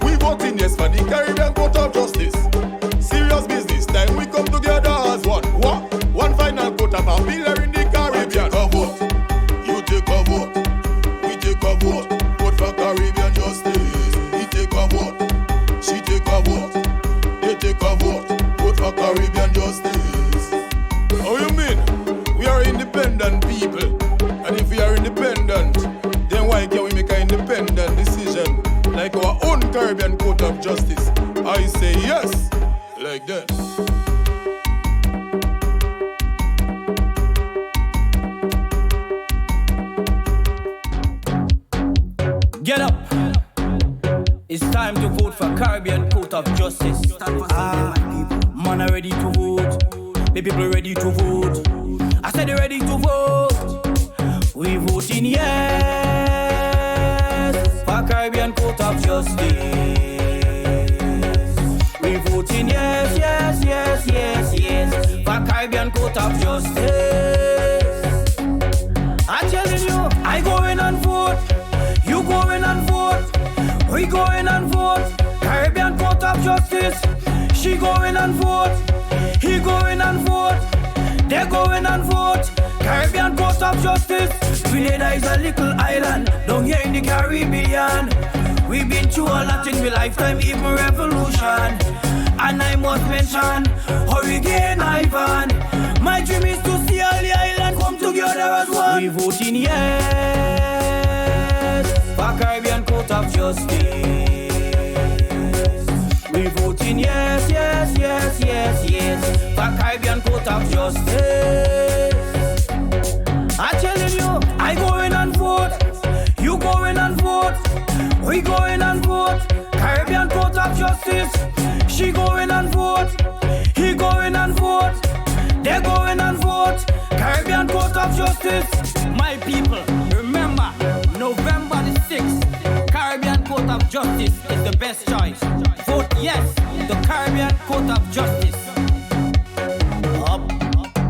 We voting yes for the Caribbean Court of Justice. Serious business. Time we come together as one. What? One final court of appeal here in the Caribbean. I take a vote. You take a vote. We take a vote. Vote for Caribbean justice. He take a vote. She take a vote. They take a vote. Vote for Caribbean justice. How you mean? We are independent people. And if we are independent, then why can't we make an independent decision like our own Caribbean Court of Justice? I say yes, like that. Get up. It's time to vote for Caribbean Court of Justice. Man are ready to vote. The people ready to vote. I said they're ready to vote. We voting yes for Caribbean Court of Justice. We voting yes, yes, yes, yes, yes for Caribbean Court of Justice. I'm telling you, I go in and vote. You go in and vote. We go in and vote. Caribbean Court of Justice. She go in and vote. He go in and vote. They go in and vote. Caribbean Court of Justice. Grenada is a little island down here in the Caribbean. We've been through a lot in my lifetime, even revolution. And I must mention Hurricane Ivan. My dream is to see all the island come together as one. We voting yes for Caribbean Court of Justice. We voting yes, yes, yes, yes, yes for Caribbean Court of Justice. I'm telling you, I go in and vote. You go in and vote. We go in and vote. Caribbean Court of Justice. She go in and vote. He go in and vote. They go in and vote. Caribbean Court of Justice. My people, remember, November the 6th, Caribbean Court of Justice is the best choice. Vote yes, the Caribbean Court of Justice. Up,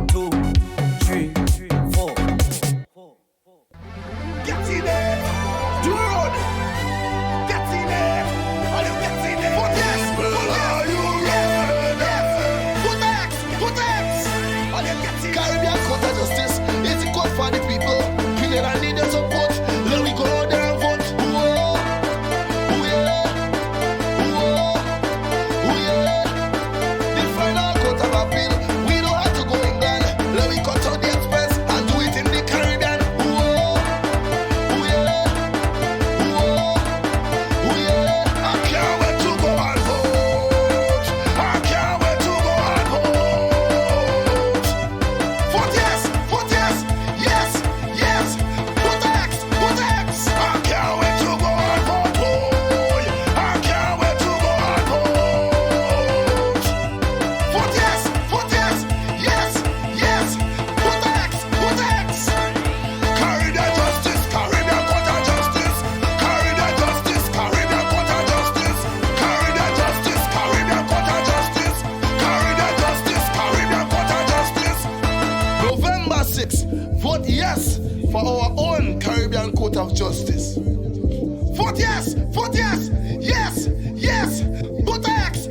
2, 3, 4. Get in there! Do road! Get in there! Are you getting there? Put yes! Put yes! Yes! Put X! Put X! Are you getting there? Caribbean Court of Justice is the court for the people. We never need your support. Let me go out there and vote. The final court of appeal. We don't have to go England. Let me cut out the express and do it in the Caribbean. I can't wait to go and vote. I can't wait to go and vote. Vote yes, yes, yes. Put X. I can't wait to go and vote. Boy. I can't wait to go and vote. Vote yes, yes. Put X. Caribbean justice, Caribbean Court of Justice. Caribbean justice, Caribbean Court of Justice. Caribbean justice, Caribbean Court of Justice. Caribbean justice, Caribbean Court of Justice. November 6th, vote yes for our own Caribbean Court of Justice. Vote yes, yes. Put X.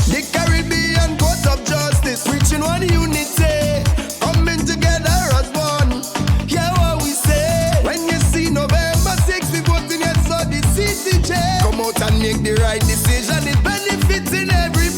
The Caribbean Court of Justice, reaching one unity, coming together as one. Hear what we say. When you see November 6th, we voting yes for the CCJ. Come out and make the right decision. It benefits in every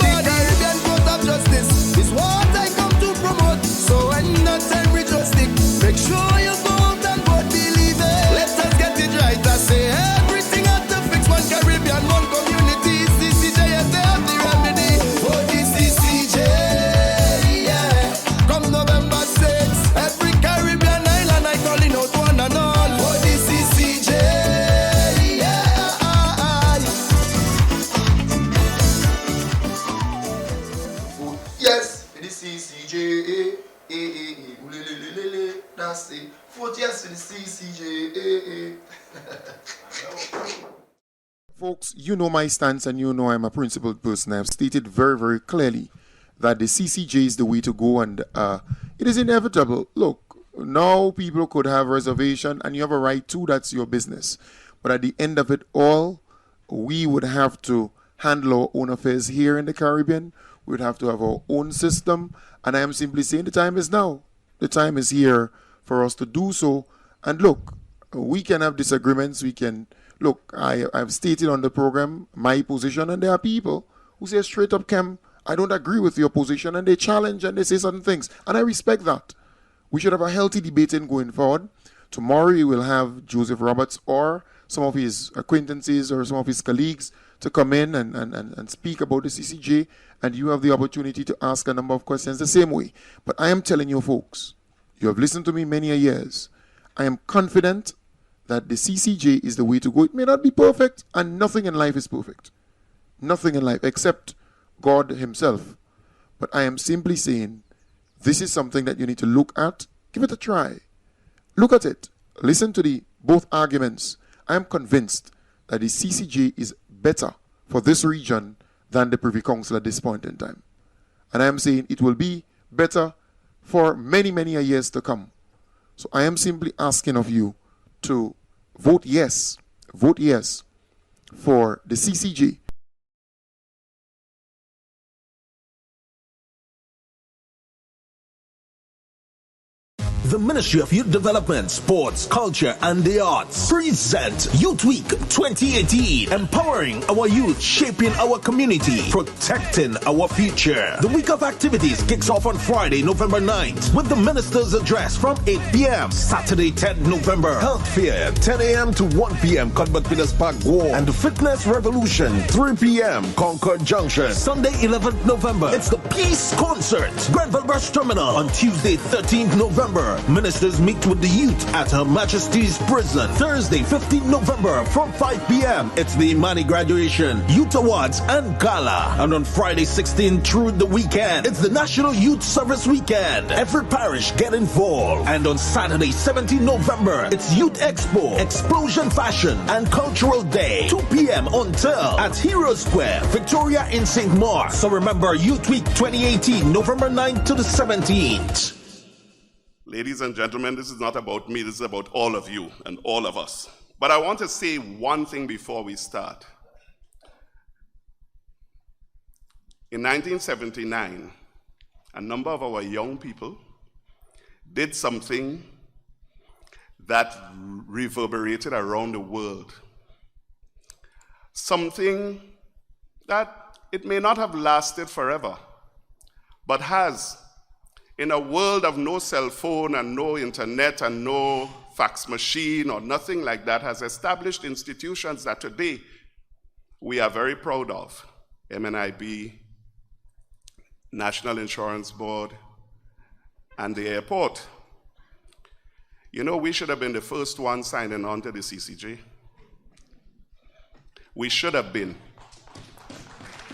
say, vote yes to the CCJ. Folks, you know my stance and you know I'm a principled person. I have stated very, very clearly that the CCJ is the way to go, and it is inevitable. Look, now people could have reservation and you have a right to, that's your business. But at the end of it all, we would have to handle our own affairs here in the Caribbean. We would have to have our own system. And I am simply saying the time is now. The time is here for us to do so. And look, we can have disagreements. We can, look, I've stated on the program my position, and there are people who say straight up, Kem, I don't agree with your position, and they challenge and they say certain things. And I respect that. We should have a healthy debate in going forward. Tomorrow we will have Joseph Roberts or some of his acquaintances or some of his colleagues to come in and speak about the CCJ, and you have the opportunity to ask a number of questions the same way. But I am telling you folks, you have listened to me many a years. I am confident that the CCJ is the way to go. It may not be perfect, and nothing in life is perfect. Nothing in life except God himself. But I am simply saying this is something that you need to look at. Give it a try. Look at it. Listen to the both arguments. I am convinced that the CCJ is better for this region than the Privy Council at this point in time. And I am saying it will be better for many, many years to come. So I am simply asking of you to vote yes for the CCJ. The Ministry of Youth Development, Sports, Culture and the Arts present Youth Week 2018, empowering our youth, shaping our community, protecting our future. The week of activities kicks off on Friday, November 9th with the Minister's Address from 8 p.m. Saturday, 10th November, Health Fair, 10 a.m. to 1 p.m. Cuthbert Peters Park, War, and the Fitness Revolution, 3 p.m. Concord Junction. Sunday, 11th November, it's the Peace Concert, Grenville Bus Terminal. On Tuesday, 13th November, ministers meet with the youth at Her Majesty's Prison. Thursday, 15th November from 5 p.m. It's the Imani Graduation, Youth Awards and Gala. And on Friday, 16th through the weekend, it's the National Youth Service Weekend. Every parish get involved. And on Saturday, 17th November, it's Youth Expo, Explosion Fashion and Cultural Day. 2 p.m. until at Hero Square, Victoria in St. Mark. So remember, Youth Week 2018, November 9th to the 17th. Ladies and gentlemen, this is not about me, this is about all of you and all of us. But I want to say one thing before we start. In 1979, a number of our young people did something that reverberated around the world. Something that it may not have lasted forever, but has. In a world of no cell phone and no internet and no fax machine or nothing like that, has established institutions that today we are very proud of. MNIB, National Insurance Board, and the airport. You know, we should have been the first one signing on to the CCJ. We should have been.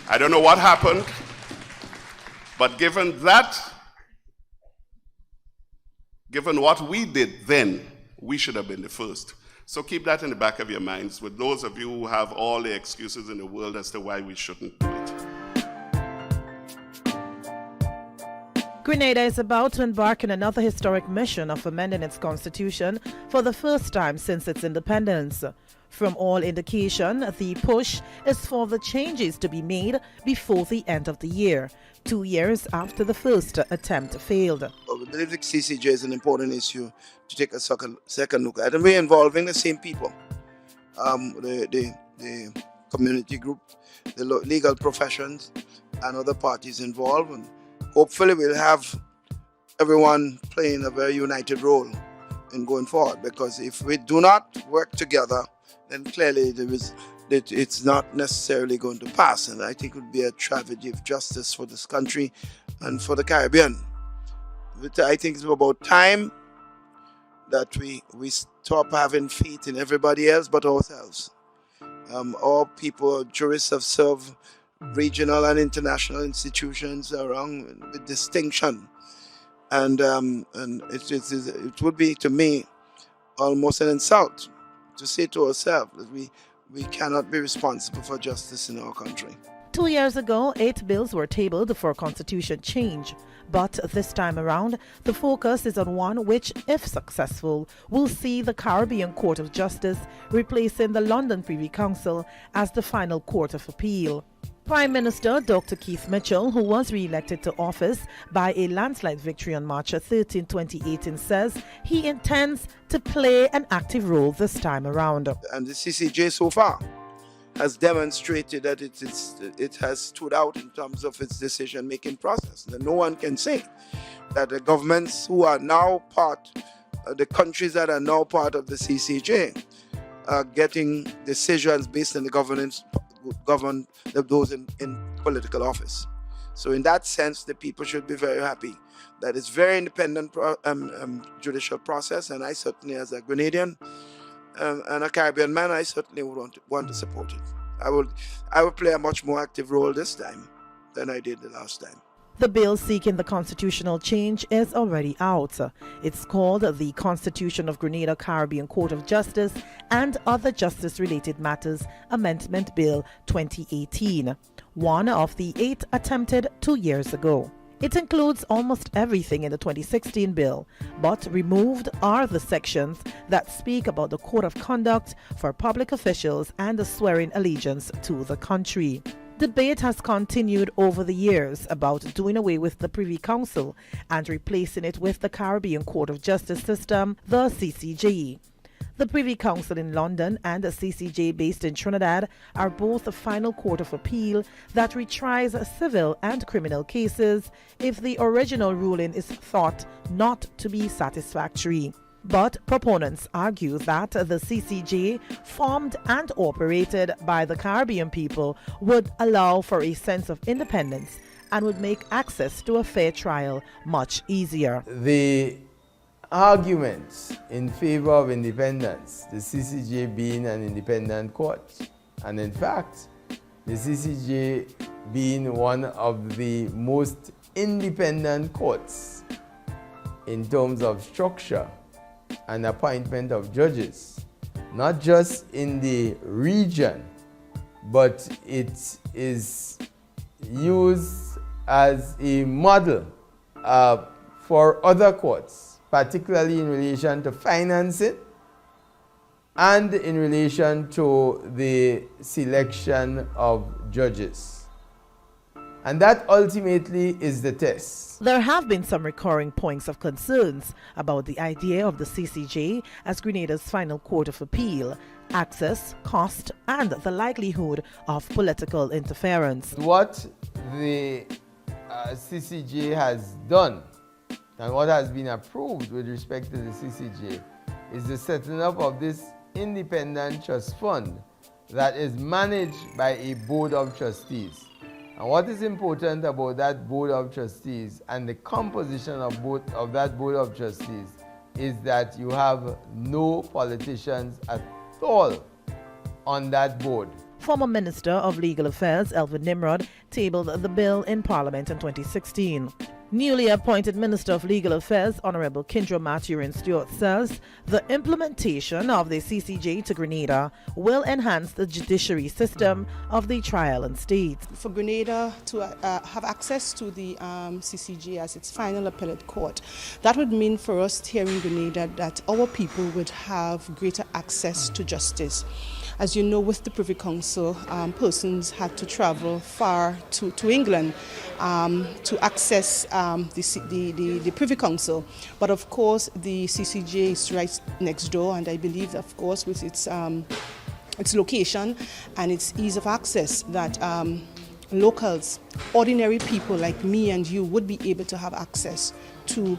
I don't know what happened, but given what we did then, we should have been the first. So keep that in the back of your minds with those of you who have all the excuses in the world as to why we shouldn't do it. Grenada is about to embark on another historic mission of amending its constitution for the first time since its independence. From all indication, the push is for the changes to be made before the end of the year, 2 years after the first attempt failed. I believe the CCJ is an important issue to take a second look at. And we're involving the same people, the community group, the legal professions, and other parties involved. And hopefully we'll have everyone playing a very united role in going forward. Because if we do not work together, then clearly it's not necessarily going to pass. And I think it would be a tragedy of justice for this country and for the Caribbean. But I think it's about time that we stop having faith in everybody else but ourselves. All people, jurists have served regional and international institutions around with distinction. And it would be, to me, almost an insult to say to ourselves that we cannot be responsible for justice in our country. 2 years ago, 8 bills were tabled for constitution change. But this time around, the focus is on one which, if successful, will see the Caribbean Court of Justice replacing the London Privy Council as the final court of appeal. Prime Minister Dr. Keith Mitchell, who was re-elected to office by a landslide victory on March 13, 2018, says he intends to play an active role this time around. And the CCJ so far has demonstrated that it has stood out in terms of its decision-making process. And no one can say that the governments who are now the countries that are now part of the CCJ are getting decisions based on the govern those in political office. So in that sense, the people should be very happy that it's very independent judicial process, and I certainly, as a Grenadian and a Caribbean man, I certainly would want to support it. I will play a much more active role this time than I did the last time. The bill seeking the constitutional change is already out. It's called the Constitution of Grenada Caribbean Court of Justice and Other Justice-Related Matters Amendment Bill 2018, one of the 8 attempted 2 years ago. It includes almost everything in the 2016 bill, but removed are the sections that speak about the code of conduct for public officials and the swearing allegiance to the country. Debate has continued over the years about doing away with the Privy Council and replacing it with the Caribbean Court of Justice system, the CCJ. The Privy Council in London and the CCJ based in Trinidad are both a final court of appeal that retries civil and criminal cases if the original ruling is thought not to be satisfactory. But proponents argue that the CCJ, formed and operated by the Caribbean people, would allow for a sense of independence and would make access to a fair trial much easier. The arguments in favor of independence, the CCJ being an independent court, and in fact, the CCJ being one of the most independent courts in terms of structure and appointment of judges, not just in the region, but it is used as a model for other courts, particularly in relation to financing and in relation to the selection of judges. And that ultimately is the test. There have been some recurring points of concerns about the idea of the CCJ as Grenada's final court of appeal, access, cost, and the likelihood of political interference. What the CCJ has done and what has been approved with respect to the CCJ is the setting up of this independent trust fund that is managed by a board of trustees. And what is important about that board of trustees and the composition of that board of trustees is that you have no politicians at all on that board. Former Minister of Legal Affairs Elvin Nimrod tabled the bill in Parliament in 2016. Newly appointed Minister of Legal Affairs Honorable Kindra Mathurin Stewart says the implementation of the CCJ to Grenada will enhance the judiciary system of the trial and state. For Grenada to have access to the CCJ as its final appellate court, that would mean for us here in Grenada that our people would have greater access to justice. As you know, with the Privy Council, persons had to travel far to England to access the Privy Council. But of course, the CCJ is right next door, and I believe, of course, with its location and its ease of access, that locals, ordinary people like me and you, would be able to have access to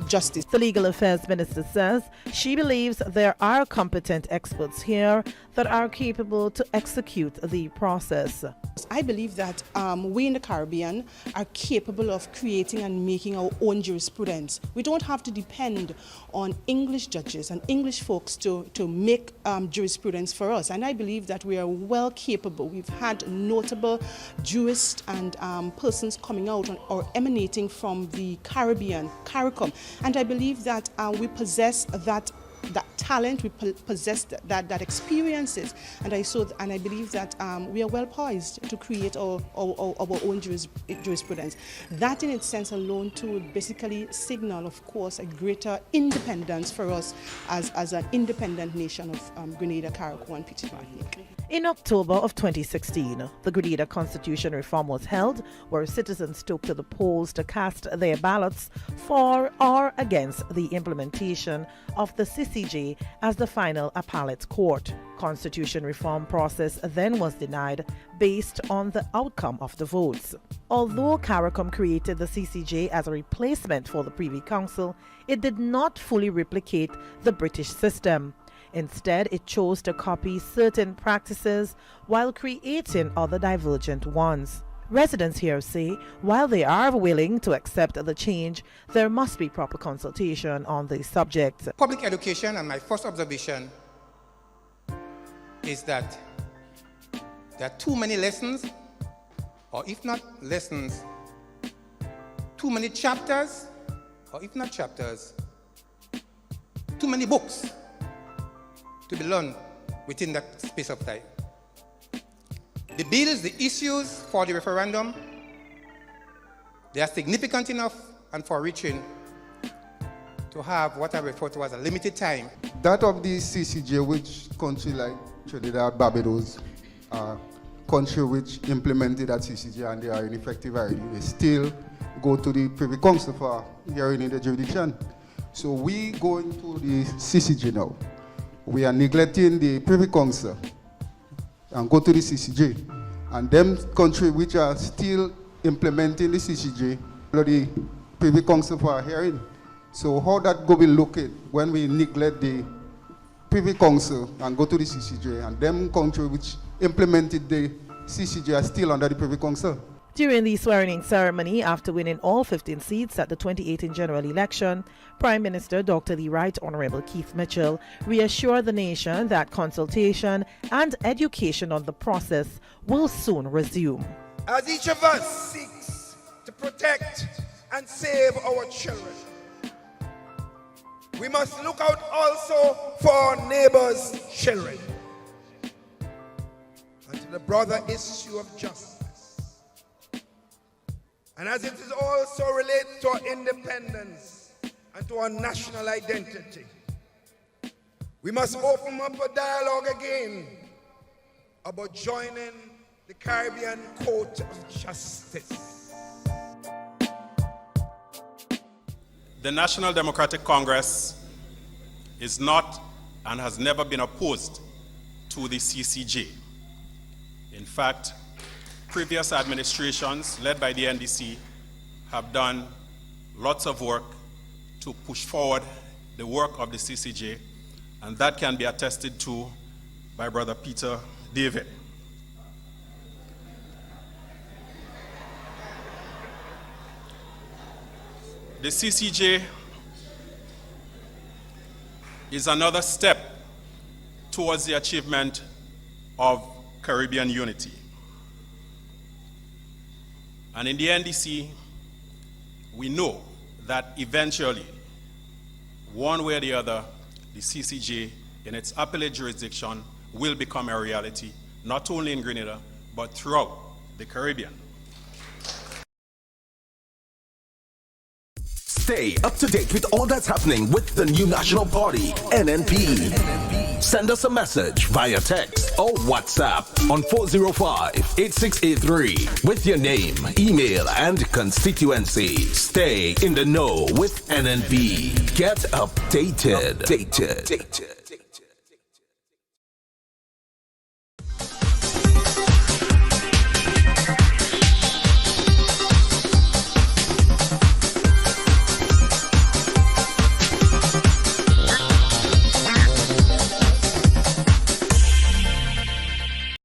justice. The Legal Affairs Minister says she believes there are competent experts here that are capable to execute the process. I believe that we in the Caribbean are capable of creating and making our own jurisprudence. We don't have to depend on English judges and English folks to make jurisprudence for us. And I believe that we are well capable. We've had notable jurists and persons coming out or emanating from the Caribbean CARICOM. And I believe that we possess that talent, we possess that experiences, and I believe that we are well poised to create our own jurisprudence. That in its sense alone too would basically signal, of course, a greater independence for us as an independent nation of Grenada, Carriacou and Petit Martinique. In October of 2016, the Grenada Constitution reform was held, where citizens took to the polls to cast their ballots for or against the implementation of the CCJ as the final appellate court. Constitution reform process then was denied based on the outcome of the votes. Although CARICOM created the CCJ as a replacement for the Privy Council, it did not fully replicate the British system. Instead, it chose to copy certain practices while creating other divergent ones. Residents here say, while they are willing to accept the change, there must be proper consultation on the subject. Public education, and my first observation is that there are too many lessons, or if not lessons, too many chapters, or if not chapters, too many books to be learned within that space of time. The bills, the issues for the referendum, they are significant enough and far-reaching to have what I refer to as a limited time. That of the CCJ, which country like Trinidad, Barbados, country which implemented that CCJ and they are ineffective already, they still go to the Privy Council for hearing in the jurisdiction. So we go into the CCJ now. We are neglecting the Privy Council and go to the CCJ. And them countries which are still implementing the CCJ, the Privy Council for a hearing. So how that go be looked when we neglect the Privy Council and go to the CCJ, and them countries which implemented the CCJ are still under the Privy Council. During the swearing-in ceremony, after winning all 15 seats at the 2018 general election, Prime Minister Dr. the Right Honorable Keith Mitchell reassured the nation that consultation and education on the process will soon resume. As each of us seeks to protect and save our children, we must look out also for our neighbors' children and to the broader issue of justice. And as it is also related to our independence and to our national identity, we must open up a dialogue again about joining the Caribbean Court of Justice. The National Democratic Congress is not and has never been opposed to the CCJ. In fact, previous administrations, led by the NDC, have done lots of work to push forward the work of the CCJ, and that can be attested to by Brother Peter David. The CCJ is another step towards the achievement of Caribbean unity. And in the NDC, we know that eventually, one way or the other, the CCJ in its appellate jurisdiction will become a reality, not only in Grenada, but throughout the Caribbean. Stay up to date with all that's happening with the new National Party, NNP. Send us a message via text or WhatsApp on 405-8683 with your name, email, and constituency. Stay in the know with NNP. Get updated.